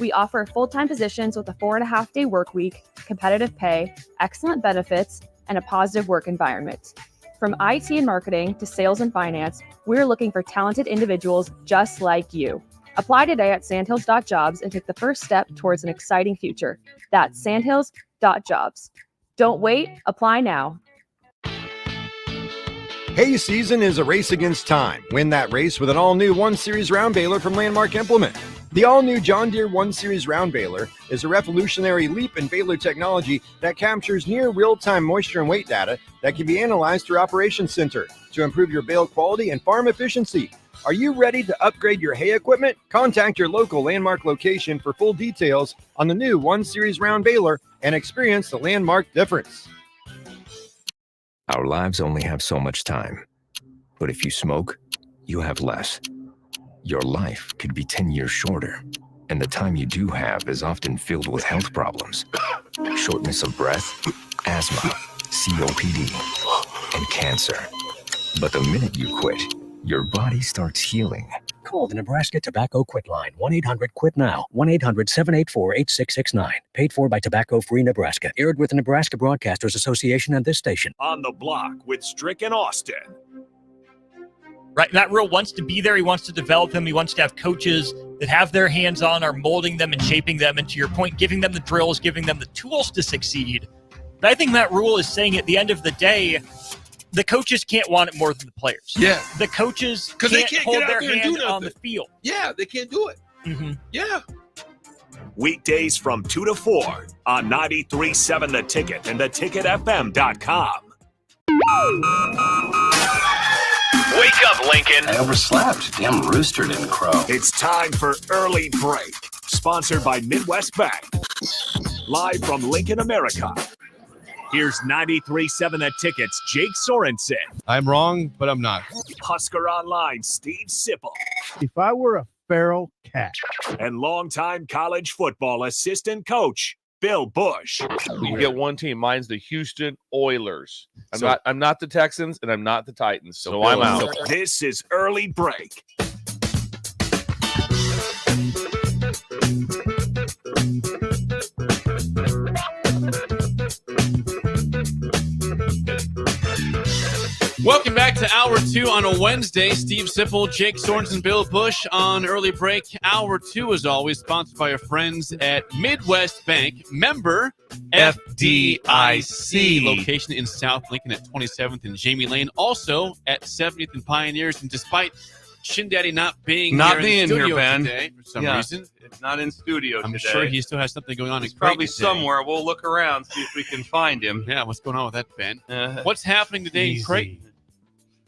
[SPEAKER 11] We offer full-time positions with a 4.5-day work week, competitive pay, excellent benefits, and a positive work environment. From IT and marketing to sales and finance, we're looking for talented individuals just like you. Apply today at sandhills.jobs and take the first step towards an exciting future. That's sandhills.jobs. Don't wait, apply now.
[SPEAKER 19] Hay season is a race against time. Win that race with an all-new 1 Series round baler from Landmark Implement. The all-new John Deere 1 Series round baler is a revolutionary leap in baler technology that captures near real-time moisture and weight data that can be analyzed through Operations Center to improve your bale quality and farm efficiency. Are you ready to upgrade your hay equipment? Contact your local Landmark location for full details on the new 1 Series round baler and experience the Landmark difference.
[SPEAKER 25] Our lives only have so much time, but if you smoke, you have less. Your life could be 10 years shorter, and the time you do have is often filled with health problems. Shortness of breath, asthma, COPD, and cancer. But the minute you quit, your body starts healing,
[SPEAKER 12] Call the Nebraska Tobacco Quit Line, 1-800-QUIT-NOW, 1-800-784-8669. Paid for by Tobacco Free Nebraska. Aired with the Nebraska Broadcasters Association and this station.
[SPEAKER 1] On the Block with Strick and Austin.
[SPEAKER 24] Right, Matt Rule wants to be there. He wants to develop them. He wants to have coaches that have their hands on, are molding them and shaping them. And to your point, giving them the drills, giving them the tools to succeed. But I think Matt Rule is saying at the end of the day, the coaches can't want it more than the players.
[SPEAKER 15] Yeah.
[SPEAKER 24] The coaches
[SPEAKER 15] Because
[SPEAKER 24] can't,
[SPEAKER 15] they can't
[SPEAKER 24] hold
[SPEAKER 15] get
[SPEAKER 24] their
[SPEAKER 15] out there and do
[SPEAKER 24] hand
[SPEAKER 15] nothing
[SPEAKER 24] on the field.
[SPEAKER 15] Yeah, they can't do it.
[SPEAKER 24] Mm-hmm.
[SPEAKER 15] Yeah.
[SPEAKER 1] Weekdays from 2 to 4 on 93.7 The Ticket and theticketfm.com. Wake up, Lincoln.
[SPEAKER 16] I overslept. Damn rooster didn't crow.
[SPEAKER 1] It's time for Early Break, sponsored by Midwest Bank. Live from Lincoln, America. Here's 93.7 The Ticket's Jake Sorensen.
[SPEAKER 18] I'm wrong, but I'm not.
[SPEAKER 1] Husker Online, Steve Sipple.
[SPEAKER 4] If I were a feral cat.
[SPEAKER 1] And longtime college football assistant coach, Bill Busch.
[SPEAKER 8] You get one team. Mine's the Houston Oilers. I'm not the Texans, and I'm not the Titans, so I'm out.
[SPEAKER 1] This is Early Break.
[SPEAKER 3] Welcome back to Hour 2 on a Wednesday. Steve Sipple, Jake Sorensen, Bill Busch on Early Break. Hour 2, as always, sponsored by our friends at Midwest Bank. Member FDIC. Location in South Lincoln at 27th and Jamie Lane. Also at 70th and Pioneers. And despite Shin Daddy not being
[SPEAKER 5] here, Ben.
[SPEAKER 3] today for some reason,
[SPEAKER 5] it's not in studio
[SPEAKER 3] I'm
[SPEAKER 5] today.
[SPEAKER 3] sure he still has something going on.
[SPEAKER 5] He's probably somewhere. We'll look around, see if we can find him.
[SPEAKER 3] Yeah, what's going on with that, Ben? What's happening today in Creighton?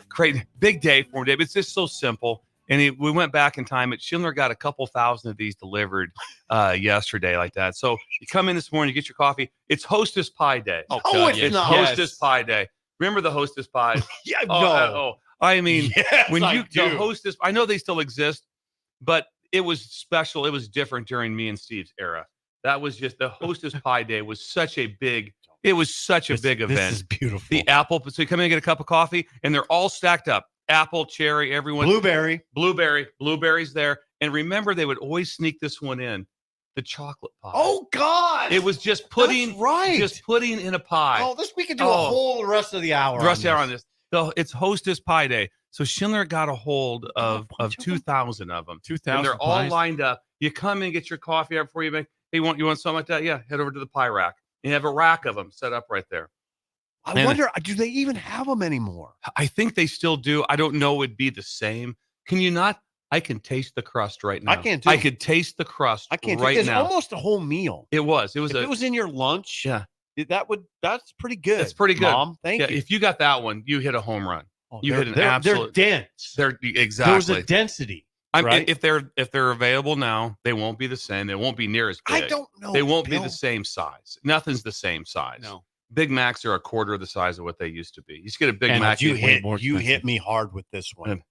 [SPEAKER 5] Creighton, big day for him, Dave. It's just so simple. And we went back in time. Schindler got a couple thousand of these delivered yesterday like that. So you come in this morning, you get your coffee. It's Hostess Pie Day.
[SPEAKER 7] Oh, it's not.
[SPEAKER 5] Hostess Pie Day. Remember the Hostess Pies?
[SPEAKER 7] Yeah,
[SPEAKER 5] I mean,
[SPEAKER 7] Yes,
[SPEAKER 5] when
[SPEAKER 7] I
[SPEAKER 5] you
[SPEAKER 7] do.
[SPEAKER 5] the Hostess, I know they still exist, but it was special. It was different during me and Steve's era. That was just the Hostess Pie Day was such a big. It was such a big event.
[SPEAKER 7] This is beautiful.
[SPEAKER 5] The apple. So you come in and get a cup of coffee, and they're all stacked up. Apple, cherry, everyone. Blueberries there. And remember, they would always sneak this one in, the chocolate pie.
[SPEAKER 7] Oh, God.
[SPEAKER 5] It was just pudding.
[SPEAKER 7] That's right.
[SPEAKER 5] Just pudding in a pie.
[SPEAKER 7] Oh, we could do a whole rest of the hour.
[SPEAKER 5] On this. So it's Hostess Pie Day. So Schindler got a hold of 2,000 of them.
[SPEAKER 3] 2,000
[SPEAKER 5] And they're all
[SPEAKER 3] pies.
[SPEAKER 5] lined up. You come in, get your coffee out before you make. Hey, you want something like that? Yeah, head over to the pie rack. You have a rack of them set up right there.
[SPEAKER 7] I wonder, do they even have them anymore?
[SPEAKER 5] I think they still do. I don't know it'd be the same. Can you not? I can taste the crust right now.
[SPEAKER 7] I can't do
[SPEAKER 5] I
[SPEAKER 7] it.
[SPEAKER 5] could taste the crust
[SPEAKER 7] I can't.
[SPEAKER 5] right
[SPEAKER 7] It's
[SPEAKER 5] now.
[SPEAKER 7] almost a whole meal.
[SPEAKER 5] It was.
[SPEAKER 7] If it was in your lunch.
[SPEAKER 5] Yeah.
[SPEAKER 7] That's pretty good.
[SPEAKER 5] It's pretty good.
[SPEAKER 7] Mom, thank you.
[SPEAKER 5] If you got that one, you hit a home run.
[SPEAKER 7] Oh,
[SPEAKER 5] You
[SPEAKER 7] they're-
[SPEAKER 5] hit an
[SPEAKER 7] they're
[SPEAKER 5] absolute.
[SPEAKER 7] dense.
[SPEAKER 5] They're exactly.
[SPEAKER 7] There's a density. Right?
[SPEAKER 5] If they're available now, they won't be the same. They won't be near as big.
[SPEAKER 7] I don't know.
[SPEAKER 5] They won't be
[SPEAKER 7] Bill.
[SPEAKER 5] the same size. Nothing's the same size.
[SPEAKER 3] No.
[SPEAKER 5] Big Macs are a quarter of the size of what they used to be. You just get a Big
[SPEAKER 7] And
[SPEAKER 5] Mac.
[SPEAKER 7] you
[SPEAKER 5] it's way
[SPEAKER 7] hit
[SPEAKER 5] more expensive.
[SPEAKER 7] me hard with this one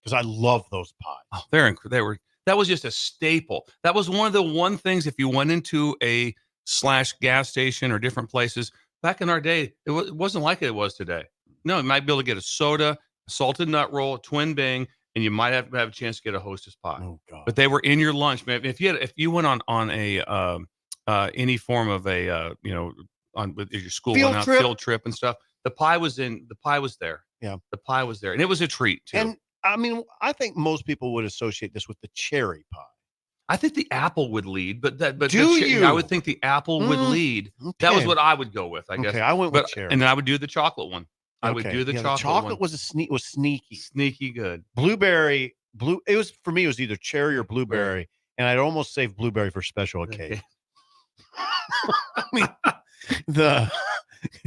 [SPEAKER 7] because I love those pies.
[SPEAKER 5] Oh, they were. That was just a staple. That was one of the things. If you went into a / gas station or different places back in our day, it wasn't like it was today. No, you might be able to get a soda, a salted nut roll, a twin bing, and you might have a chance to get a Hostess pie.
[SPEAKER 7] Oh God!
[SPEAKER 5] But they were in your lunch, man. If you went on a any form of a on with your school field trip and stuff, the pie was there.
[SPEAKER 7] Yeah,
[SPEAKER 5] the pie was there, and it was a treat too.
[SPEAKER 7] And I mean, I think most people would associate this with the cherry pie.
[SPEAKER 5] I think the apple would lead, but
[SPEAKER 7] Do you?
[SPEAKER 5] I would think the apple would lead. That was what I would go with, I guess.
[SPEAKER 7] Okay, I went with cherry,
[SPEAKER 5] and then I would do the chocolate one. I would do the chocolate.
[SPEAKER 7] The chocolate
[SPEAKER 5] one.
[SPEAKER 7] was sneaky
[SPEAKER 5] good.
[SPEAKER 7] Blueberry, it was for me. It was either cherry or blueberry, and I'd almost save blueberry for special occasion. I mean,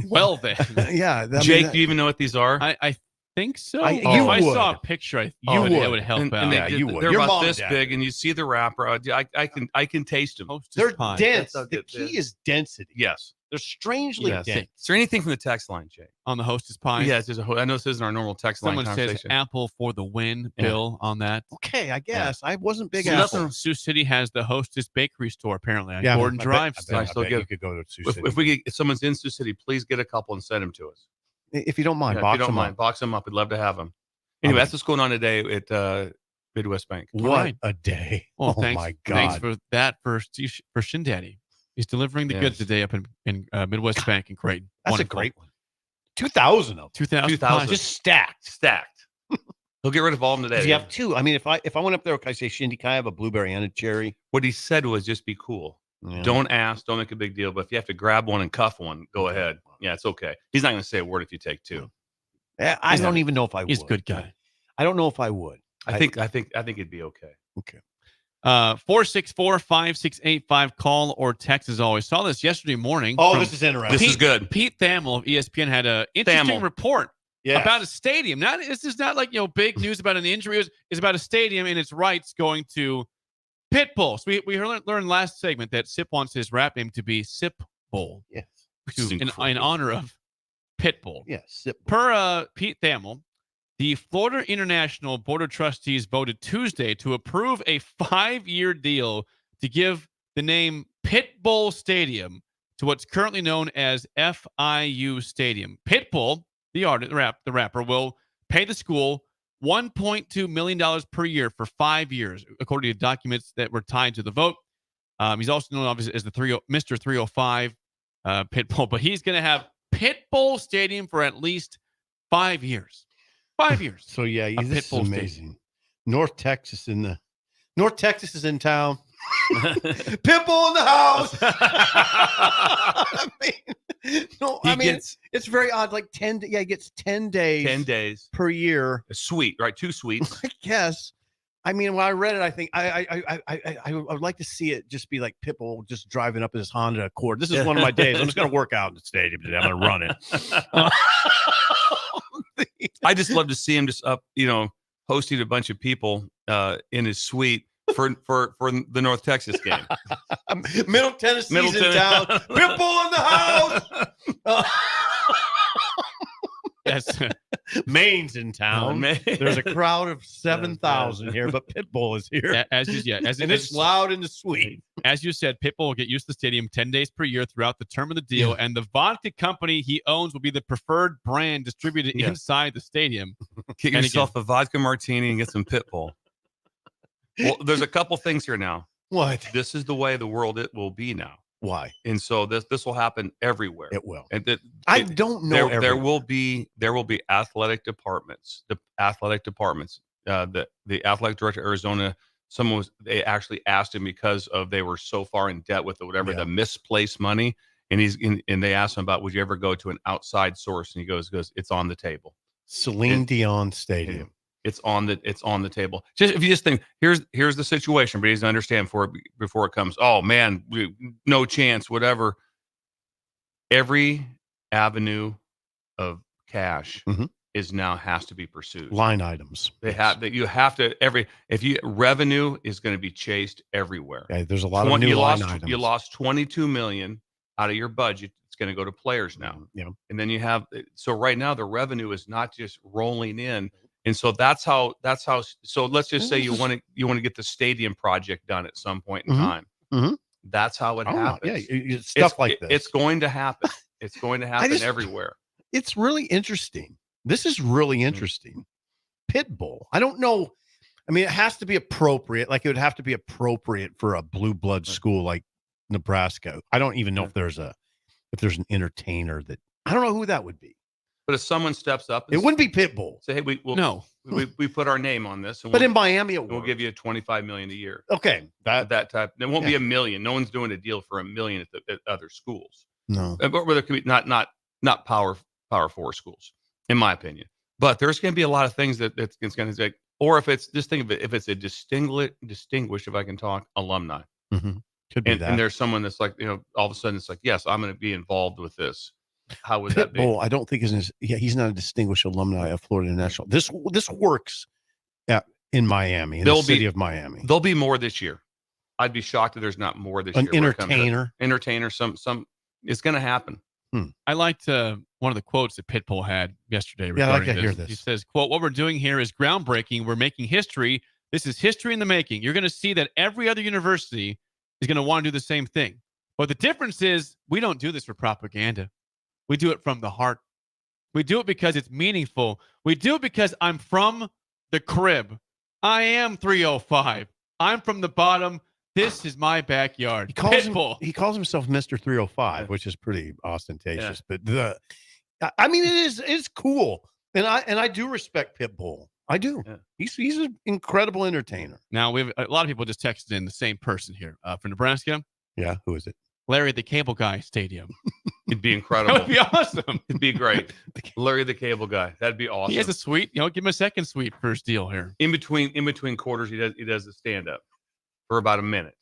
[SPEAKER 3] well then,
[SPEAKER 7] yeah.
[SPEAKER 5] Jake, do you even know what these are?
[SPEAKER 3] I think so.
[SPEAKER 7] You
[SPEAKER 3] if I
[SPEAKER 7] would.
[SPEAKER 3] saw a picture, it would help out.
[SPEAKER 5] And
[SPEAKER 7] Yeah, you would.
[SPEAKER 5] They're
[SPEAKER 7] Your
[SPEAKER 5] about
[SPEAKER 7] mom
[SPEAKER 5] this
[SPEAKER 7] did.
[SPEAKER 5] big, and you see the wrapper. I can taste them.
[SPEAKER 7] They're
[SPEAKER 3] pie.
[SPEAKER 7] dense.
[SPEAKER 5] That's how
[SPEAKER 7] The
[SPEAKER 5] good
[SPEAKER 7] key
[SPEAKER 5] it
[SPEAKER 7] is density.
[SPEAKER 5] Yes.
[SPEAKER 7] They're strangely
[SPEAKER 5] Yes.
[SPEAKER 7] dense.
[SPEAKER 5] Is there anything from the text line, Jake?
[SPEAKER 3] On the Hostess pie.
[SPEAKER 5] Yes, I know this isn't our normal text
[SPEAKER 3] Someone
[SPEAKER 5] line
[SPEAKER 3] says
[SPEAKER 5] conversation.
[SPEAKER 3] apple for the win,
[SPEAKER 5] Yeah.
[SPEAKER 3] Bill, on that.
[SPEAKER 7] Okay, I guess I wasn't big
[SPEAKER 3] Sioux,
[SPEAKER 7] apple.
[SPEAKER 3] Sioux City has the Hostess Bakery store apparently on
[SPEAKER 7] Yeah,
[SPEAKER 3] Gordon
[SPEAKER 7] I
[SPEAKER 3] Drive.
[SPEAKER 7] bet
[SPEAKER 3] still.
[SPEAKER 7] you could go to Sioux City.
[SPEAKER 5] If someone's in Sioux City, please get a couple and send them to us.
[SPEAKER 7] If you don't mind,
[SPEAKER 5] Yeah, if
[SPEAKER 7] box
[SPEAKER 5] you don't
[SPEAKER 7] them
[SPEAKER 5] mind,
[SPEAKER 7] up.
[SPEAKER 5] box them up. We'd love to have them. Anyway, that's what's going on today. Midwest Bank.
[SPEAKER 7] What a day.
[SPEAKER 3] Well,
[SPEAKER 7] oh
[SPEAKER 3] thanks,
[SPEAKER 7] my God.
[SPEAKER 3] Thanks for that for Shin Daddy. He's delivering the goods today up in Midwest Bank in Creighton.
[SPEAKER 7] That's
[SPEAKER 3] Wonderful.
[SPEAKER 7] a great one. 2,000 of them.
[SPEAKER 3] 2,000.
[SPEAKER 7] Just stacked.
[SPEAKER 5] He'll get rid of all of them today.
[SPEAKER 7] Does he have two? I mean, if I went up there, can I say, Shindy, can I have a blueberry and a cherry?
[SPEAKER 5] What he said was just be cool.
[SPEAKER 7] Yeah.
[SPEAKER 5] Don't ask. Don't make a big deal. But if you have to grab one and cuff one, go ahead. Yeah, it's okay. He's not going to say a word if you take two.
[SPEAKER 7] Yeah, I don't even know if I would.
[SPEAKER 3] He's a good guy.
[SPEAKER 7] I don't know if I would.
[SPEAKER 5] I think it'd be okay.
[SPEAKER 7] Okay.
[SPEAKER 3] 464-5685. Call or text as always. Saw this yesterday morning.
[SPEAKER 7] Oh, this is interesting.
[SPEAKER 5] This is good.
[SPEAKER 3] Pete Thamel of ESPN had an interesting report about a stadium. This is not like big news about an injury. It's about a stadium and its rights going to Pitbull. So we learned last segment that Sip wants his rap name to be Sipple.
[SPEAKER 7] Yes.
[SPEAKER 3] In honor of Pitbull.
[SPEAKER 7] Yes. Sipple.
[SPEAKER 3] Per Pete Thamel, the Florida International Board of Trustees voted Tuesday to approve a 5-year deal to give the name Pitbull Stadium to what's currently known as FIU Stadium. Pitbull, the rapper, will pay the school $1.2 million per year for 5 years, according to documents that were tied to the vote. He's also known obviously as the Mr. 305 Pitbull, but he's going to have Pitbull Stadium for at least 5 years. 5 years.
[SPEAKER 7] So yeah, this is
[SPEAKER 3] Pitbull
[SPEAKER 7] amazing.
[SPEAKER 3] Stadium.
[SPEAKER 7] North Texas is in town. Pitbull in the house. It's very odd. Like 10. Yeah, he gets 10 days.
[SPEAKER 5] 10 days
[SPEAKER 7] per year.
[SPEAKER 5] A suite, right? 2 suites.
[SPEAKER 7] I guess. I mean, when I read it, I think I would like to see it just be like Pitbull just driving up in his Honda Accord. This is one of my days. I'm just going to work out in the stadium today. I'm going to run it.
[SPEAKER 5] I just love to see him just up, hosting a bunch of people in his suite for the North Texas game.
[SPEAKER 7] Middle Tennessee's in town. Pitbull in the house.
[SPEAKER 3] Yes.
[SPEAKER 7] Maine's in town. There's a crowd of 7,000 here, but Pitbull is here.
[SPEAKER 3] It's
[SPEAKER 7] loud in the suite.
[SPEAKER 3] As you said, Pitbull will get used to the stadium 10 days per year throughout the term of the deal, and the vodka company he owns will be the preferred brand distributed inside the stadium.
[SPEAKER 5] Get yourself a vodka martini and get some Pitbull. Well, there's a couple things here now.
[SPEAKER 7] What?
[SPEAKER 5] This is the way the world it will be now.
[SPEAKER 7] Why?
[SPEAKER 5] And so this will happen everywhere.
[SPEAKER 7] It will.
[SPEAKER 5] And
[SPEAKER 7] I don't know.
[SPEAKER 5] There will be athletic departments. The athletic departments. The athletic director of Arizona. They actually asked him because they were so far in debt with the misplaced money, and they asked him about would you ever go to an outside source, and he goes it's on the table.
[SPEAKER 7] Celine Dion Stadium.
[SPEAKER 5] It's on the table. Just if you just think here's the situation, but he's to understand before it comes. Oh man, no chance. Whatever. Every avenue of cash has to be pursued.
[SPEAKER 7] Line items.
[SPEAKER 5] Revenue is going to be chased everywhere.
[SPEAKER 7] Okay, there's a lot of new line items.
[SPEAKER 5] You lost $22 million out of your budget. It's going to go to players now.
[SPEAKER 7] Yeah.
[SPEAKER 5] And then so right now the revenue is not just rolling in. And so that's how, so let's just say you want to get the stadium project done at some point in time.
[SPEAKER 7] Mm-hmm.
[SPEAKER 5] That's how it happens.
[SPEAKER 7] Yeah, stuff like this.
[SPEAKER 5] It's going to happen. It's going to happen everywhere.
[SPEAKER 7] It's really interesting. This is really interesting. Pitbull. I don't know. I mean, it has to be appropriate. Like it would have to be appropriate for a blue blood school like Nebraska. I don't even know if there's an entertainer that I don't know who that would be.
[SPEAKER 5] But if someone steps up,
[SPEAKER 7] it wouldn't be Pitbull.
[SPEAKER 5] Say, hey, we put our name on this, and
[SPEAKER 7] in Miami,
[SPEAKER 5] we'll give you $25 million a year.
[SPEAKER 7] Okay,
[SPEAKER 5] that type. It won't be $1 million. No one's doing a deal for $1 million at other schools.
[SPEAKER 7] No,
[SPEAKER 5] but there could be not power 4 schools, in my opinion. But there's going to be a lot of things that's going to say, or if it's just think of it, if it's a distinguished, if I can talk, alumni,
[SPEAKER 7] could be that.
[SPEAKER 5] And there's someone that's like, all of a sudden it's like, yes, I'm going to be involved with this. How would that be?
[SPEAKER 7] Pitbull, I don't think he's not a distinguished alumni of Florida International. This works in Miami, in the city of Miami.
[SPEAKER 5] There'll be more this year. I'd be shocked if there's not more this year.
[SPEAKER 7] Entertainer.
[SPEAKER 5] Some. It's going to happen.
[SPEAKER 3] I liked one of the quotes that Pitbull had yesterday.
[SPEAKER 7] Yeah, I like to hear this.
[SPEAKER 3] He says, "Quote: What we're doing here is groundbreaking. We're making history. This is history in the making. You're going to see that every other university is going to want to do the same thing. But the difference is we don't do this for propaganda. We do it from the heart. We do it because it's meaningful. We do it because I'm from the crib I am 305. I'm from the bottom. This is my backyard.
[SPEAKER 7] He calls
[SPEAKER 3] Pitbull.
[SPEAKER 7] calls himself Mr. 305, which is pretty ostentatious. But I mean, it's cool, and I do respect Pitbull. I do.
[SPEAKER 5] Yeah.
[SPEAKER 7] He's an incredible entertainer.
[SPEAKER 3] Now we have a lot of people just texted in the same person here for Nebraska.
[SPEAKER 7] Yeah, who is it?
[SPEAKER 3] Larry the Cable Guy Stadium.
[SPEAKER 5] It'd be incredible.
[SPEAKER 3] That would be awesome.
[SPEAKER 5] It'd be great. Larry the Cable Guy. That'd be awesome.
[SPEAKER 3] He has a suite. Give him a second suite for his deal here.
[SPEAKER 5] In between quarters, he does the stand up for about a minute.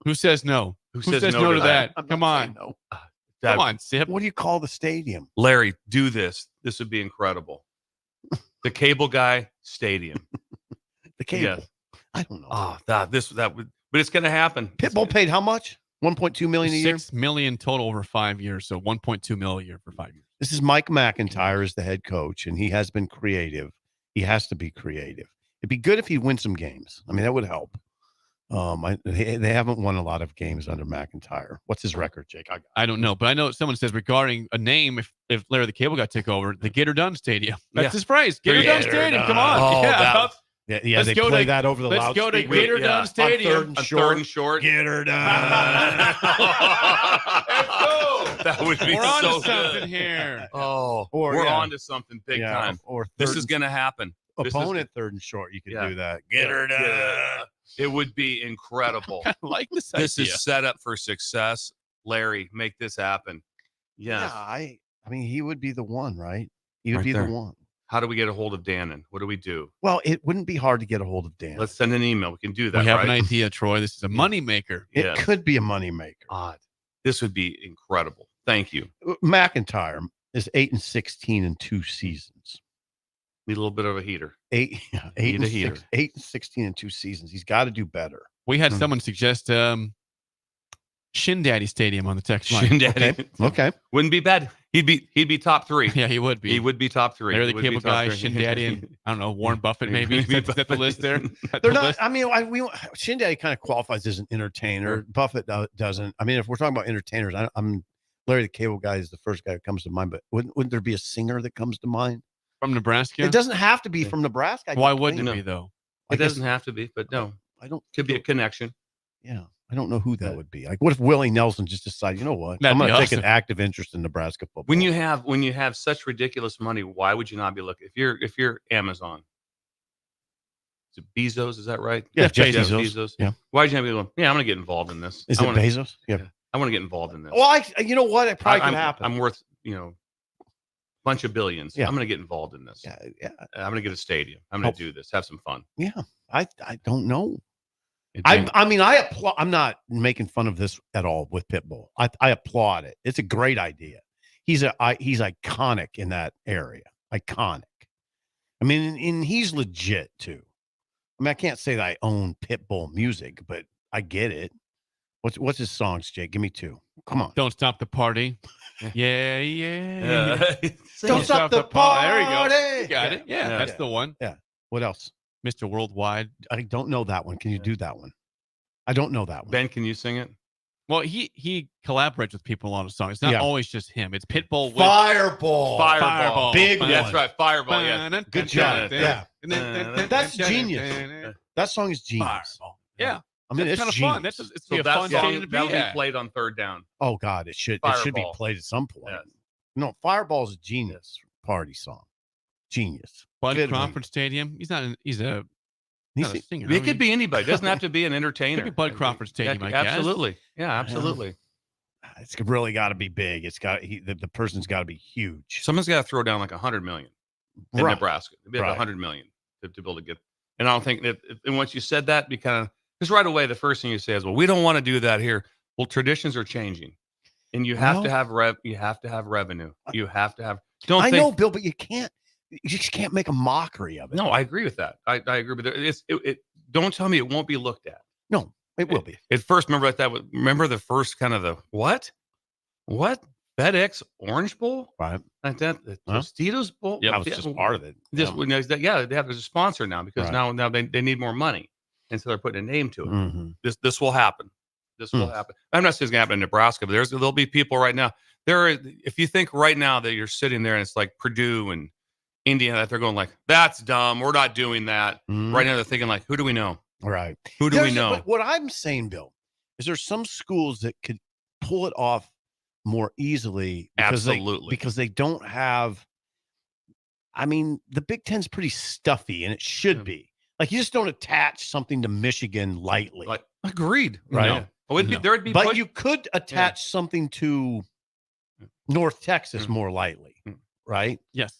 [SPEAKER 3] Who says no?
[SPEAKER 5] Who
[SPEAKER 3] says
[SPEAKER 5] says
[SPEAKER 3] no to that?
[SPEAKER 7] I'm
[SPEAKER 3] Come
[SPEAKER 7] not
[SPEAKER 3] on.
[SPEAKER 7] saying no.
[SPEAKER 3] Come on, Sip.
[SPEAKER 7] What do you call the stadium?
[SPEAKER 5] Larry, do this. This would be incredible. The Cable Guy Stadium.
[SPEAKER 7] The cable.
[SPEAKER 5] Yeah.
[SPEAKER 7] I don't know.
[SPEAKER 5] Oh, that would, but it's going to happen.
[SPEAKER 7] Pitbull paid how much? 1.2 million a year.
[SPEAKER 3] 6 million total over 5 years, so 1.2 million a year for 5 years.
[SPEAKER 7] This is Mike McIntyre as the head coach, and he has been creative. He has to be creative. It'd be good if he win some games. I mean, that would help. They haven't won a lot of games under McIntyre. What's his record, Jake?
[SPEAKER 3] I don't know, but I know someone says regarding a name, if Larry the Cable Guy took over, the Get Her Done Stadium. That's his phrase. Get Her Done Stadium. Come on.
[SPEAKER 5] Oh,
[SPEAKER 7] Yeah, let's they play that over the
[SPEAKER 3] Let's
[SPEAKER 7] loudspeaker.
[SPEAKER 3] go to Get Her Done Stadium.
[SPEAKER 5] Third and short.
[SPEAKER 7] Get her done.
[SPEAKER 5] That would be
[SPEAKER 3] We're on
[SPEAKER 5] so
[SPEAKER 3] to something
[SPEAKER 5] good.
[SPEAKER 3] here.
[SPEAKER 5] Oh,
[SPEAKER 7] Or,
[SPEAKER 5] we're
[SPEAKER 7] yeah.
[SPEAKER 5] on to something big time.
[SPEAKER 7] Or
[SPEAKER 5] This is going to happen.
[SPEAKER 7] opponent third and short. You could do that. Get her done.
[SPEAKER 5] Yeah. It would be incredible.
[SPEAKER 3] I like this
[SPEAKER 5] This
[SPEAKER 3] idea.
[SPEAKER 5] is set up for success. Larry, make this happen.
[SPEAKER 7] Yeah,
[SPEAKER 5] Yes.
[SPEAKER 7] I mean, he would be the one, right? He would
[SPEAKER 5] Right
[SPEAKER 7] be
[SPEAKER 5] there.
[SPEAKER 7] the one.
[SPEAKER 5] How do we get a hold of Dannon? What do we do?
[SPEAKER 7] Well, it wouldn't be hard to get a hold of Dan.
[SPEAKER 5] Let's send an email. We can do that.
[SPEAKER 3] We have
[SPEAKER 5] right?
[SPEAKER 3] an idea, Troy. This is a moneymaker.
[SPEAKER 7] It
[SPEAKER 5] Yes.
[SPEAKER 7] could be a moneymaker.
[SPEAKER 5] Odd. This would be incredible. Thank you.
[SPEAKER 7] McIntyre is 8-16 in 2 seasons.
[SPEAKER 5] Need a little bit of a heater.
[SPEAKER 7] 8
[SPEAKER 5] Need
[SPEAKER 7] and
[SPEAKER 5] a heater.
[SPEAKER 7] 8-16 in 2 seasons. He's got to do better.
[SPEAKER 3] We had someone suggest Shin Daddy Stadium on the text line.
[SPEAKER 5] Shin Daddy.
[SPEAKER 7] Okay.
[SPEAKER 5] Wouldn't be bad. He'd be top 3.
[SPEAKER 3] Yeah, he would be.
[SPEAKER 5] He would be top 3.
[SPEAKER 3] Larry
[SPEAKER 5] He
[SPEAKER 3] the
[SPEAKER 5] would be
[SPEAKER 3] Cable
[SPEAKER 5] top
[SPEAKER 3] Guy,
[SPEAKER 5] 3.
[SPEAKER 3] Shin Daddy, and I don't know, Warren Buffett maybe. Is that the list there?
[SPEAKER 7] They're not. I mean, Shin Daddy kind of qualifies as an entertainer. Buffett doesn't. I mean, if we're talking about entertainers, I'm Larry the Cable Guy is the first guy that comes to mind. But wouldn't there be a singer that comes to mind
[SPEAKER 3] from Nebraska?
[SPEAKER 7] It doesn't have to be from Nebraska. I
[SPEAKER 3] Why
[SPEAKER 7] don't
[SPEAKER 3] wouldn't
[SPEAKER 7] think.
[SPEAKER 3] it be though?
[SPEAKER 5] It doesn't have to be, but no.
[SPEAKER 7] I don't.
[SPEAKER 5] Could be a connection.
[SPEAKER 7] Yeah. I don't know who that would be. Like, what if Willie Nelson just decided, you know what?
[SPEAKER 3] That'd
[SPEAKER 7] I'm going
[SPEAKER 3] be
[SPEAKER 7] to take an
[SPEAKER 3] awesome.
[SPEAKER 7] active interest in Nebraska football.
[SPEAKER 5] When you have such ridiculous money, why would you not be looking? If you're Amazon, is it Bezos? Is that right?
[SPEAKER 7] Yeah, Jeff Bezos. Yeah.
[SPEAKER 5] Why would you not be going? Yeah, I'm going to get involved in this.
[SPEAKER 7] Is
[SPEAKER 5] I
[SPEAKER 7] it
[SPEAKER 5] wanna-
[SPEAKER 7] Bezos? Yeah.
[SPEAKER 5] I want to get involved in this.
[SPEAKER 7] Well, you know what? It probably could
[SPEAKER 5] I'm,
[SPEAKER 7] happen.
[SPEAKER 5] I'm worth bunch of billions.
[SPEAKER 7] Yeah.
[SPEAKER 5] I'm going to get involved in this.
[SPEAKER 7] Yeah.
[SPEAKER 5] I'm going to get a stadium. I'm going to do this. Have some fun.
[SPEAKER 7] Yeah. I don't know. I mean, I applaud. I'm not making fun of this at all with Pitbull. I applaud it. It's a great idea. He's iconic in that area. Iconic. I mean, and he's legit too. I mean, I can't say that I own Pitbull music, but I get it. What's his songs, Jake? Give me 2. Come on.
[SPEAKER 3] Don't stop the party. Yeah.
[SPEAKER 7] Don't stop the party.
[SPEAKER 3] There you go. You got it. Yeah, that's the one.
[SPEAKER 7] Yeah. What else?
[SPEAKER 3] Mr. Worldwide.
[SPEAKER 7] I don't know that one. Can you do that one? I don't know that one.
[SPEAKER 5] Ben, can you sing it?
[SPEAKER 3] Well, he collaborates with people on a song. It's not
[SPEAKER 7] Yeah.
[SPEAKER 3] always just him. It's Pitbull with
[SPEAKER 7] Fireball. Big one.
[SPEAKER 5] That's right. Fireball. Yeah.
[SPEAKER 7] Good job.
[SPEAKER 5] Yeah.
[SPEAKER 7] Yeah. That's genius. That song is genius.
[SPEAKER 3] Yeah.
[SPEAKER 7] I mean,
[SPEAKER 3] That's
[SPEAKER 7] it's
[SPEAKER 3] kind of
[SPEAKER 7] genius.
[SPEAKER 3] fun. It's
[SPEAKER 5] So
[SPEAKER 3] a
[SPEAKER 5] that
[SPEAKER 3] fun
[SPEAKER 5] song
[SPEAKER 3] stadium to be
[SPEAKER 5] that'll be
[SPEAKER 3] at.
[SPEAKER 5] played on third down.
[SPEAKER 7] Oh God, it should be
[SPEAKER 5] Fireball.
[SPEAKER 7] played at some point.
[SPEAKER 5] Yes.
[SPEAKER 7] No, Fireball is a genius party song. Genius.
[SPEAKER 3] Bud
[SPEAKER 7] Good
[SPEAKER 3] Crawford Stadium. He's a singer.
[SPEAKER 5] It could be anybody. It doesn't have to be an entertainer.
[SPEAKER 3] Could be Bud Crawford Stadium, I guess.
[SPEAKER 5] Absolutely. Yeah, absolutely.
[SPEAKER 7] It's really got to be big. It's got the person's got to be huge.
[SPEAKER 5] Someone's got to throw down like $100 million in
[SPEAKER 7] Right.
[SPEAKER 5] Nebraska. It'd be like
[SPEAKER 7] Right.
[SPEAKER 5] $100 million to be able to get. And I don't think that. And once you said that, be kind of because right away the first thing you say is, "Well, we don't want to do that here." Well, traditions are changing, and you have to have You have to have revenue. You have to have.
[SPEAKER 7] I know, Bill, but you just can't make a mockery of it.
[SPEAKER 5] No, I agree with that. I agree with it. Don't tell me it won't be looked at.
[SPEAKER 7] No, it will be.
[SPEAKER 5] At first, remember the first kind of the what FedEx Orange Bowl,
[SPEAKER 7] right?
[SPEAKER 5] Like that, the Tostitos Bowl.
[SPEAKER 7] Yeah, that was just part of it.
[SPEAKER 5] Just they have a sponsor now because
[SPEAKER 7] Right.
[SPEAKER 5] now they need more money, and so they're putting a name to it.
[SPEAKER 7] Mhm.
[SPEAKER 5] This will happen. This will happen. I'm not saying it's going to happen in Nebraska, but there'll be people right now. If you think right now that you're sitting there and it's like Purdue and Indiana, they're going like, that's dumb. We're not doing that. Right now they're thinking like, who do we know?
[SPEAKER 7] Right.
[SPEAKER 5] Who do we know?
[SPEAKER 7] But what I'm saying, Bill, is there's some schools that could pull it off more easily because they don't have. I mean, the Big Ten's pretty stuffy, and it should be. Like, you just don't attach something to Michigan lightly.
[SPEAKER 5] Like, agreed.
[SPEAKER 7] Right.
[SPEAKER 5] No. There'd be
[SPEAKER 7] but you could attach something to North Texas more lightly, right?
[SPEAKER 3] Yes.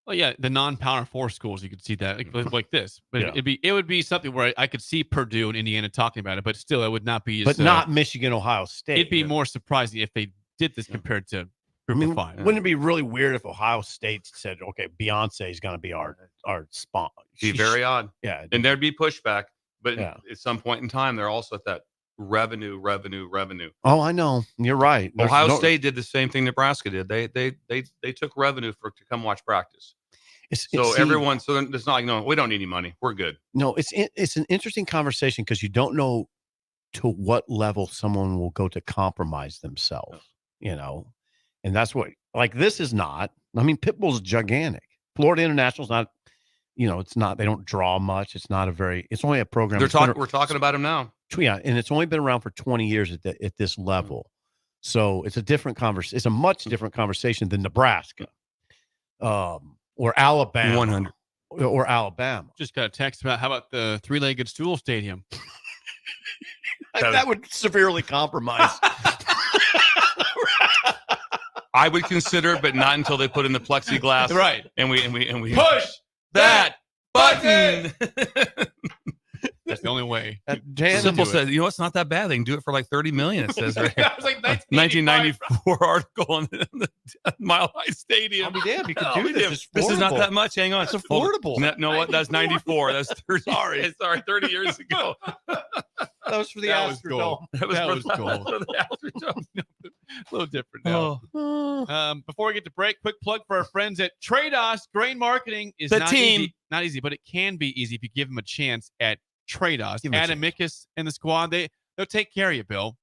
[SPEAKER 3] Well, yeah, the non-Power 4 schools, you could see that like this, but it would be something where I could see Purdue and Indiana talking about it, but still, it would not be.
[SPEAKER 7] But not Michigan, Ohio State.
[SPEAKER 3] It'd be more surprising if they did this compared to Group of 5.
[SPEAKER 7] Wouldn't it be really weird if Ohio State said, "Okay, Beyonce is going to be our sponsor"?
[SPEAKER 5] Be very odd.
[SPEAKER 7] Yeah,
[SPEAKER 5] and there'd be pushback, but at some point in time, they're also at that revenue.
[SPEAKER 7] Oh, I know. You're right.
[SPEAKER 5] Ohio State did the same thing Nebraska did. They took revenue to come watch practice. So it's not like, no, we don't need any money. We're good.
[SPEAKER 7] No, it's an interesting conversation because you don't know to what level someone will go to compromise themselves, and that's what, like, this is not. I mean, Pitbull's gigantic. Florida International's not, it's not. They don't draw much. It's not it's only a program.
[SPEAKER 5] We're talking about him now.
[SPEAKER 7] Yeah, and it's only been around for 20 years at this level. So it's a different conversation. It's a much different conversation than Nebraska. Or Alabama.
[SPEAKER 5] 100.
[SPEAKER 7] Or Alabama.
[SPEAKER 3] Just got a text about how about the three-legged stool stadium?
[SPEAKER 7] that would severely compromise.
[SPEAKER 5] I would consider it, but not until they put in the plexiglass.
[SPEAKER 3] Right.
[SPEAKER 5] And we
[SPEAKER 3] push
[SPEAKER 5] that button.
[SPEAKER 3] That's the only way.
[SPEAKER 5] Sipple said, it's not that bad. They can do it for like $30 million. It says right.
[SPEAKER 3] It was like
[SPEAKER 5] 1994 article on the Mile High Stadium.
[SPEAKER 7] I'll be damned. You could do this.
[SPEAKER 5] This is not that much. Hang on.
[SPEAKER 7] It's affordable.
[SPEAKER 5] No, what? That's 94. That's 30. Sorry, 30 years ago.
[SPEAKER 7] That was for the Astrodome.
[SPEAKER 3] That was cool.
[SPEAKER 5] The Astrodome.
[SPEAKER 3] A little different now. Before we get to break, quick plug for our friends at Trados. Grain marketing is not easy, but it can be easy if you give them a chance at Trados. Adam Mickus and the squad, they'll take care of you, Bill.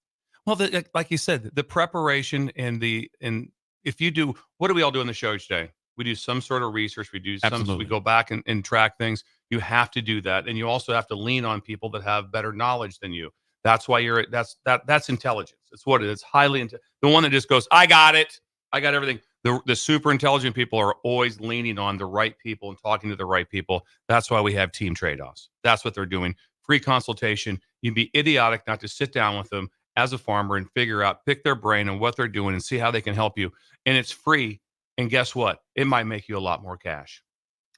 [SPEAKER 5] Well, like you said, the preparation and if you do, what do we all do on the show each day? We do some sort of research. We do we go back and track things. You have to do that, and you also have to lean on people that have better knowledge than you. That's why that's intelligence. It's what it is. Highly the one that just goes, I got it. I got everything. The super intelligent people are always leaning on the right people and talking to the right people. That's why we have team trade-offs. That's what they're doing. Free consultation. You'd be idiotic not to sit down with them as a farmer and pick their brain on what they're doing and see how they can help you. And it's free. And guess what? It might make you a lot more cash.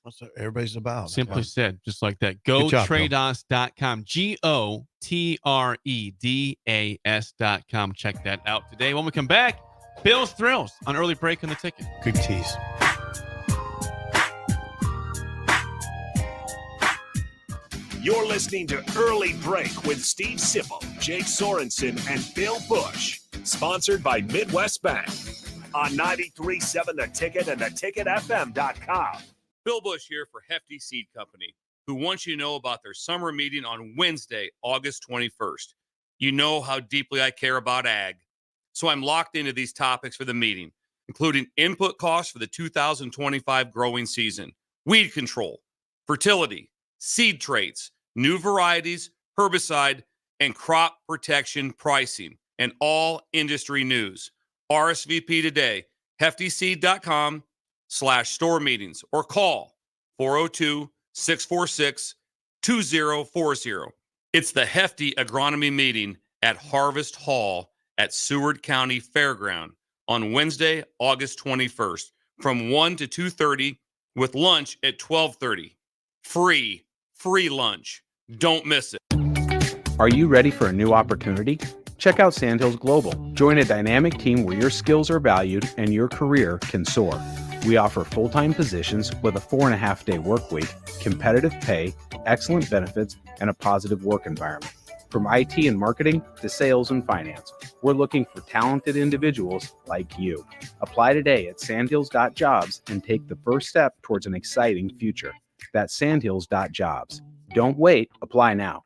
[SPEAKER 7] That's what everybody's about.
[SPEAKER 3] Simply said, just like that. Go Trados.com. GOTREDAS.com. Check that out today. When we come back, Bill's Thrills on Early Break on the Ticket.
[SPEAKER 7] Good tease.
[SPEAKER 1] You're listening to Early Break with Steve Sipple, Jake Sorensen, and Bill Busch. Sponsored by Midwest Bank. On 93.7 The Ticket and theticketfm.com.
[SPEAKER 5] Bill Busch here for Hefty Seed Company, who wants you to know about their summer meeting on Wednesday, August 21st. You know how deeply I care about ag. So I'm locked into these topics for the meeting, including input costs for the 2025 growing season, weed control, fertility, seed traits, new varieties, herbicide, and crop protection pricing, and all industry news. RSVP today, heftyseed.com/store meetings, or call 402-646-2040. It's the Hefty Agronomy Meeting at Harvest Hall at Seward County Fairground on Wednesday, August 21st from 1 to 2:30 with lunch at 12:30. Free lunch. Don't miss it.
[SPEAKER 13] Are you ready for a new opportunity? Check out Sandhills Global. Join a dynamic team where your skills are valued and your career can soar. We offer full-time positions with a 4.5-day work week, competitive pay, excellent benefits, and a positive work environment. From IT and marketing to sales and finance, we're looking for talented individuals like you. Apply today at sandhills.jobs and take the first step towards an exciting future. That's sandhills.jobs. Don't wait. Apply now.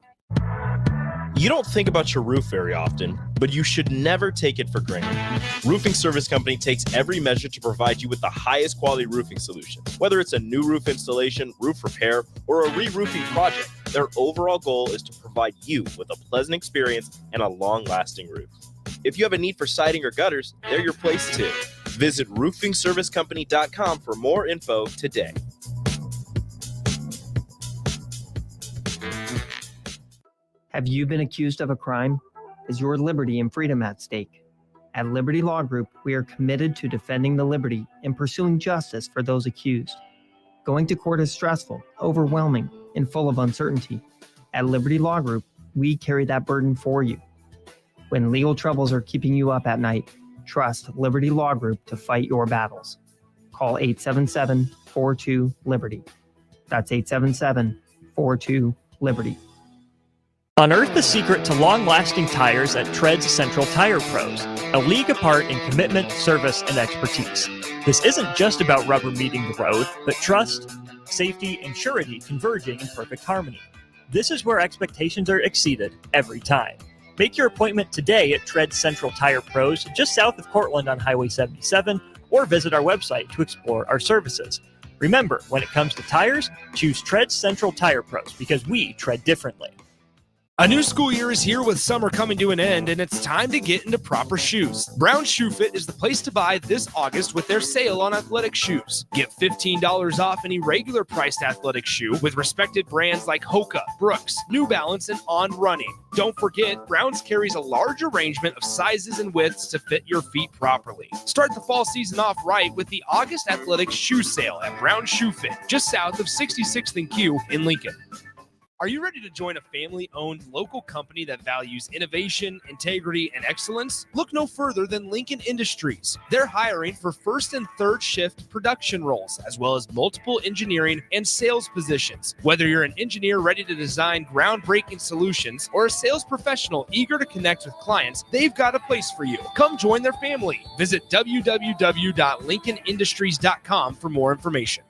[SPEAKER 8] You don't think about your roof very often, but you should never take it for granted. Roofing Service Company takes every measure to provide you with the highest quality roofing solution. Whether it's a new roof installation, roof repair, or a re-roofing project, their overall goal is to provide you with a pleasant experience and a long-lasting roof. If you have a need for siding or gutters, they're your place too. Visit roofingservicecompany.com for more info today.
[SPEAKER 23] Have you been accused of a crime? Is your liberty and freedom at stake? At Liberty Law Group, we are committed to defending the liberty and pursuing justice for those accused. Going to court is stressful, overwhelming, and full of uncertainty. At Liberty Law Group, we carry that burden for you. When legal troubles are keeping you up at night, trust Liberty Law Group to fight your battles. Call 877-42-LIBERTY. That's 877-42-LIBERTY.
[SPEAKER 24] Unearth the secret to long-lasting tires at Tread's Central Tire Pros, a league apart in commitment, service, and expertise. This isn't just about rubber meeting the road, but trust, safety, and surety converging in perfect harmony. This is where expectations are exceeded every time. Make your appointment today at Tread's Central Tire Pros, just south of Cortland on Highway 77, or visit our website to explore our services. Remember, when it comes to tires, choose Tread's Central Tire Pros because we tread differently.
[SPEAKER 17] A new school year is here with summer coming to an end, and it's time to get into proper shoes. Brown Shoe Fit is the place to buy this August with their sale on athletic shoes. Get $15 off any regular priced athletic shoe with respected brands like Hoka, Brooks, New Balance, and On Running. Don't forget, Browns carries a large arrangement of sizes and widths to fit your feet properly. Start the fall season off right with the August athletic shoe sale at Brown Shoe Fit, just south of 66th and Q in Lincoln. Are you ready to join a family-owned local company that values innovation, integrity, and excellence? Look no further than Lincoln Industries. They're hiring for first and third shift production roles, as well as multiple engineering and sales positions. Whether you're an engineer ready to design groundbreaking solutions or a sales professional eager to connect with clients, they've got a place for you. Come join their family. Visit www.lincolnindustries.com for more information.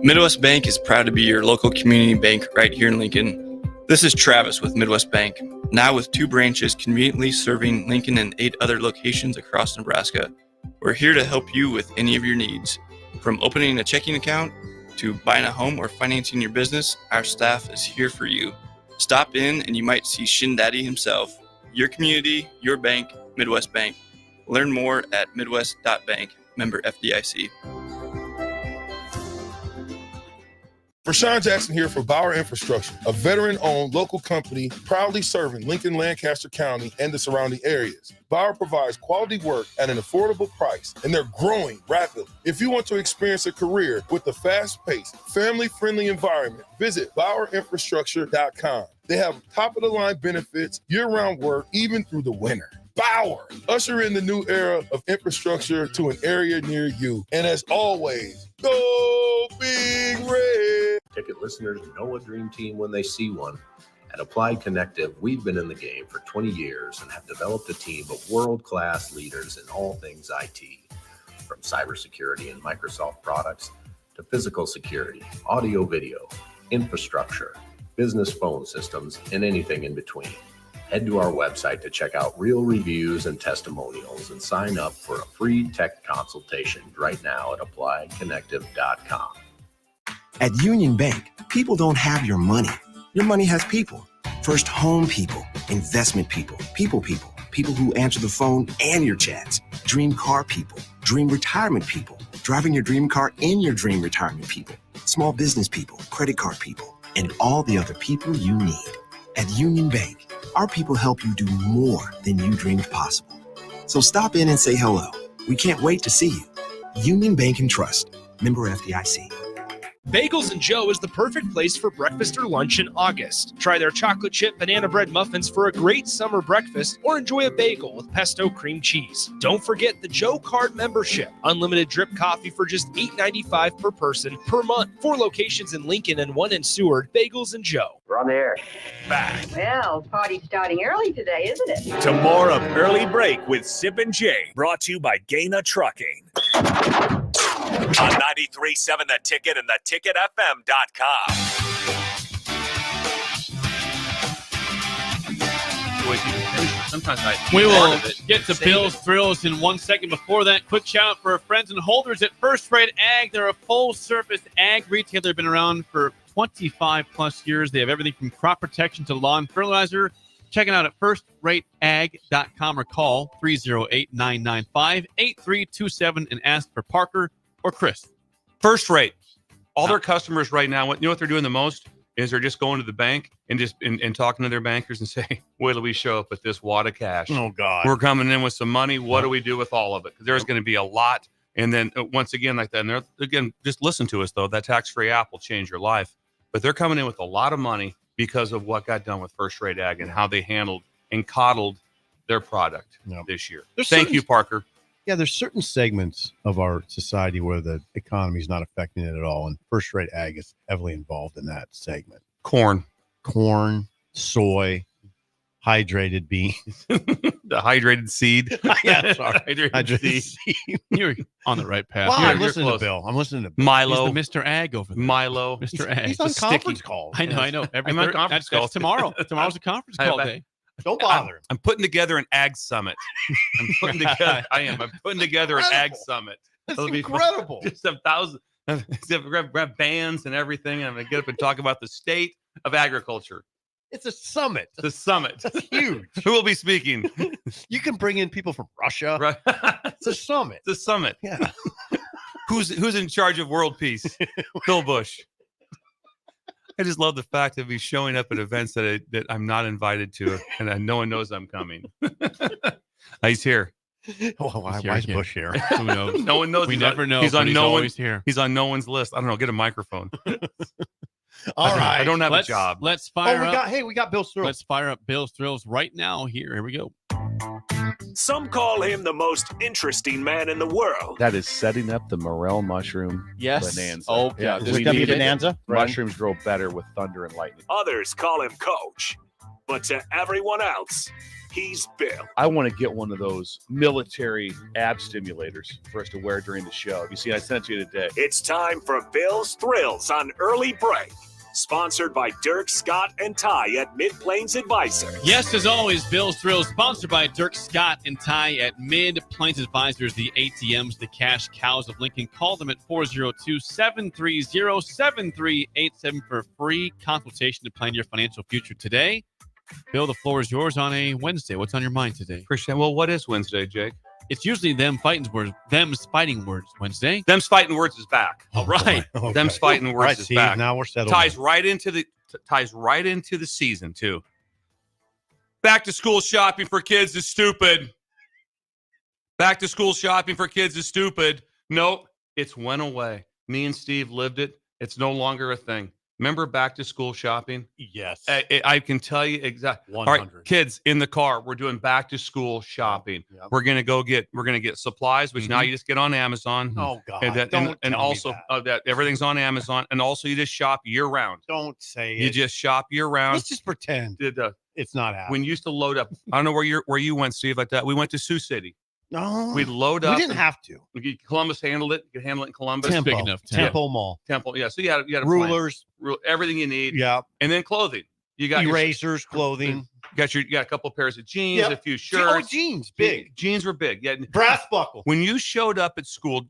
[SPEAKER 14] Midwest Bank is proud to be your local community bank right here in Lincoln. This is Travis with Midwest Bank, now with 2 branches conveniently serving Lincoln and 8 other locations across Nebraska. We're here to help you with any of your needs. From opening a checking account to buying a home or financing your business, our staff is here for you. Stop in and you might see Shin Daddy himself. Your community, your bank, Midwest Bank. Learn more at midwest.bank, member FDIC.
[SPEAKER 9] Rashawn Jackson here for Bauer Infrastructure, a veteran-owned local company proudly serving Lincoln, Lancaster County, and the surrounding areas. Bauer provides quality work at an affordable price, and they're growing rapidly. If you want to experience a career with a fast-paced, family-friendly environment, visit BauerInfrastructure.com. They have top-of-the-line benefits, year-round work, even through the winter. Bauer, usher in the new era of infrastructure to an area near you. And as always, go Big Red.
[SPEAKER 15] Ticket listeners know a dream team when they see one. At Applied Connective, we've been in the game for 20 years and have developed a team of world-class leaders in all things IT. From cybersecurity and Microsoft products to physical security, audio-video, infrastructure, business phone systems, and anything in between. Head to our website to check out real reviews and testimonials and sign up for a free tech consultation right now at appliedconnective.com.
[SPEAKER 10] At Union Bank, people don't have your money. Your money has people. First home people, investment people, people who answer the phone and your chats, dream car people, dream retirement people, driving your dream car in your dream retirement people, small business people, credit card people, and all the other people you need. At Union Bank, our people help you do more than you dreamed possible. So stop in and say hello. We can't wait to see you. Union Bank and Trust. Member FDIC.
[SPEAKER 17] Bagels and Joe is the perfect place for breakfast or lunch in August. Try their chocolate chip banana bread muffins for a great summer breakfast or enjoy a bagel with pesto cream cheese. Don't forget the Joe Card membership. Unlimited drip coffee for just $8.95 per person per month. 4 locations in Lincoln and 1 in Seward. Bagels and Joe.
[SPEAKER 20] We're on the air.
[SPEAKER 1] Back
[SPEAKER 20] Well, party's starting early today, isn't it?
[SPEAKER 1] to more of Early Break with Sip and Jay, brought to you by Gaina Trucking. On 93.7 The Ticket and theticketfm.com.
[SPEAKER 5] sometimes I
[SPEAKER 3] We will
[SPEAKER 5] part of it.
[SPEAKER 3] get to
[SPEAKER 5] Save
[SPEAKER 3] Bill's
[SPEAKER 5] it.
[SPEAKER 3] Thrills in 1 second. Before that, quick shout out for our friends and holders at First Rate Ag. They're a full-service ag retailer. They've been around for 25 plus years. They have everything from crop protection to lawn fertilizer. Check it out at firstrateag.com or call 308-995-8327 and ask for Parker or Chris.
[SPEAKER 5] First Rate. All their customers right now, you know what they're doing the most is they're just going to the bank and just and talking to their bankers and say, wait till we show up with this wad of cash.
[SPEAKER 7] Oh, God.
[SPEAKER 5] We're coming in with some money. What do we do with all of it? Because there's going to be a lot. And then once again, like that, and they're, again, just listen to us, though. That tax-free app will change your life. But they're coming in with a lot of money because of what got done with First Rate Ag and how they handled and coddled their product this year. Thank you, Parker.
[SPEAKER 7] Yeah, there's certain segments of our society where the economy is not affecting it at all, and First Rate Ag is heavily involved in that segment.
[SPEAKER 5] Corn,
[SPEAKER 7] soy, hydrated beans,
[SPEAKER 5] the hydrated seed.
[SPEAKER 7] Yeah, sorry.
[SPEAKER 5] hydrated seed.
[SPEAKER 3] You're on the right path.
[SPEAKER 7] Wow,
[SPEAKER 3] You're
[SPEAKER 7] I'm listening
[SPEAKER 5] close.
[SPEAKER 7] to Bill. I'm listening to Bill.
[SPEAKER 5] Milo.
[SPEAKER 3] He's the Mr. Ag over there.
[SPEAKER 5] Milo.
[SPEAKER 3] Mr. Ag.
[SPEAKER 7] He's on
[SPEAKER 3] It's
[SPEAKER 7] conference
[SPEAKER 3] sticky.
[SPEAKER 7] calls.
[SPEAKER 3] I know.
[SPEAKER 5] I'm on conference calls.
[SPEAKER 3] That's tomorrow. Tomorrow's a conference call day.
[SPEAKER 7] Don't bother him.
[SPEAKER 5] I'm putting together an ag summit. I'm putting together an ag summit.
[SPEAKER 7] That's
[SPEAKER 5] It'll be fun.
[SPEAKER 7] incredible.
[SPEAKER 5] Just 1,000. Grab bands and everything. And I'm going to get up and talk about the state of agriculture.
[SPEAKER 7] It's a summit.
[SPEAKER 5] The summit.
[SPEAKER 7] That's huge.
[SPEAKER 5] Who will be speaking?
[SPEAKER 7] You can bring in people from Russia.
[SPEAKER 5] Right.
[SPEAKER 7] It's a summit.
[SPEAKER 5] The summit.
[SPEAKER 7] Yeah.
[SPEAKER 5] Who's in charge of world peace? Bill Busch. I just love the fact of me showing up at events that I'm not invited to, and no one knows I'm coming. He's here.
[SPEAKER 7] Oh, why is Bush here?
[SPEAKER 3] Who knows?
[SPEAKER 5] No one knows.
[SPEAKER 3] We never know.
[SPEAKER 5] He's on no
[SPEAKER 3] always
[SPEAKER 5] one's
[SPEAKER 3] here.
[SPEAKER 5] He's on no one's list. I don't know. Get a microphone.
[SPEAKER 7] All right.
[SPEAKER 5] I don't have a job.
[SPEAKER 3] Let's fire up.
[SPEAKER 7] We got Bill's Thrills.
[SPEAKER 3] Let's fire up Bill's Thrills right now. Here we go.
[SPEAKER 1] Some call him the most interesting man in the world.
[SPEAKER 2] That is setting up the morel mushroom
[SPEAKER 18] Yes.
[SPEAKER 2] bonanza.
[SPEAKER 18] Oh, yeah.
[SPEAKER 7] Is it gonna be bonanza?
[SPEAKER 2] Mushrooms grow better with thunder and lightning.
[SPEAKER 1] Others call him Coach. But to everyone else, he's Bill.
[SPEAKER 2] I want to get one of those military ab stimulators for us to wear during the show. Have you seen? I sent it to you today.
[SPEAKER 1] It's time for Bill's Thrills on Early Break. Sponsored by Dirk, Scott, and Ty at Mid-Plains Advisors.
[SPEAKER 3] Yes, as always, Bill's Thrills, sponsored by Dirk, Scott, and Ty at Mid-Plains Advisors, the ATMs, the cash cows of Lincoln. Call them at 402-730-7387 for a free consultation to plan your financial future today. Bill, the floor is yours on a Wednesday. What's on your mind today?
[SPEAKER 5] Christian, well, what is Wednesday, Jake?
[SPEAKER 3] It's usually them's fighting words Wednesday.
[SPEAKER 5] Them's fighting words is back.
[SPEAKER 3] All right.
[SPEAKER 7] Okay.
[SPEAKER 5] Them's fighting words
[SPEAKER 7] Right,
[SPEAKER 5] is
[SPEAKER 7] Steve,
[SPEAKER 5] back.
[SPEAKER 7] now we're settled.
[SPEAKER 5] Ties right into the season too. Back to school shopping for kids is stupid. Back to school shopping for kids is stupid. Nope, it's went away. Me and Steve lived it. It's no longer a thing. Remember back to school shopping?
[SPEAKER 7] Yes.
[SPEAKER 5] I can tell you exactly.
[SPEAKER 7] 100.
[SPEAKER 5] All right, kids in the car, we're doing back to school shopping.
[SPEAKER 7] Yep.
[SPEAKER 5] We're gonna get supplies, which now you just get on Amazon.
[SPEAKER 7] Oh God!
[SPEAKER 5] And,
[SPEAKER 7] Don't tell
[SPEAKER 5] also
[SPEAKER 7] me that.
[SPEAKER 5] that everything's on Amazon, and also you just shop year round.
[SPEAKER 7] Don't say
[SPEAKER 5] You
[SPEAKER 7] it.
[SPEAKER 5] just shop year round.
[SPEAKER 7] Let's just pretend it's not happening.
[SPEAKER 5] When you used to load up, I don't know where you went, Steve, like that. We went to Sioux City.
[SPEAKER 7] No,
[SPEAKER 5] We'd load up.
[SPEAKER 7] We didn't have to.
[SPEAKER 5] Columbus handled it. You could handle it in Columbus.
[SPEAKER 7] Tempo.
[SPEAKER 3] Big enough.
[SPEAKER 7] Temple Mall.
[SPEAKER 5] Temple. Yeah. So you had a plan.
[SPEAKER 7] Rulers.
[SPEAKER 5] Everything you need.
[SPEAKER 7] Yeah.
[SPEAKER 5] And then clothing. You got
[SPEAKER 7] Erasers, clothing.
[SPEAKER 5] You got a couple pairs of jeans,
[SPEAKER 7] Yep.
[SPEAKER 5] a few shirts.
[SPEAKER 7] Jeans, big.
[SPEAKER 5] Jeans were big. Yeah.
[SPEAKER 7] Brass buckle.
[SPEAKER 5] When you showed up at school,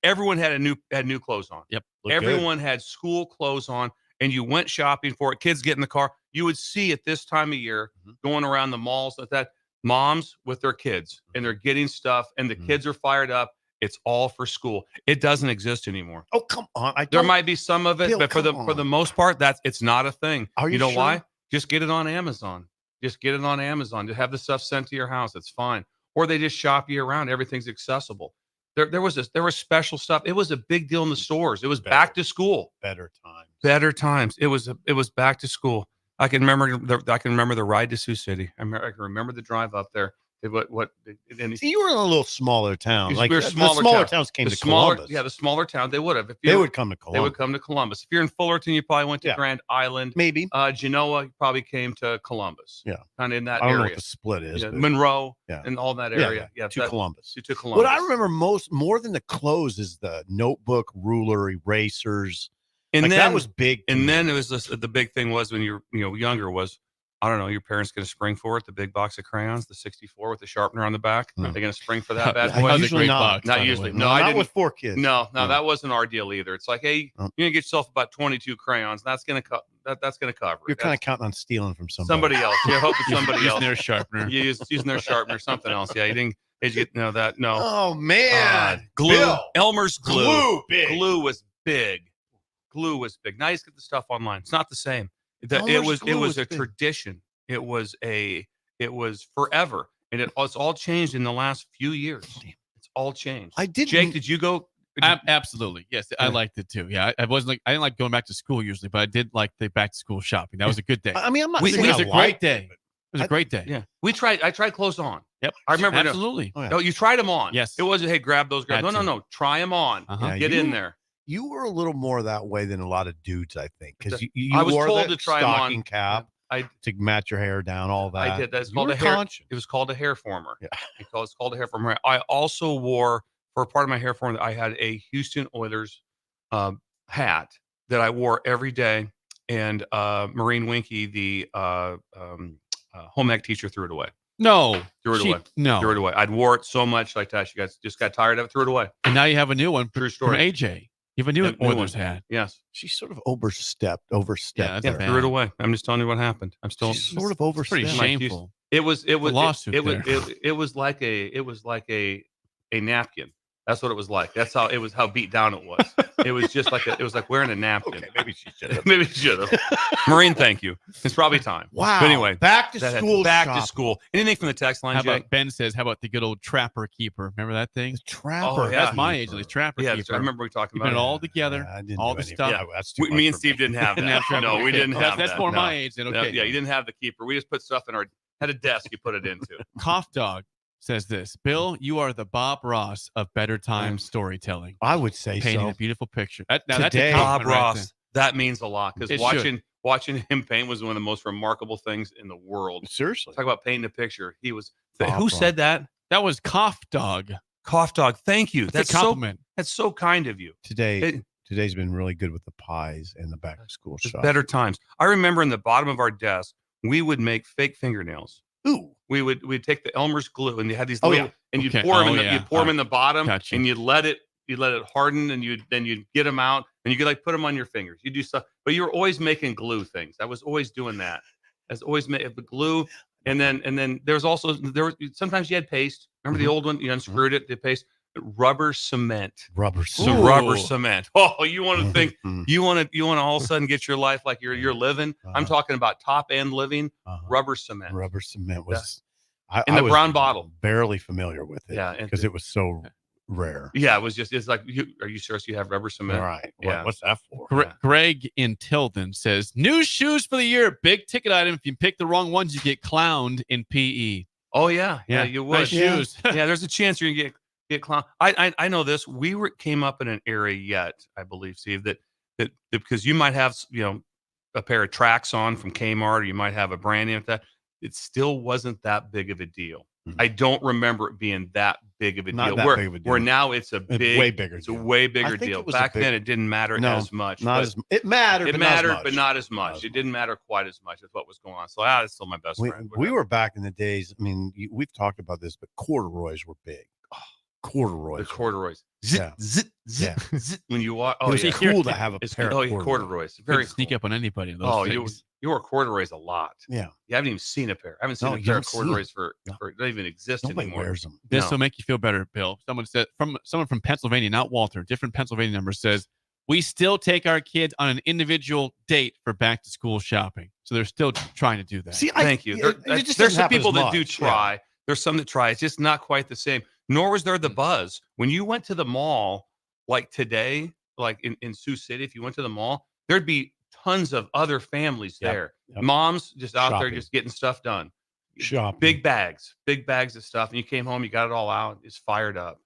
[SPEAKER 5] everyone had new clothes on.
[SPEAKER 3] Yep.
[SPEAKER 5] Everyone had school clothes on, and you went shopping for it. Kids get in the car. You would see at this time of year going around the malls like that, moms with their kids, and they're getting stuff, and the kids are fired up. It's all for school. It doesn't exist anymore.
[SPEAKER 7] Oh, come on.
[SPEAKER 5] There might be some of it,
[SPEAKER 7] Bill,
[SPEAKER 5] but for the most part, it's not a thing.
[SPEAKER 7] Are you
[SPEAKER 5] know
[SPEAKER 7] sure?
[SPEAKER 5] why? Just get it on Amazon. Just get it on Amazon. To have the stuff sent to your house. It's fine. Or they just shop year round. Everything's accessible. There was special stuff. It was a big deal in the stores. It was back to school.
[SPEAKER 7] Better times.
[SPEAKER 5] Better times. It was back to school. I can remember the ride to Sioux City. I can remember the drive up there.
[SPEAKER 7] See, you were in a little smaller town. Like
[SPEAKER 5] we're
[SPEAKER 7] the smaller towns came to Columbus.
[SPEAKER 5] Yeah, the smaller town. They would have.
[SPEAKER 7] They would come to Columbus.
[SPEAKER 5] They would come to Columbus. If you're in Fullerton, you probably went to Grand Island.
[SPEAKER 7] Maybe.
[SPEAKER 5] Genoa, you probably came to Columbus.
[SPEAKER 7] Yeah.
[SPEAKER 5] Kind of in that
[SPEAKER 7] I don't know
[SPEAKER 5] area.
[SPEAKER 7] what the split is. but-
[SPEAKER 5] Monroe
[SPEAKER 7] Yeah.
[SPEAKER 5] and all that area. Yeah.
[SPEAKER 7] to Columbus.
[SPEAKER 5] To Columbus.
[SPEAKER 7] What I remember more than the clothes is the notebook, ruler, erasers.
[SPEAKER 5] And
[SPEAKER 7] like,
[SPEAKER 5] then
[SPEAKER 7] that was big.
[SPEAKER 5] And then it was the big thing was when you're younger was I don't know. Your parents going to spring for it? The big box of crayons, the 64 with the sharpener on the back. Are they going to spring for that bad boy?
[SPEAKER 7] Usually not.
[SPEAKER 5] Not usually.
[SPEAKER 7] No,
[SPEAKER 5] I
[SPEAKER 7] not
[SPEAKER 5] didn't.
[SPEAKER 7] with 4 kids.
[SPEAKER 5] No, that wasn't our deal either. It's like, hey, you're gonna get yourself about 22 crayons. That's gonna that's gonna cover it.
[SPEAKER 7] You're kind of counting on stealing from somebody
[SPEAKER 5] else. Yeah, hope it's somebody else.
[SPEAKER 3] Using their sharpener.
[SPEAKER 5] Using their sharpener, something else. Yeah, you didn't. Did you get that? No.
[SPEAKER 7] Oh man,
[SPEAKER 5] glue.
[SPEAKER 7] Bill.
[SPEAKER 5] Elmer's glue.
[SPEAKER 7] Glue
[SPEAKER 5] was big. Glue was big. Now you just get the stuff online. It's not the same. It was a tradition. It was forever, and it's all changed in the last few years. It's all changed. Jake, did you go?
[SPEAKER 3] Absolutely, yes. I liked it too. Yeah, I didn't like going back to school usually, but I did like the back to school shopping. That was a good day.
[SPEAKER 7] I mean, I'm not
[SPEAKER 3] it
[SPEAKER 7] saying
[SPEAKER 3] was
[SPEAKER 7] I
[SPEAKER 3] a great
[SPEAKER 7] liked
[SPEAKER 3] day. It was a great day.
[SPEAKER 5] Yeah, I tried clothes on.
[SPEAKER 3] Yep,
[SPEAKER 5] I remember.
[SPEAKER 3] Absolutely.
[SPEAKER 5] No, you tried them on.
[SPEAKER 3] Yes.
[SPEAKER 5] It wasn't. Hey, grab those. No. Try them on.
[SPEAKER 7] Yeah,
[SPEAKER 5] Get in there.
[SPEAKER 7] You were a little more that way than a lot of dudes, I think, because you
[SPEAKER 5] I was
[SPEAKER 7] wore
[SPEAKER 5] told
[SPEAKER 7] that
[SPEAKER 5] to try 'em on.
[SPEAKER 7] stocking cap to match your hair down, all that.
[SPEAKER 5] I did. That's
[SPEAKER 7] You
[SPEAKER 5] called
[SPEAKER 7] were
[SPEAKER 5] a hair.
[SPEAKER 7] conscious.
[SPEAKER 5] It was called a hair former.
[SPEAKER 7] Yeah.
[SPEAKER 5] It's called a hair former. I also wore, for a part of my hair former, I had a Houston Oilers hat that I wore every day, and Maureen Winky, the home ec teacher, threw it away.
[SPEAKER 3] No,
[SPEAKER 5] Threw it away.
[SPEAKER 3] No,
[SPEAKER 5] Threw it away. I'd wore it so much like that. She just got tired of it. Threw it away.
[SPEAKER 3] And now you have a new one
[SPEAKER 5] True
[SPEAKER 3] from
[SPEAKER 5] story.
[SPEAKER 3] AJ. You have a new Oilers
[SPEAKER 5] one.
[SPEAKER 3] hat.
[SPEAKER 5] Yes.
[SPEAKER 7] She sort of overstepped.
[SPEAKER 3] Yeah,
[SPEAKER 7] there.
[SPEAKER 5] Threw it away. I'm just telling you what happened. I'm still
[SPEAKER 7] She sort of overstepped.
[SPEAKER 3] Pretty shameful.
[SPEAKER 5] It was
[SPEAKER 3] lawsuit
[SPEAKER 5] it was
[SPEAKER 3] there.
[SPEAKER 5] it was like a napkin. That's what it was like. That's how it was. How beat down it was. It was just like it was like wearing a napkin.
[SPEAKER 7] Okay, maybe she should have.
[SPEAKER 5] Maybe she should have. Maureen, thank you. It's probably time.
[SPEAKER 7] Wow.
[SPEAKER 5] But anyway,
[SPEAKER 7] back to school.
[SPEAKER 5] Back
[SPEAKER 7] shop.
[SPEAKER 5] to school. Anything from the text line,
[SPEAKER 3] How
[SPEAKER 5] Jake?
[SPEAKER 3] about Ben says, how about the good old trapper keeper? Remember that thing?
[SPEAKER 7] Trapper.
[SPEAKER 5] Oh, yeah.
[SPEAKER 3] That's my age, at least. Trapper
[SPEAKER 5] Yeah,
[SPEAKER 3] keeper.
[SPEAKER 5] I remember we talking
[SPEAKER 3] Keeping
[SPEAKER 5] about
[SPEAKER 3] it all together,
[SPEAKER 7] I didn't
[SPEAKER 3] all
[SPEAKER 7] do
[SPEAKER 3] the
[SPEAKER 7] any of
[SPEAKER 3] stuff.
[SPEAKER 7] that. That's too much
[SPEAKER 5] Me and
[SPEAKER 7] for
[SPEAKER 5] Steve didn't have
[SPEAKER 3] Didn't
[SPEAKER 5] that.
[SPEAKER 3] have trapper
[SPEAKER 5] No, we
[SPEAKER 3] keeper.
[SPEAKER 5] didn't have
[SPEAKER 3] That's
[SPEAKER 5] that.
[SPEAKER 3] more
[SPEAKER 5] No.
[SPEAKER 3] my age then. Okay.
[SPEAKER 5] Yeah, you didn't have the keeper. We just put stuff in had a desk you put it into.
[SPEAKER 3] Cough Dog says this. Bill, you are the Bob Ross of better time storytelling.
[SPEAKER 7] I would say
[SPEAKER 3] Painting
[SPEAKER 7] so.
[SPEAKER 3] a beautiful picture. Now that's
[SPEAKER 7] Today-
[SPEAKER 3] a
[SPEAKER 5] Bob
[SPEAKER 3] compliment right
[SPEAKER 5] Ross. That means a lot because
[SPEAKER 3] It
[SPEAKER 5] watching him paint was one of the most remarkable things in the world.
[SPEAKER 7] Seriously.
[SPEAKER 5] Talk about painting a picture. He was.
[SPEAKER 7] Bob
[SPEAKER 5] Who
[SPEAKER 7] Ross.
[SPEAKER 5] said that?
[SPEAKER 3] That was Cough Dog.
[SPEAKER 5] Cough Dog. Thank you.
[SPEAKER 3] That's a compliment.
[SPEAKER 5] That's so kind of you.
[SPEAKER 7] Today's been really good with the pies and the back to school
[SPEAKER 5] Just
[SPEAKER 7] shop.
[SPEAKER 5] better times. I remember in the bottom of our desk, we would make fake fingernails.
[SPEAKER 7] Ooh.
[SPEAKER 5] We'd take the Elmer's glue and you had these
[SPEAKER 7] Oh,
[SPEAKER 5] little,
[SPEAKER 7] yeah.
[SPEAKER 5] and you'd
[SPEAKER 3] Okay.
[SPEAKER 5] pour them
[SPEAKER 3] Oh,
[SPEAKER 5] in the,
[SPEAKER 3] yeah.
[SPEAKER 5] you'd pour 'em in the bottom
[SPEAKER 3] Gotcha.
[SPEAKER 5] and you'd let it harden and you'd get them out and you could like put them on your fingers. You do stuff, but you were always making glue things. I was always doing that. I was always making glue. And then there's also, sometimes you had paste. Remember the old one? You unscrewed it, the paste. Rubber cement.
[SPEAKER 7] Rubber
[SPEAKER 5] Some rubber cement. Oh, you want to think you want to all of a sudden get your life like you're living. I'm talking about top end living. Rubber cement.
[SPEAKER 7] Rubber cement was
[SPEAKER 5] in the
[SPEAKER 7] was
[SPEAKER 5] brown bottle.
[SPEAKER 7] Barely familiar with it.
[SPEAKER 5] Yeah,
[SPEAKER 7] because it was so rare.
[SPEAKER 5] Yeah, it's like are you serious? You have rubber cement?
[SPEAKER 7] All right.
[SPEAKER 5] Yeah.
[SPEAKER 7] What's that for?
[SPEAKER 3] Greg in Tilden says, new shoes for the year. Big ticket item. If you pick the wrong ones, you get clowned in PE.
[SPEAKER 5] Oh yeah, you would.
[SPEAKER 3] Nice shoes.
[SPEAKER 5] Yeah, there's a chance you're gonna get clown. I know this. We came up in an area yet, I believe, Steve, that because you might have a pair of tracks on from Kmart, or you might have a brand name that it still wasn't that big of a deal. Mm-hmm. I don't remember it being that big of a
[SPEAKER 7] Not
[SPEAKER 5] deal.
[SPEAKER 7] that big of a deal.
[SPEAKER 5] Where now it's a
[SPEAKER 7] way bigger.
[SPEAKER 5] It's a way bigger deal. Back then, it didn't matter as much.
[SPEAKER 7] It mattered.
[SPEAKER 5] It
[SPEAKER 7] but
[SPEAKER 5] mattered,
[SPEAKER 7] not as much.
[SPEAKER 5] but not as much. It didn't matter quite as much as what was going on. So that's still my best friend.
[SPEAKER 7] We were back in the days. I mean, we've talked about this, but corduroys were big. Corduroys.
[SPEAKER 5] The corduroys.
[SPEAKER 7] Yeah.
[SPEAKER 5] Zit, zit, zit. When you walk,
[SPEAKER 7] It was cool to have a pair of
[SPEAKER 5] corduroys. Very
[SPEAKER 3] sneak up on anybody. In those
[SPEAKER 5] Oh,
[SPEAKER 3] things.
[SPEAKER 5] you wore corduroys a lot.
[SPEAKER 7] Yeah.
[SPEAKER 5] You haven't even seen a pair. I haven't seen
[SPEAKER 7] No,
[SPEAKER 5] a
[SPEAKER 7] you
[SPEAKER 5] pair of
[SPEAKER 7] don't see
[SPEAKER 5] corduroys
[SPEAKER 7] them.
[SPEAKER 5] for they don't even exist
[SPEAKER 7] Nobody
[SPEAKER 5] anymore.
[SPEAKER 7] wears them.
[SPEAKER 3] This will make you feel better, Bill. Someone from Pennsylvania, not Walter, different Pennsylvania number says, we still take our kids on an individual date for back to school shopping. So they're still trying to do that.
[SPEAKER 5] Thank you. There's some people that do try. There's some that try. It's just not quite the same. Nor was there the buzz. When you went to the mall, like today, like in Sioux City, if you went to the mall, there'd be tons of other families there.
[SPEAKER 7] Yep.
[SPEAKER 5] Moms just out there
[SPEAKER 7] Shopping.
[SPEAKER 5] just getting stuff done.
[SPEAKER 7] Shopping.
[SPEAKER 5] Big bags of stuff. And you came home, you got it all out. It's fired up.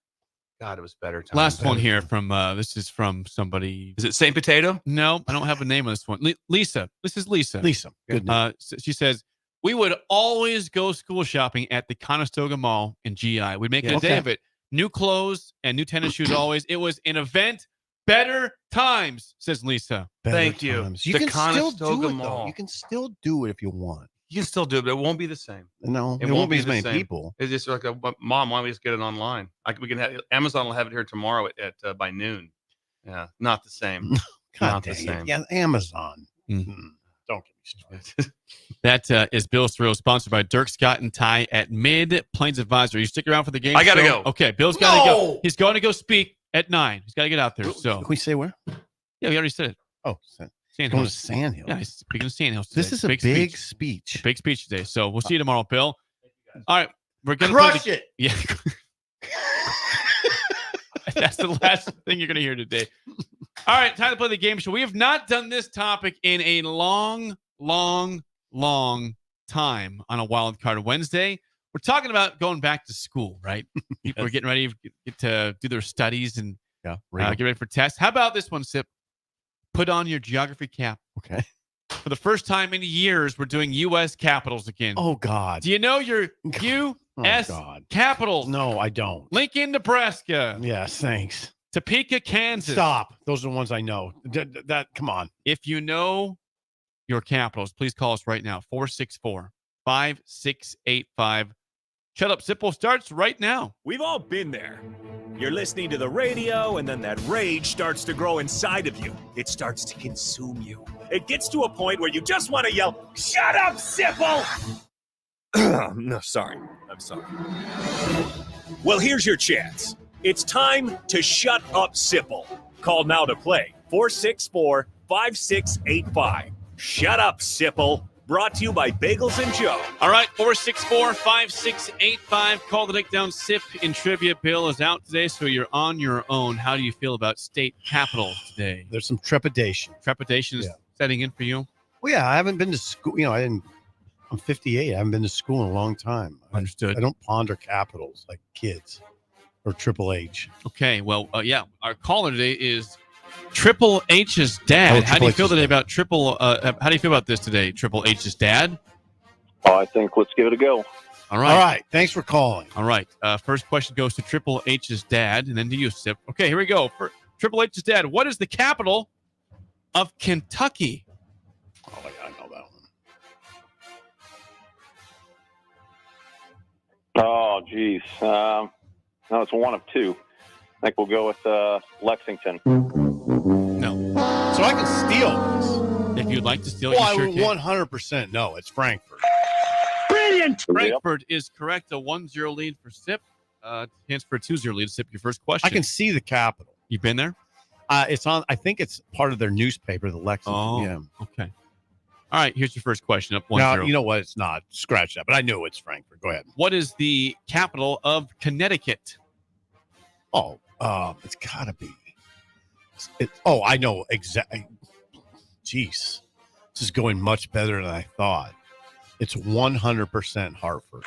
[SPEAKER 5] God, it was better times.
[SPEAKER 3] Last one here from this is from somebody.
[SPEAKER 5] Is it Saint Potato?
[SPEAKER 3] No, I don't have a name on this one. Lisa. This is Lisa.
[SPEAKER 7] Lisa. Good name.
[SPEAKER 3] She says, we would always go school shopping at the Conestoga Mall in GI. We'd make a day of it. New clothes and new tennis shoes always. It was an event. Better times, says Lisa.
[SPEAKER 7] Better
[SPEAKER 5] Thank you.
[SPEAKER 7] times. You
[SPEAKER 5] The
[SPEAKER 7] can still do
[SPEAKER 5] Conestoga
[SPEAKER 7] it,
[SPEAKER 5] Mall.
[SPEAKER 7] though. You can still do it if you want.
[SPEAKER 5] You can still do it, but it won't be the same.
[SPEAKER 7] No, it won't be as
[SPEAKER 5] the
[SPEAKER 7] many
[SPEAKER 5] same.
[SPEAKER 7] people.
[SPEAKER 5] It's just like, Mom, why don't we just get it online? We can have Amazon will have it here tomorrow at by noon. Yeah, not the same.
[SPEAKER 7] God
[SPEAKER 5] Not the
[SPEAKER 7] dang it.
[SPEAKER 5] same.
[SPEAKER 7] Yeah, Amazon.
[SPEAKER 3] Mm.
[SPEAKER 7] Don't get me started.
[SPEAKER 3] That is Bill's Thrill, sponsored by Dirk, Scott, and Ty at Mid Plains Advisor. You stick around for the game?
[SPEAKER 5] I gotta
[SPEAKER 3] show?
[SPEAKER 5] go.
[SPEAKER 3] Okay, Bill's got to go. He's going to go speak at 9. He's got to get out there. So
[SPEAKER 7] Can we say where?
[SPEAKER 3] yeah, we already said it.
[SPEAKER 7] Oh,
[SPEAKER 3] Sandhills.
[SPEAKER 7] going to Sandhills.
[SPEAKER 3] Yeah, he's speaking to Sandhills today.
[SPEAKER 7] This is a big speech.
[SPEAKER 3] Big speech today. So we'll see you tomorrow, Bill. All right, we're gonna
[SPEAKER 4] Crush it.
[SPEAKER 3] Yeah. That's the last thing you're going to hear today. All right, time to play the game show. We have not done this topic in a long time on a Wild Card Wednesday. We're talking about going back to school, right? People are getting ready to do their studies and get ready for tests. How about this one, Sip? Put on your geography cap.
[SPEAKER 7] Okay.
[SPEAKER 3] For the first time in years, we're doing U.S. capitals again.
[SPEAKER 7] Oh, God.
[SPEAKER 3] Do you know your U.S. capitals?
[SPEAKER 7] No, I don't.
[SPEAKER 3] Lincoln, Nebraska.
[SPEAKER 7] Yes, thanks.
[SPEAKER 3] Topeka, Kansas.
[SPEAKER 7] Stop. Those are the ones I know. Come on.
[SPEAKER 3] If you know your capitals, please call us right now. 464-5685. Shut Up Sipple starts right now.
[SPEAKER 1] We've all been there. You're listening to the radio, and then that rage starts to grow inside of you. It starts to consume you. It gets to a point where you just want to yell, "Shut up, Sipple!" No, sorry. I'm sorry. Well, here's your chance. It's time to shut up, Sipple. Call now to play. 464-5685. Shut up, Sipple. Brought to you by Bagels and Joe.
[SPEAKER 3] All right, 464-5685. Call the takedown. Sip in trivia. Bill is out today, so you're on your own. How do you feel about state capitals today?
[SPEAKER 7] There's some trepidation.
[SPEAKER 3] Trepidation is setting in for you?
[SPEAKER 7] Well, yeah, I haven't been to school. I'm 58. I haven't been to school in a long time.
[SPEAKER 3] Understood.
[SPEAKER 7] I don't ponder capitals like kids or Triple H.
[SPEAKER 3] Okay, well, our caller today is Triple H's dad. How do you feel today about how do you feel about this today, Triple H's dad?
[SPEAKER 6] I think let's give it a go.
[SPEAKER 3] All right.
[SPEAKER 7] All right. Thanks for calling.
[SPEAKER 3] All right. First question goes to Triple H's dad, and then to you, Sip. Okay, here we go. For Triple H's dad, what is the capital of Kentucky?
[SPEAKER 7] Oh, I know that one.
[SPEAKER 6] Oh, geez. No, it's one of two. I think we'll go with Lexington.
[SPEAKER 3] No.
[SPEAKER 7] So I can steal this.
[SPEAKER 3] If you'd like to steal,
[SPEAKER 7] Well,
[SPEAKER 3] you sure
[SPEAKER 7] I
[SPEAKER 3] can.
[SPEAKER 7] 100% no. It's Frankfurt.
[SPEAKER 3] Brilliant. Frankfurt is correct. A 1-0 lead for Sip. Hence for a 2-0 lead. Sip, your first question.
[SPEAKER 7] I can see the capital.
[SPEAKER 3] You've been there?
[SPEAKER 7] It's on. I think it's part of their newspaper, the Lexington.
[SPEAKER 3] Oh,
[SPEAKER 7] yeah.
[SPEAKER 3] Okay. All right, here's your first question. Up 1-0.
[SPEAKER 7] Now, you know what? It's not. Scratch that. But I knew it's Frankfurt. Go ahead.
[SPEAKER 3] What is the capital of Connecticut?
[SPEAKER 7] Oh, it's got to be. I know exactly. Jeez. This is going much better than I thought. It's 100% Hartford.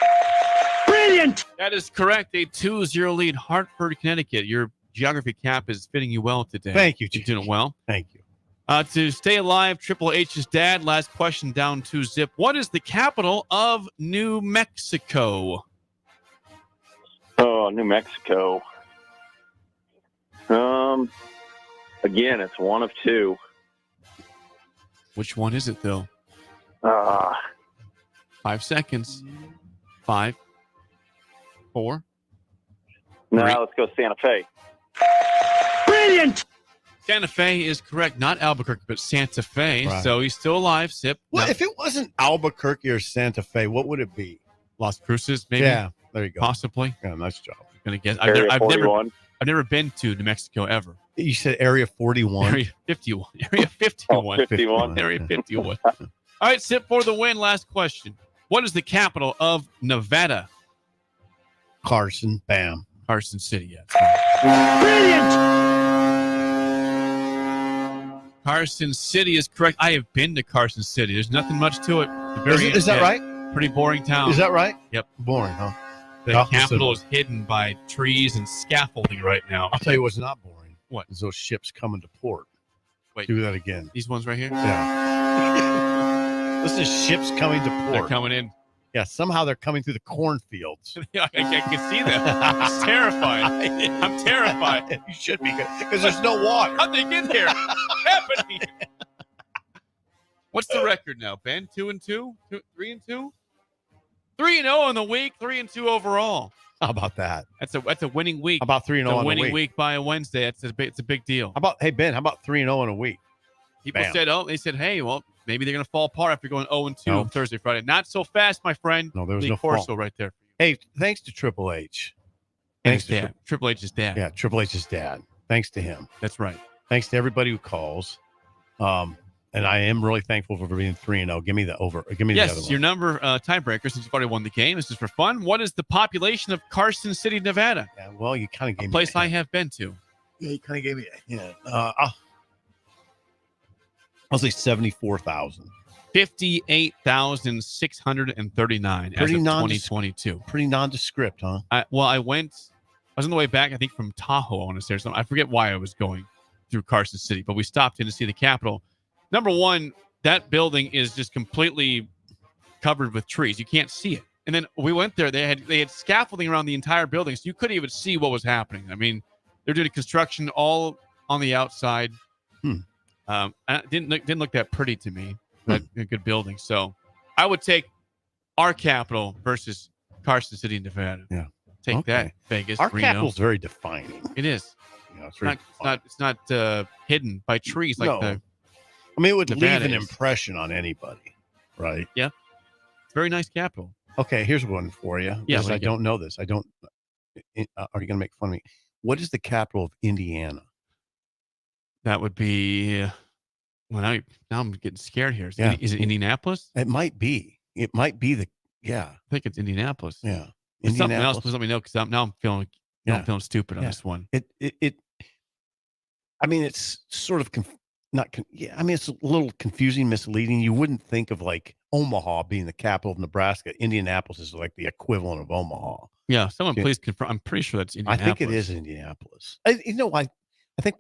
[SPEAKER 3] Brilliant. That is correct. A 2-0 lead. Hartford, Connecticut. Your geography cap is fitting you well today.
[SPEAKER 7] Thank you,
[SPEAKER 3] You're doing well.
[SPEAKER 7] Thank you.
[SPEAKER 3] To stay alive, Triple H's dad. Last question down to Zip. What is the capital of New Mexico?
[SPEAKER 6] Oh, New Mexico. Again, it's one of two.
[SPEAKER 3] Which one is it, though? 5 seconds. 5, 4.
[SPEAKER 6] No,
[SPEAKER 3] 3.
[SPEAKER 6] let's go Santa Fe.
[SPEAKER 3] Brilliant. Santa Fe is correct. Not Albuquerque, but Santa Fe.
[SPEAKER 7] Right.
[SPEAKER 3] So he's still alive. Sip.
[SPEAKER 7] Well,
[SPEAKER 3] No.
[SPEAKER 7] if it wasn't Albuquerque or Santa Fe, what would it be?
[SPEAKER 3] Las Cruces, maybe.
[SPEAKER 7] Yeah, there you go.
[SPEAKER 3] Possibly.
[SPEAKER 7] Yeah, nice job.
[SPEAKER 3] I'm gonna guess.
[SPEAKER 6] Area 41.
[SPEAKER 3] I've never been to New Mexico ever.
[SPEAKER 7] You said Area 41.
[SPEAKER 3] Area 51. Area 51.
[SPEAKER 6] Oh, 51.
[SPEAKER 3] Area 51. All right, Sip for the win. Last question. What is the capital of Nevada?
[SPEAKER 7] Carson. Bam.
[SPEAKER 3] Carson City. Yes. Brilliant. Carson City is correct. I have been to Carson City. There's nothing much to it.
[SPEAKER 7] Is that right?
[SPEAKER 3] Pretty boring town.
[SPEAKER 7] Is that right?
[SPEAKER 3] Yep.
[SPEAKER 7] Boring, huh?
[SPEAKER 3] The capital is hidden by trees and scaffolding right now.
[SPEAKER 7] I'll tell you what's not boring.
[SPEAKER 3] What?
[SPEAKER 7] Is those ships coming to port.
[SPEAKER 3] Wait.
[SPEAKER 7] Do that again.
[SPEAKER 3] These ones right here?
[SPEAKER 7] Yeah. This is ships coming to port.
[SPEAKER 3] They're coming in.
[SPEAKER 7] Yeah, somehow they're coming through the cornfields.
[SPEAKER 3] Yeah, I can see that. It's terrifying. I'm terrified.
[SPEAKER 7] You should be, because there's no water.
[SPEAKER 3] How'd they get here? What's happening? What's the record now, Ben? 2-2? 3-2? 3-0 in the week, 3-2 overall.
[SPEAKER 7] How about that?
[SPEAKER 3] That's a winning week.
[SPEAKER 7] How about 3-0
[SPEAKER 3] a
[SPEAKER 7] on
[SPEAKER 3] winning
[SPEAKER 7] the week?
[SPEAKER 3] by a Wednesday. It's a big deal.
[SPEAKER 7] Hey Ben, how about 3-0 in a week?
[SPEAKER 3] People
[SPEAKER 7] Bam.
[SPEAKER 3] said, hey, well, maybe they're going to fall apart after going 0-2 Thursday, Friday. Not so fast, my friend.
[SPEAKER 7] No, there was
[SPEAKER 3] Lee
[SPEAKER 7] no
[SPEAKER 3] Corso
[SPEAKER 7] fall.
[SPEAKER 3] right there.
[SPEAKER 7] Hey, thanks to Triple H.
[SPEAKER 3] Thanks to Dad. Triple H's dad.
[SPEAKER 7] Yeah, Triple H's dad. Thanks to him.
[SPEAKER 3] That's right.
[SPEAKER 7] Thanks to everybody who calls. And I am really thankful for being 3-0. Give me the over. Give me the other
[SPEAKER 3] Yes,
[SPEAKER 7] one.
[SPEAKER 3] your number tiebreaker since you've already won the game. This is for fun. What is the population of Carson City, Nevada?
[SPEAKER 7] Yeah, well, you kind of gave
[SPEAKER 3] a
[SPEAKER 7] me
[SPEAKER 3] place I have been to.
[SPEAKER 7] Yeah, you kind of gave me. Yeah. I'll say 74,000.
[SPEAKER 3] 58,639 as of 2022.
[SPEAKER 7] Pretty nondescript, huh?
[SPEAKER 3] I was on the way back, I think, from Tahoe, I want to say, or something. I forget why I was going through Carson City, but we stopped in to see the Capitol. Number one, that building is just completely covered with trees. You can't see it. And then we went there. They had scaffolding around the entire building, so you couldn't even see what was happening. I mean, they're doing construction all on the outside. It didn't look that pretty to me. But a good building. So I would take our capital versus Carson City, Nevada.
[SPEAKER 7] Yeah.
[SPEAKER 3] Take that, Vegas.
[SPEAKER 7] Our
[SPEAKER 3] Reno.
[SPEAKER 7] capital's very defining.
[SPEAKER 3] It is.
[SPEAKER 7] You know,
[SPEAKER 3] It's not hidden by trees like
[SPEAKER 7] No.
[SPEAKER 3] the.
[SPEAKER 7] I mean, it would
[SPEAKER 3] Nevada
[SPEAKER 7] leave an
[SPEAKER 3] is.
[SPEAKER 7] impression on anybody, right?
[SPEAKER 3] Yeah. It's very nice capital.
[SPEAKER 7] Okay, here's one for you.
[SPEAKER 3] Yeah,
[SPEAKER 7] Because
[SPEAKER 3] what do
[SPEAKER 7] I
[SPEAKER 3] you
[SPEAKER 7] don't know this. Are you going to make fun of me? What is the capital of Indiana?
[SPEAKER 3] That would be. Well, now I'm getting scared here. Is it Indianapolis?
[SPEAKER 7] It might be. It might be
[SPEAKER 3] I think it's Indianapolis.
[SPEAKER 7] Yeah.
[SPEAKER 3] If something else, please let me know because I'm feeling stupid on this one.
[SPEAKER 7] I mean, it's sort of it's a little confusing, misleading. You wouldn't think of like Omaha being the capital of Nebraska. Indianapolis is like the equivalent of Omaha.
[SPEAKER 3] Yeah, someone please confirm. I'm pretty sure that's Indianapolis.
[SPEAKER 7] I think it is Indianapolis. I think,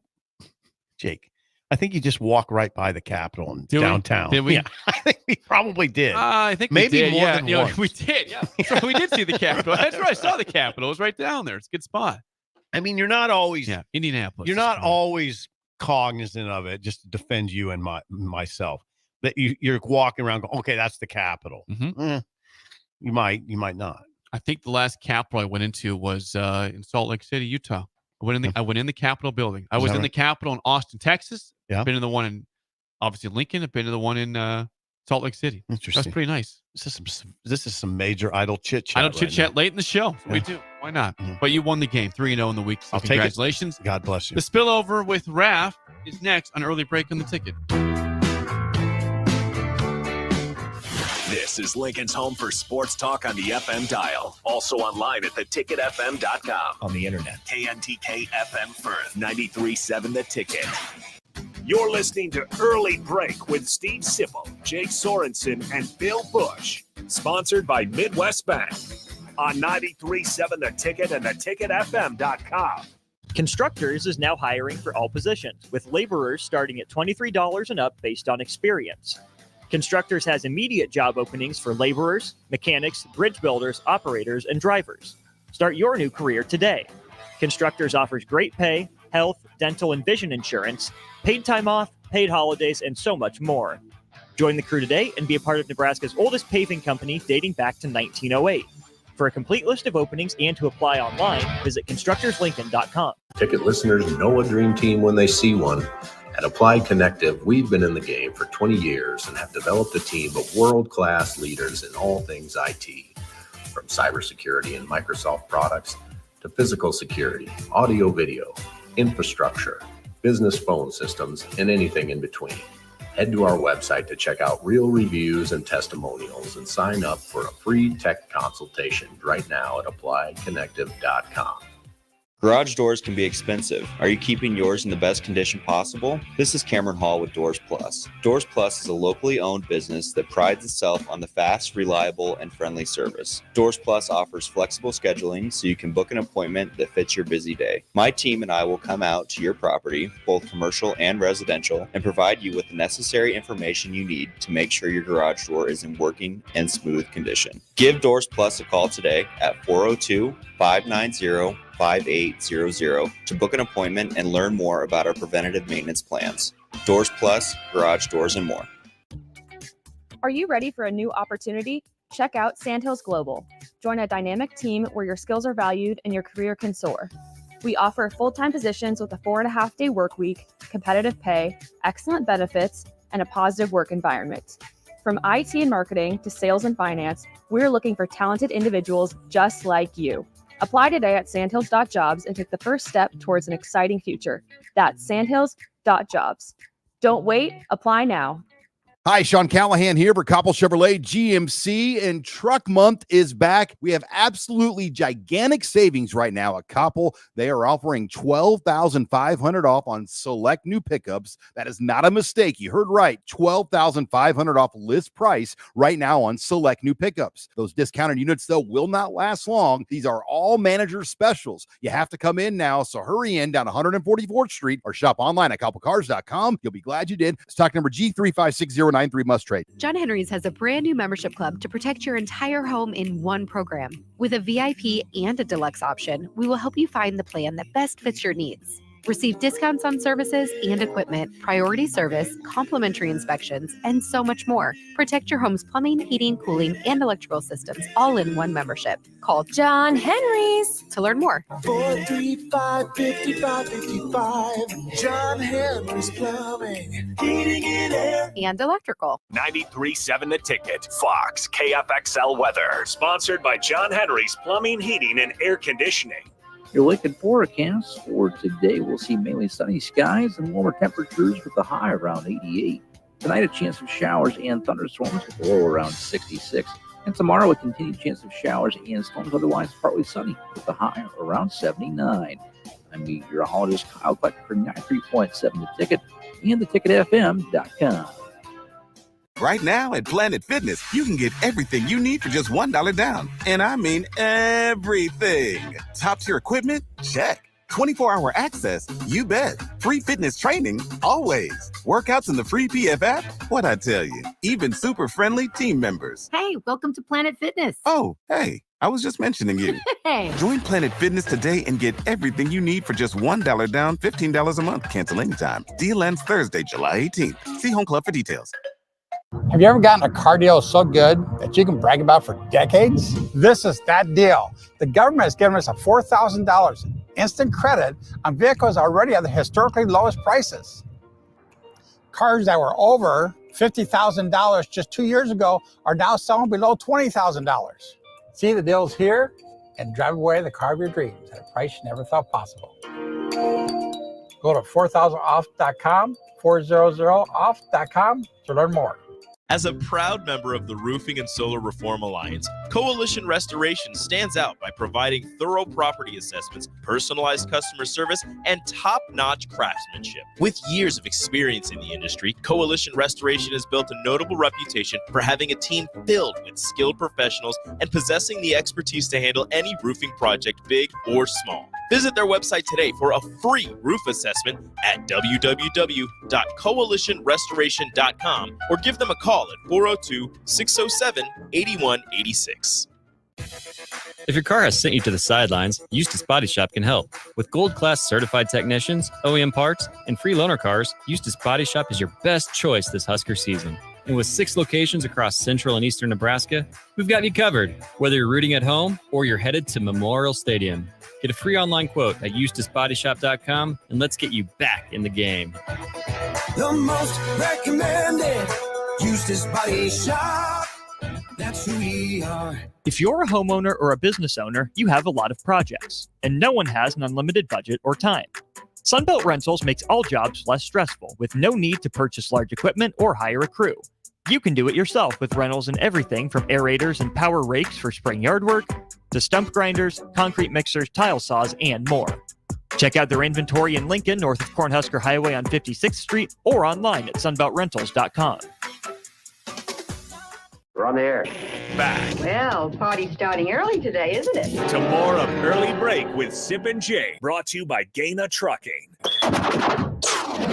[SPEAKER 7] Jake, I think you just walk right by the Capitol in downtown.
[SPEAKER 3] Did we?
[SPEAKER 7] Yeah, I think we probably did.
[SPEAKER 3] I think
[SPEAKER 7] maybe
[SPEAKER 3] we did.
[SPEAKER 7] more than once.
[SPEAKER 3] We did. Yeah, we did see the Capitol. That's where I saw the Capitol. It was right down there. It's a good spot.
[SPEAKER 7] I mean, you're not always
[SPEAKER 3] Indianapolis.
[SPEAKER 7] You're not always cognizant of it. Just to defend you and myself, that you're walking around going, okay, that's the Capitol.
[SPEAKER 3] Mm-hmm.
[SPEAKER 7] You might not.
[SPEAKER 3] I think the last Capitol I went into was in Salt Lake City, Utah. I went in the Capitol building. I was in the Capitol in Austin, Texas.
[SPEAKER 7] Yeah.
[SPEAKER 3] I've been in the one in obviously Lincoln. I've been to the one in Salt Lake City.
[SPEAKER 7] Interesting.
[SPEAKER 3] That's pretty nice.
[SPEAKER 7] This is some major idle chit chat.
[SPEAKER 3] Idle chit chat late in the show. So we do. Why not? But you won the game 3-0 in the week. So
[SPEAKER 7] I'll take it.
[SPEAKER 3] congratulations.
[SPEAKER 7] God bless you.
[SPEAKER 3] The spillover with Raph is next on Early Break on the Ticket.
[SPEAKER 1] This is Lincoln's home for sports talk on the FM dial. Also online at theticketfm.com.
[SPEAKER 12] On the internet.
[SPEAKER 1] KNTK FM Firth, 93.7 The Ticket. You're listening to Early Break with Steve Sipple, Jake Sorensen, and Bill Busch. Sponsored by Midwest Bank. On 93.7 The Ticket and theticketfm.com.
[SPEAKER 24] Constructors is now hiring for all positions, with laborers starting at $23 and up based on experience. Constructors has immediate job openings for laborers, mechanics, bridge builders, operators, and drivers. Start your new career today. Constructors offers great pay, health, dental, and vision insurance, paid time off, paid holidays, and so much more. Join the crew today and be a part of Nebraska's oldest paving company dating back to 1908. For a complete list of openings and to apply online, visit constructorslincoln.com.
[SPEAKER 15] Ticket listeners know a dream team when they see one. At Applied Connective, we've been in the game for 20 years and have developed a team of world-class leaders in all things IT, from cybersecurity and Microsoft products to physical security, audio-video, infrastructure, business phone systems, and anything in between. Head to our website to check out real reviews and testimonials and sign up for a free tech consultation right now at appliedconnective.com.
[SPEAKER 11] Garage doors can be expensive. Are you keeping yours in the best condition possible? This is Cameron Hall with Doors Plus. Doors Plus is a locally owned business that prides itself on the fast, reliable, and friendly service. Doors Plus offers flexible scheduling so you can book an appointment that fits your busy day. My team and I will come out to your property, both commercial and residential, and provide you with the necessary information you need to make sure your garage door is in working and smooth condition. Give Doors Plus a call today at 402-590-5800 to book an appointment and learn more about our preventative maintenance plans. Doors Plus, garage doors, and more.
[SPEAKER 16] Are you ready for a new opportunity? Check out Sandhills Global. Join a dynamic team where your skills are valued and your career can soar. We offer full-time positions with a 4.5-day work week, competitive pay, excellent benefits, and a positive work environment. From IT and marketing to sales and finance, we're looking for talented individuals just like you. Apply today at sandhills.jobs and take the first step towards an exciting future. That's sandhills.jobs. Don't wait, apply now.
[SPEAKER 19] Hi, Sean Callahan here for Koppel Chevrolet GMC, and Truck Month is back. We have absolutely gigantic savings right now at Koppel. They are offering $12,500 off on select new pickups. That is not a mistake. You heard right. $12,500 off list price right now on select new pickups. Those discounted units, though, will not last long. These are all manager specials. You have to come in now, so hurry in down 144th Street or shop online at koppelcars.com. You'll be glad you did. Stock number G35609. 93 must trade.
[SPEAKER 21] John Henry's has a brand new membership club to protect your entire home in one program. With a VIP and a deluxe option, we will help you find the plan that best fits your needs. Receive discounts on services and equipment, priority service, complimentary inspections, and so much more. Protect your home's plumbing, heating, cooling, and electrical systems all in one membership. Call John Henry's to learn more.
[SPEAKER 22] 435-5555. John Henry's Plumbing, Heating and Air.
[SPEAKER 21] And electrical.
[SPEAKER 1] 93.7 The Ticket. Fox KFXL weather. Sponsored by John Henry's Plumbing, Heating, and Air Conditioning.
[SPEAKER 25] Your Lincoln forecast for today, we'll see mainly sunny skies and warmer temperatures with a high around 88. Tonight, a chance of showers and thunderstorms with a low around 66. And tomorrow, a continued chance of showers and storms, otherwise partly sunny with a high around 79. I'm meteorologist Kyle Kleck for 93.7 The Ticket and theticketfm.com.
[SPEAKER 26] Right now at Planet Fitness, you can get everything you need for just $1 down. And I mean everything. Top-tier equipment? Check. 24-hour access? You bet. Free fitness training? Always. Workouts in the free PF app? What'd I tell you? Even super friendly team members.
[SPEAKER 27] Hey, welcome to Planet Fitness.
[SPEAKER 26] Oh, hey, I was just mentioning you.
[SPEAKER 27] Hey.
[SPEAKER 26] Join Planet Fitness today and get everything you need for just $1 down, $15 a month. Cancel anytime. Deal ends Thursday, July 18th. See Home Club for details.
[SPEAKER 28] Have you ever gotten a car deal so good that you can brag about for decades? This is that deal. The government has given us a $4,000 instant credit on vehicles already at the historically lowest prices. Cars that were over $50,000 just 2 years ago are now selling below $20,000. See the deals here and drive away the car of your dreams at a price you never thought possible. Go to 4000off.com, 400off.com to learn more.
[SPEAKER 8] As a proud member of the Roofing and Solar Reform Alliance, Coalition Restoration stands out by providing thorough property assessments, personalized customer service, and top-notch craftsmanship. With years of experience in the industry, Coalition Restoration has built a notable reputation for having a team filled with skilled professionals and possessing the expertise to handle any roofing project, big or small. Visit their website today for a free roof assessment at www.coalitionrestoration.com or give them a call at 402-607-8186.
[SPEAKER 29] If your car has sent you to the sidelines, Eustace Body Shop can help. With gold-class certified technicians, OEM parts, and free loaner cars, Eustace Body Shop is your best choice this Husker season. And with 6 locations across central and eastern Nebraska, we've got you covered, whether you're rooting at home or you're headed to Memorial Stadium. Get a free online quote at EustaceBodyShop.com and let's get you back in the game.
[SPEAKER 22] The most recommended Eustace Body Shop. That's who we are.
[SPEAKER 24] If you're a homeowner or a business owner, you have a lot of projects, and no one has an unlimited budget or time. Sunbelt Rentals makes all jobs less stressful with no need to purchase large equipment or hire a crew. You can do it yourself with rentals and everything from aerators and power rakes for spring yard work to stump grinders, concrete mixers, tile saws, and more. Check out their inventory in Lincoln, north of Cornhusker Highway on 56th Street, or online at sunbeltrentals.com.
[SPEAKER 30] We're on the air.
[SPEAKER 1] Back
[SPEAKER 20] Well, party's starting early today, isn't it?
[SPEAKER 1] to more of Early Break with Sip and Jay, brought to you by Gaina Trucking. On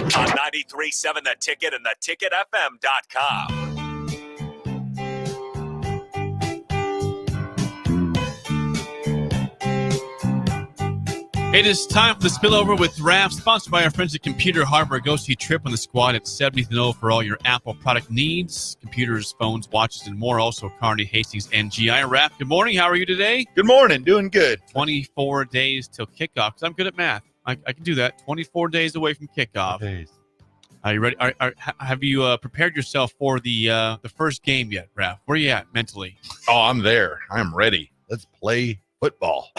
[SPEAKER 1] 93.7 The Ticket and theticketfm.com.
[SPEAKER 3] It is time for the spillover with Rav, sponsored by our friends at Computer Hardware. Go see Trip on the Squad at 70th and O for all your Apple product needs, computers, phones, watches, and more. Also, Kearney, Hastings, and GI. Rav, good morning. How are you today?
[SPEAKER 2] Good morning. Doing good.
[SPEAKER 3] 24 days till kickoff, because I'm good at math. I can do that. 24 days away from kickoff. Are you ready? Have you prepared yourself for the first game yet, Rav? Where are you at mentally?
[SPEAKER 2] Oh, I'm there. I'm ready. Let's play football.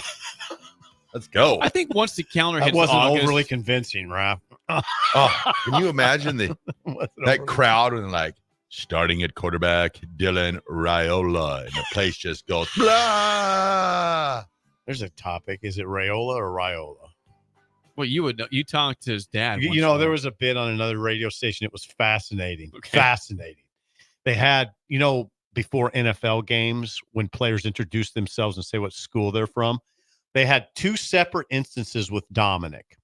[SPEAKER 2] Let's go.
[SPEAKER 3] I think once the calendar
[SPEAKER 7] That
[SPEAKER 3] hits
[SPEAKER 7] wasn't
[SPEAKER 3] August,
[SPEAKER 7] overly convincing, Raph.
[SPEAKER 2] Oh, can you imagine that crowd and like starting at quarterback Dylan Raiola and the place just goes blah.
[SPEAKER 7] There's a topic. Is it Raiola or Raiola?
[SPEAKER 3] Well, you would know. You talked to his dad.
[SPEAKER 7] You know, there was a bit on another radio station. It was fascinating.
[SPEAKER 3] Okay.
[SPEAKER 7] Fascinating. They had, before NFL games, when players introduce themselves and say what school they're from, they had two separate instances with Dominic.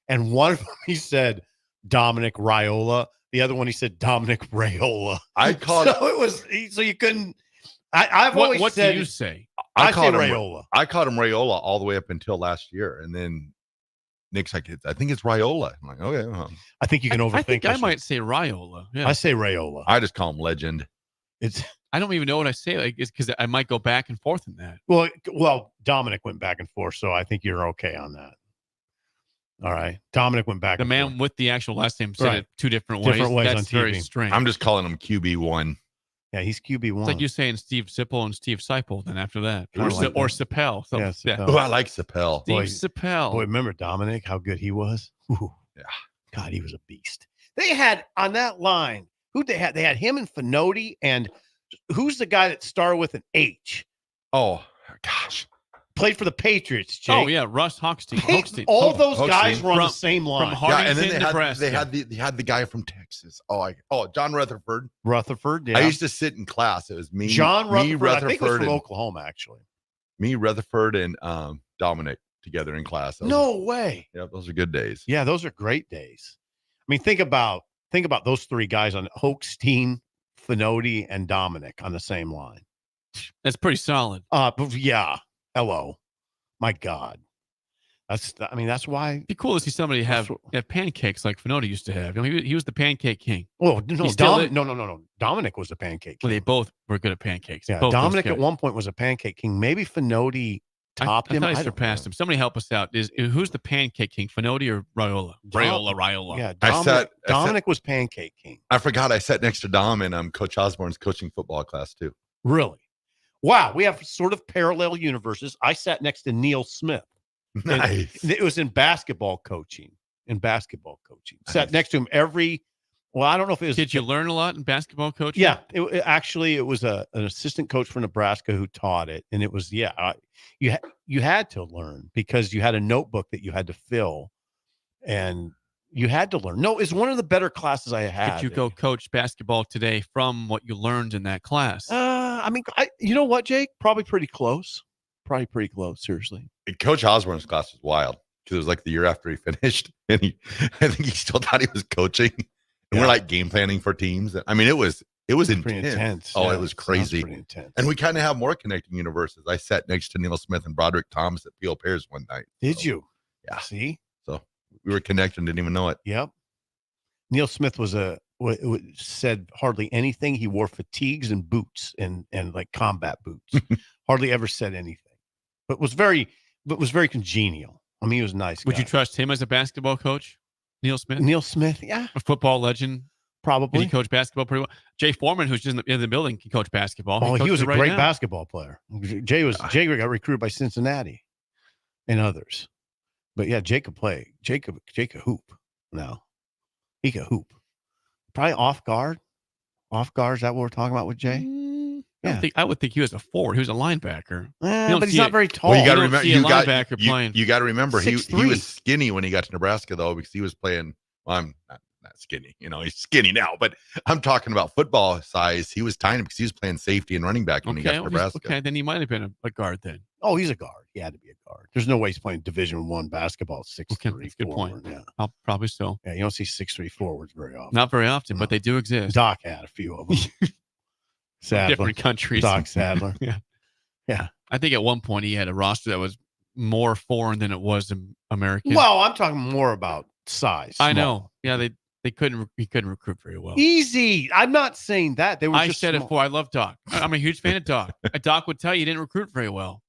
[SPEAKER 7] And one of them, he said Dominic Raiola. The other one, he said Dominic Raiola. So you couldn't. I've always
[SPEAKER 3] what
[SPEAKER 7] said.
[SPEAKER 3] do you say?
[SPEAKER 7] I say Raiola.
[SPEAKER 2] I called him Raiola all the way up until last year. And then Nick's like, I think it's Raiola. I'm like, okay. Well.
[SPEAKER 7] I think you can overthink.
[SPEAKER 3] I think I might say Raiola. Yeah.
[SPEAKER 7] I say Raiola.
[SPEAKER 2] I just call him Legend.
[SPEAKER 3] I don't even know what I say. Like, it's because I might go back and forth in that.
[SPEAKER 7] Well, Dominic went back and forth, so I think you're okay on that. All right, Dominic went back.
[SPEAKER 3] The man
[SPEAKER 7] forth.
[SPEAKER 3] with the actual last name said it two different ways.
[SPEAKER 7] That's
[SPEAKER 3] on TV. Very strange.
[SPEAKER 2] I'm just calling him QB1.
[SPEAKER 7] Yeah, he's QB1.
[SPEAKER 3] It's like you saying Steve Sipple and Steve Sipple. Then after that,
[SPEAKER 7] or
[SPEAKER 3] Sipel. So,
[SPEAKER 7] Yeah, Sipel.
[SPEAKER 2] Oh, I like Sipel.
[SPEAKER 3] Steve Sipel.
[SPEAKER 7] Boy, remember Dominic? How good he was. Ooh.
[SPEAKER 2] Yeah.
[SPEAKER 7] God, he was a beast. They had on that line. Who they had? They had him and Finoti, and who's the guy that started with an H?
[SPEAKER 2] Oh gosh,
[SPEAKER 7] played for the Patriots. Jake.
[SPEAKER 3] Oh yeah, Russ Hochstein.
[SPEAKER 7] All those guys were on the same line.
[SPEAKER 3] From Hartington,
[SPEAKER 2] and then
[SPEAKER 3] Nebraska.
[SPEAKER 2] they had the guy from Texas. John Rutherford.
[SPEAKER 7] Rutherford. Yeah.
[SPEAKER 2] I used to sit in class. It was me,
[SPEAKER 7] John Rutherford. I think it was from
[SPEAKER 2] and,
[SPEAKER 7] Oklahoma, actually.
[SPEAKER 2] Me, Rutherford, and Dominic together in class.
[SPEAKER 7] No way.
[SPEAKER 2] Yeah, those are good days.
[SPEAKER 7] Yeah, those are great days. I mean, think about those three guys on Hochstein, Finoti, and Dominic on the same line.
[SPEAKER 3] That's pretty solid.
[SPEAKER 7] But yeah. Hello. My God. That's why.
[SPEAKER 3] It'd be cool to see somebody have pancakes like Finoti used to have. He was the pancake king.
[SPEAKER 7] Oh, no, no. Dominic was the pancake king.
[SPEAKER 3] Well, they both were good at pancakes.
[SPEAKER 7] Yeah,
[SPEAKER 3] Both
[SPEAKER 7] Dominic at one point was a pancake king. Maybe Finoti topped him.
[SPEAKER 3] I thought he surpassed him. Somebody help us out. Who's the pancake king? Finoti or Raiola? Raiola.
[SPEAKER 7] Yeah, Dominic was pancake king.
[SPEAKER 2] I forgot I sat next to Dom in Coach Osborne's coaching football class too.
[SPEAKER 7] Really? Wow, we have sort of parallel universes. I sat next to Neil Smith.
[SPEAKER 2] Nice.
[SPEAKER 7] It was in basketball coaching. Nice. Sat next to him I don't know if it was.
[SPEAKER 3] Did you learn a lot in basketball coaching?
[SPEAKER 7] Yeah, it was an assistant coach from Nebraska who taught it, and it was you had to learn because you had a notebook that you had to fill, and you had to learn. No, it's one of the better classes I had.
[SPEAKER 3] Did you go coach basketball today from what you learned in that class?
[SPEAKER 7] You know what, Jake? Probably pretty close. Seriously.
[SPEAKER 2] Coach Osborne's class was wild because it was like the year after he finished, and I think he still thought he was coaching. And we're like game planning for teams. I mean, it was intense. Oh, it was crazy.
[SPEAKER 7] Pretty intense.
[SPEAKER 2] And we kind of have more connecting universes. I sat next to Neil Smith and Broderick Thomas at P.O. Pears one night.
[SPEAKER 7] Did you?
[SPEAKER 2] Yeah.
[SPEAKER 7] See?
[SPEAKER 2] So we were connected and didn't even know it.
[SPEAKER 7] Yep. Neil Smith said hardly anything. He wore fatigues and boots and like combat boots. Hardly ever said anything. But was very congenial. I mean, he was a nice guy.
[SPEAKER 3] Would you trust him as a basketball coach? Neil Smith, yeah. A football legend.
[SPEAKER 7] Probably.
[SPEAKER 3] Did he coach basketball pretty well? Jay Foreman, who's just in the building, can coach basketball.
[SPEAKER 7] Oh, he was a great basketball player. Jay got recruited by Cincinnati and others. But yeah, Jake could play. Jake could hoop now. He could hoop. Probably off guard. Off guard, is that what we're talking about with Jay?
[SPEAKER 3] Yeah. I would think he was a forward. He was a linebacker.
[SPEAKER 7] But he's not very tall.
[SPEAKER 2] Well, you got to remember.
[SPEAKER 3] You
[SPEAKER 2] got to remember. He was skinny when he got to Nebraska, though, because he was playing. Well, I'm not skinny. He's skinny now, but I'm talking about football size. He was tiny because he was playing safety and running back when he got to Nebraska.
[SPEAKER 3] Okay, then he might have been a guard then.
[SPEAKER 7] Oh, he's a guard. He had to be a guard. There's no way he's playing Division I basketball 6'3".
[SPEAKER 3] That's a good point.
[SPEAKER 7] Yeah,
[SPEAKER 3] probably so.
[SPEAKER 7] Yeah, you don't see 6'3" forwards very often.
[SPEAKER 3] Not very often, but they do exist.
[SPEAKER 7] Doc had a few of them. Sadler.
[SPEAKER 3] Different countries.
[SPEAKER 7] Doc Sadler.
[SPEAKER 3] Yeah. I think at one point he had a roster that was more foreign than it was American.
[SPEAKER 7] Well, I'm talking more about size.
[SPEAKER 3] I
[SPEAKER 7] small.
[SPEAKER 3] know. Yeah, he couldn't recruit very well.
[SPEAKER 7] Easy. I'm not saying that. They were.
[SPEAKER 3] I
[SPEAKER 7] just
[SPEAKER 3] said it
[SPEAKER 7] small.
[SPEAKER 3] before. I love Doc. I'm a huge fan of Doc. Doc would tell you he didn't recruit very well.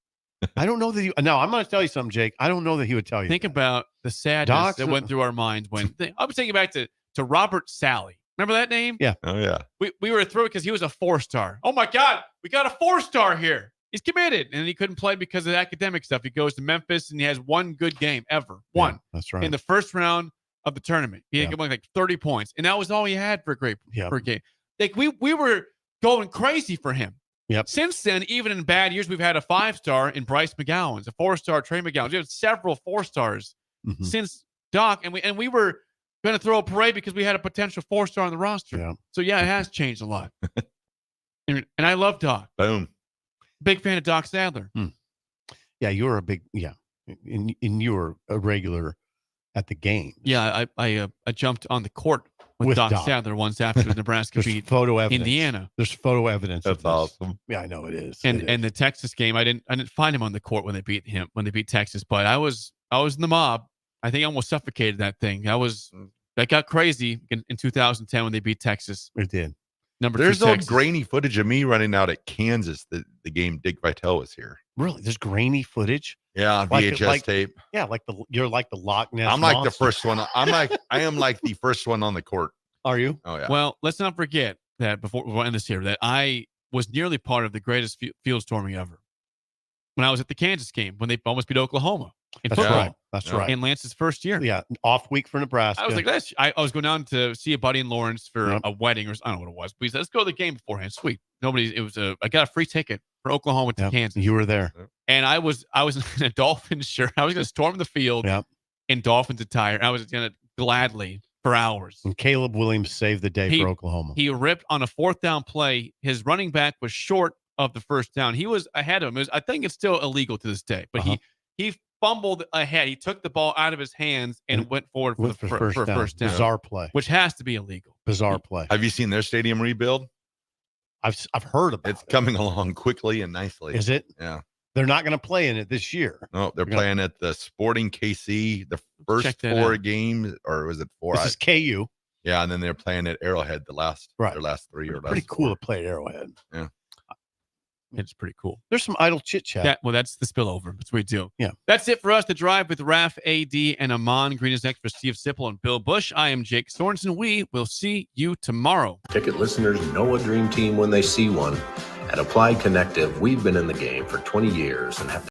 [SPEAKER 7] I don't know that he. No, I'm going to tell you something, Jake. I don't know that he would tell you.
[SPEAKER 3] Think about the sadness
[SPEAKER 7] Doc's
[SPEAKER 3] that went through our minds when I was thinking back to Robert Sally. Remember that name?
[SPEAKER 7] Yeah.
[SPEAKER 2] Oh yeah.
[SPEAKER 3] We were thrilled because he was a 4-star. Oh my God, we got a 4-star here. He's committed, and he couldn't play because of the academic stuff. He goes to Memphis and he has one good game ever. One.
[SPEAKER 7] Yeah, that's right.
[SPEAKER 3] In the first round of the tournament, he had like 30 points, and that was all he had for a game. Like we were going crazy for him.
[SPEAKER 7] Yep.
[SPEAKER 3] Since then, even in bad years, we've had a 5-star in Bryce McGowan's, a 4-star Trey McGowan's. We have several 4-stars since Doc, and we were going to throw a parade because we had a potential 4-star on the roster.
[SPEAKER 7] Yeah.
[SPEAKER 3] So yeah, it has changed a lot. and I love Doc.
[SPEAKER 2] Boom.
[SPEAKER 3] Big fan of Doc Sadler.
[SPEAKER 7] Yeah, you were a big and you were a regular at the game.
[SPEAKER 3] Yeah, I jumped on the court with Doc Sadler once after Nebraska beat
[SPEAKER 7] photo evidence.
[SPEAKER 3] Indiana.
[SPEAKER 7] There's photo evidence.
[SPEAKER 2] That's awesome.
[SPEAKER 7] Yeah, I know it is.
[SPEAKER 3] And the Texas game, I didn't find him on the court when they beat Texas, but I was in the mob. I think I almost suffocated that thing. That got crazy in 2010 when they beat Texas.
[SPEAKER 7] It did.
[SPEAKER 2] There's no grainy footage of me running out at Kansas the game Dick Vitale was here.
[SPEAKER 7] Really? There's grainy footage?
[SPEAKER 2] Yeah, on VHS tape.
[SPEAKER 7] Yeah, you're like the Loch Ness
[SPEAKER 2] I'm like
[SPEAKER 7] monster.
[SPEAKER 2] the first one. I am like the first one on the court.
[SPEAKER 7] Are you?
[SPEAKER 2] Oh yeah.
[SPEAKER 3] Well, let's not forget that before we end this here, that I was nearly part of the greatest field storming ever. When I was at the Kansas game, when they almost beat Oklahoma in
[SPEAKER 7] That's
[SPEAKER 3] football.
[SPEAKER 7] right. That's right.
[SPEAKER 3] In Lance's first year.
[SPEAKER 7] Yeah, off week for Nebraska.
[SPEAKER 3] I was like, I was going down to see a buddy in Lawrence for a wedding, or I don't know what it was. But he said, let's go to the game beforehand. Sweet. I got a free ticket for Oklahoma to Kansas.
[SPEAKER 7] You were there.
[SPEAKER 3] And I was in a Dolphins shirt. I was going to storm the field in Dolphins attire. I was going to gladly for hours.
[SPEAKER 7] And Caleb Williams saved the day for Oklahoma.
[SPEAKER 3] He ripped on a 4th down play. His running back was short of the first down. He was ahead of him. I think it's still illegal to this day, but he fumbled ahead. He took the ball out of his hands and went forward for the first down.
[SPEAKER 7] Bizarre play.
[SPEAKER 3] Which has to be illegal.
[SPEAKER 7] Bizarre play.
[SPEAKER 2] Have you seen their stadium rebuild?
[SPEAKER 7] I've heard about
[SPEAKER 2] it. It's coming along quickly and nicely.
[SPEAKER 7] Is it?
[SPEAKER 2] Yeah.
[SPEAKER 7] They're not going to play in it this year.
[SPEAKER 2] No, they're playing at the Sporting KC, the first 4 games, or was it 4?
[SPEAKER 7] This is KU.
[SPEAKER 2] Yeah, and then they're playing at Arrowhead their last 3 or last.
[SPEAKER 7] Pretty cool to play at Arrowhead.
[SPEAKER 2] Yeah.
[SPEAKER 3] It's pretty cool.
[SPEAKER 7] There's some idle chit-chat.
[SPEAKER 3] Well, that's the spillover. That's what we do.
[SPEAKER 7] Yeah.
[SPEAKER 3] That's it for us. The Drive with Raf, AD, and Amon. Green is next for Steve Sipple and Bill Busch. I am Jake Sorensen. We will see you tomorrow.
[SPEAKER 15] Ticket listeners know a dream team when they see one. At Applied Connective, we've been in the game for 20 years and have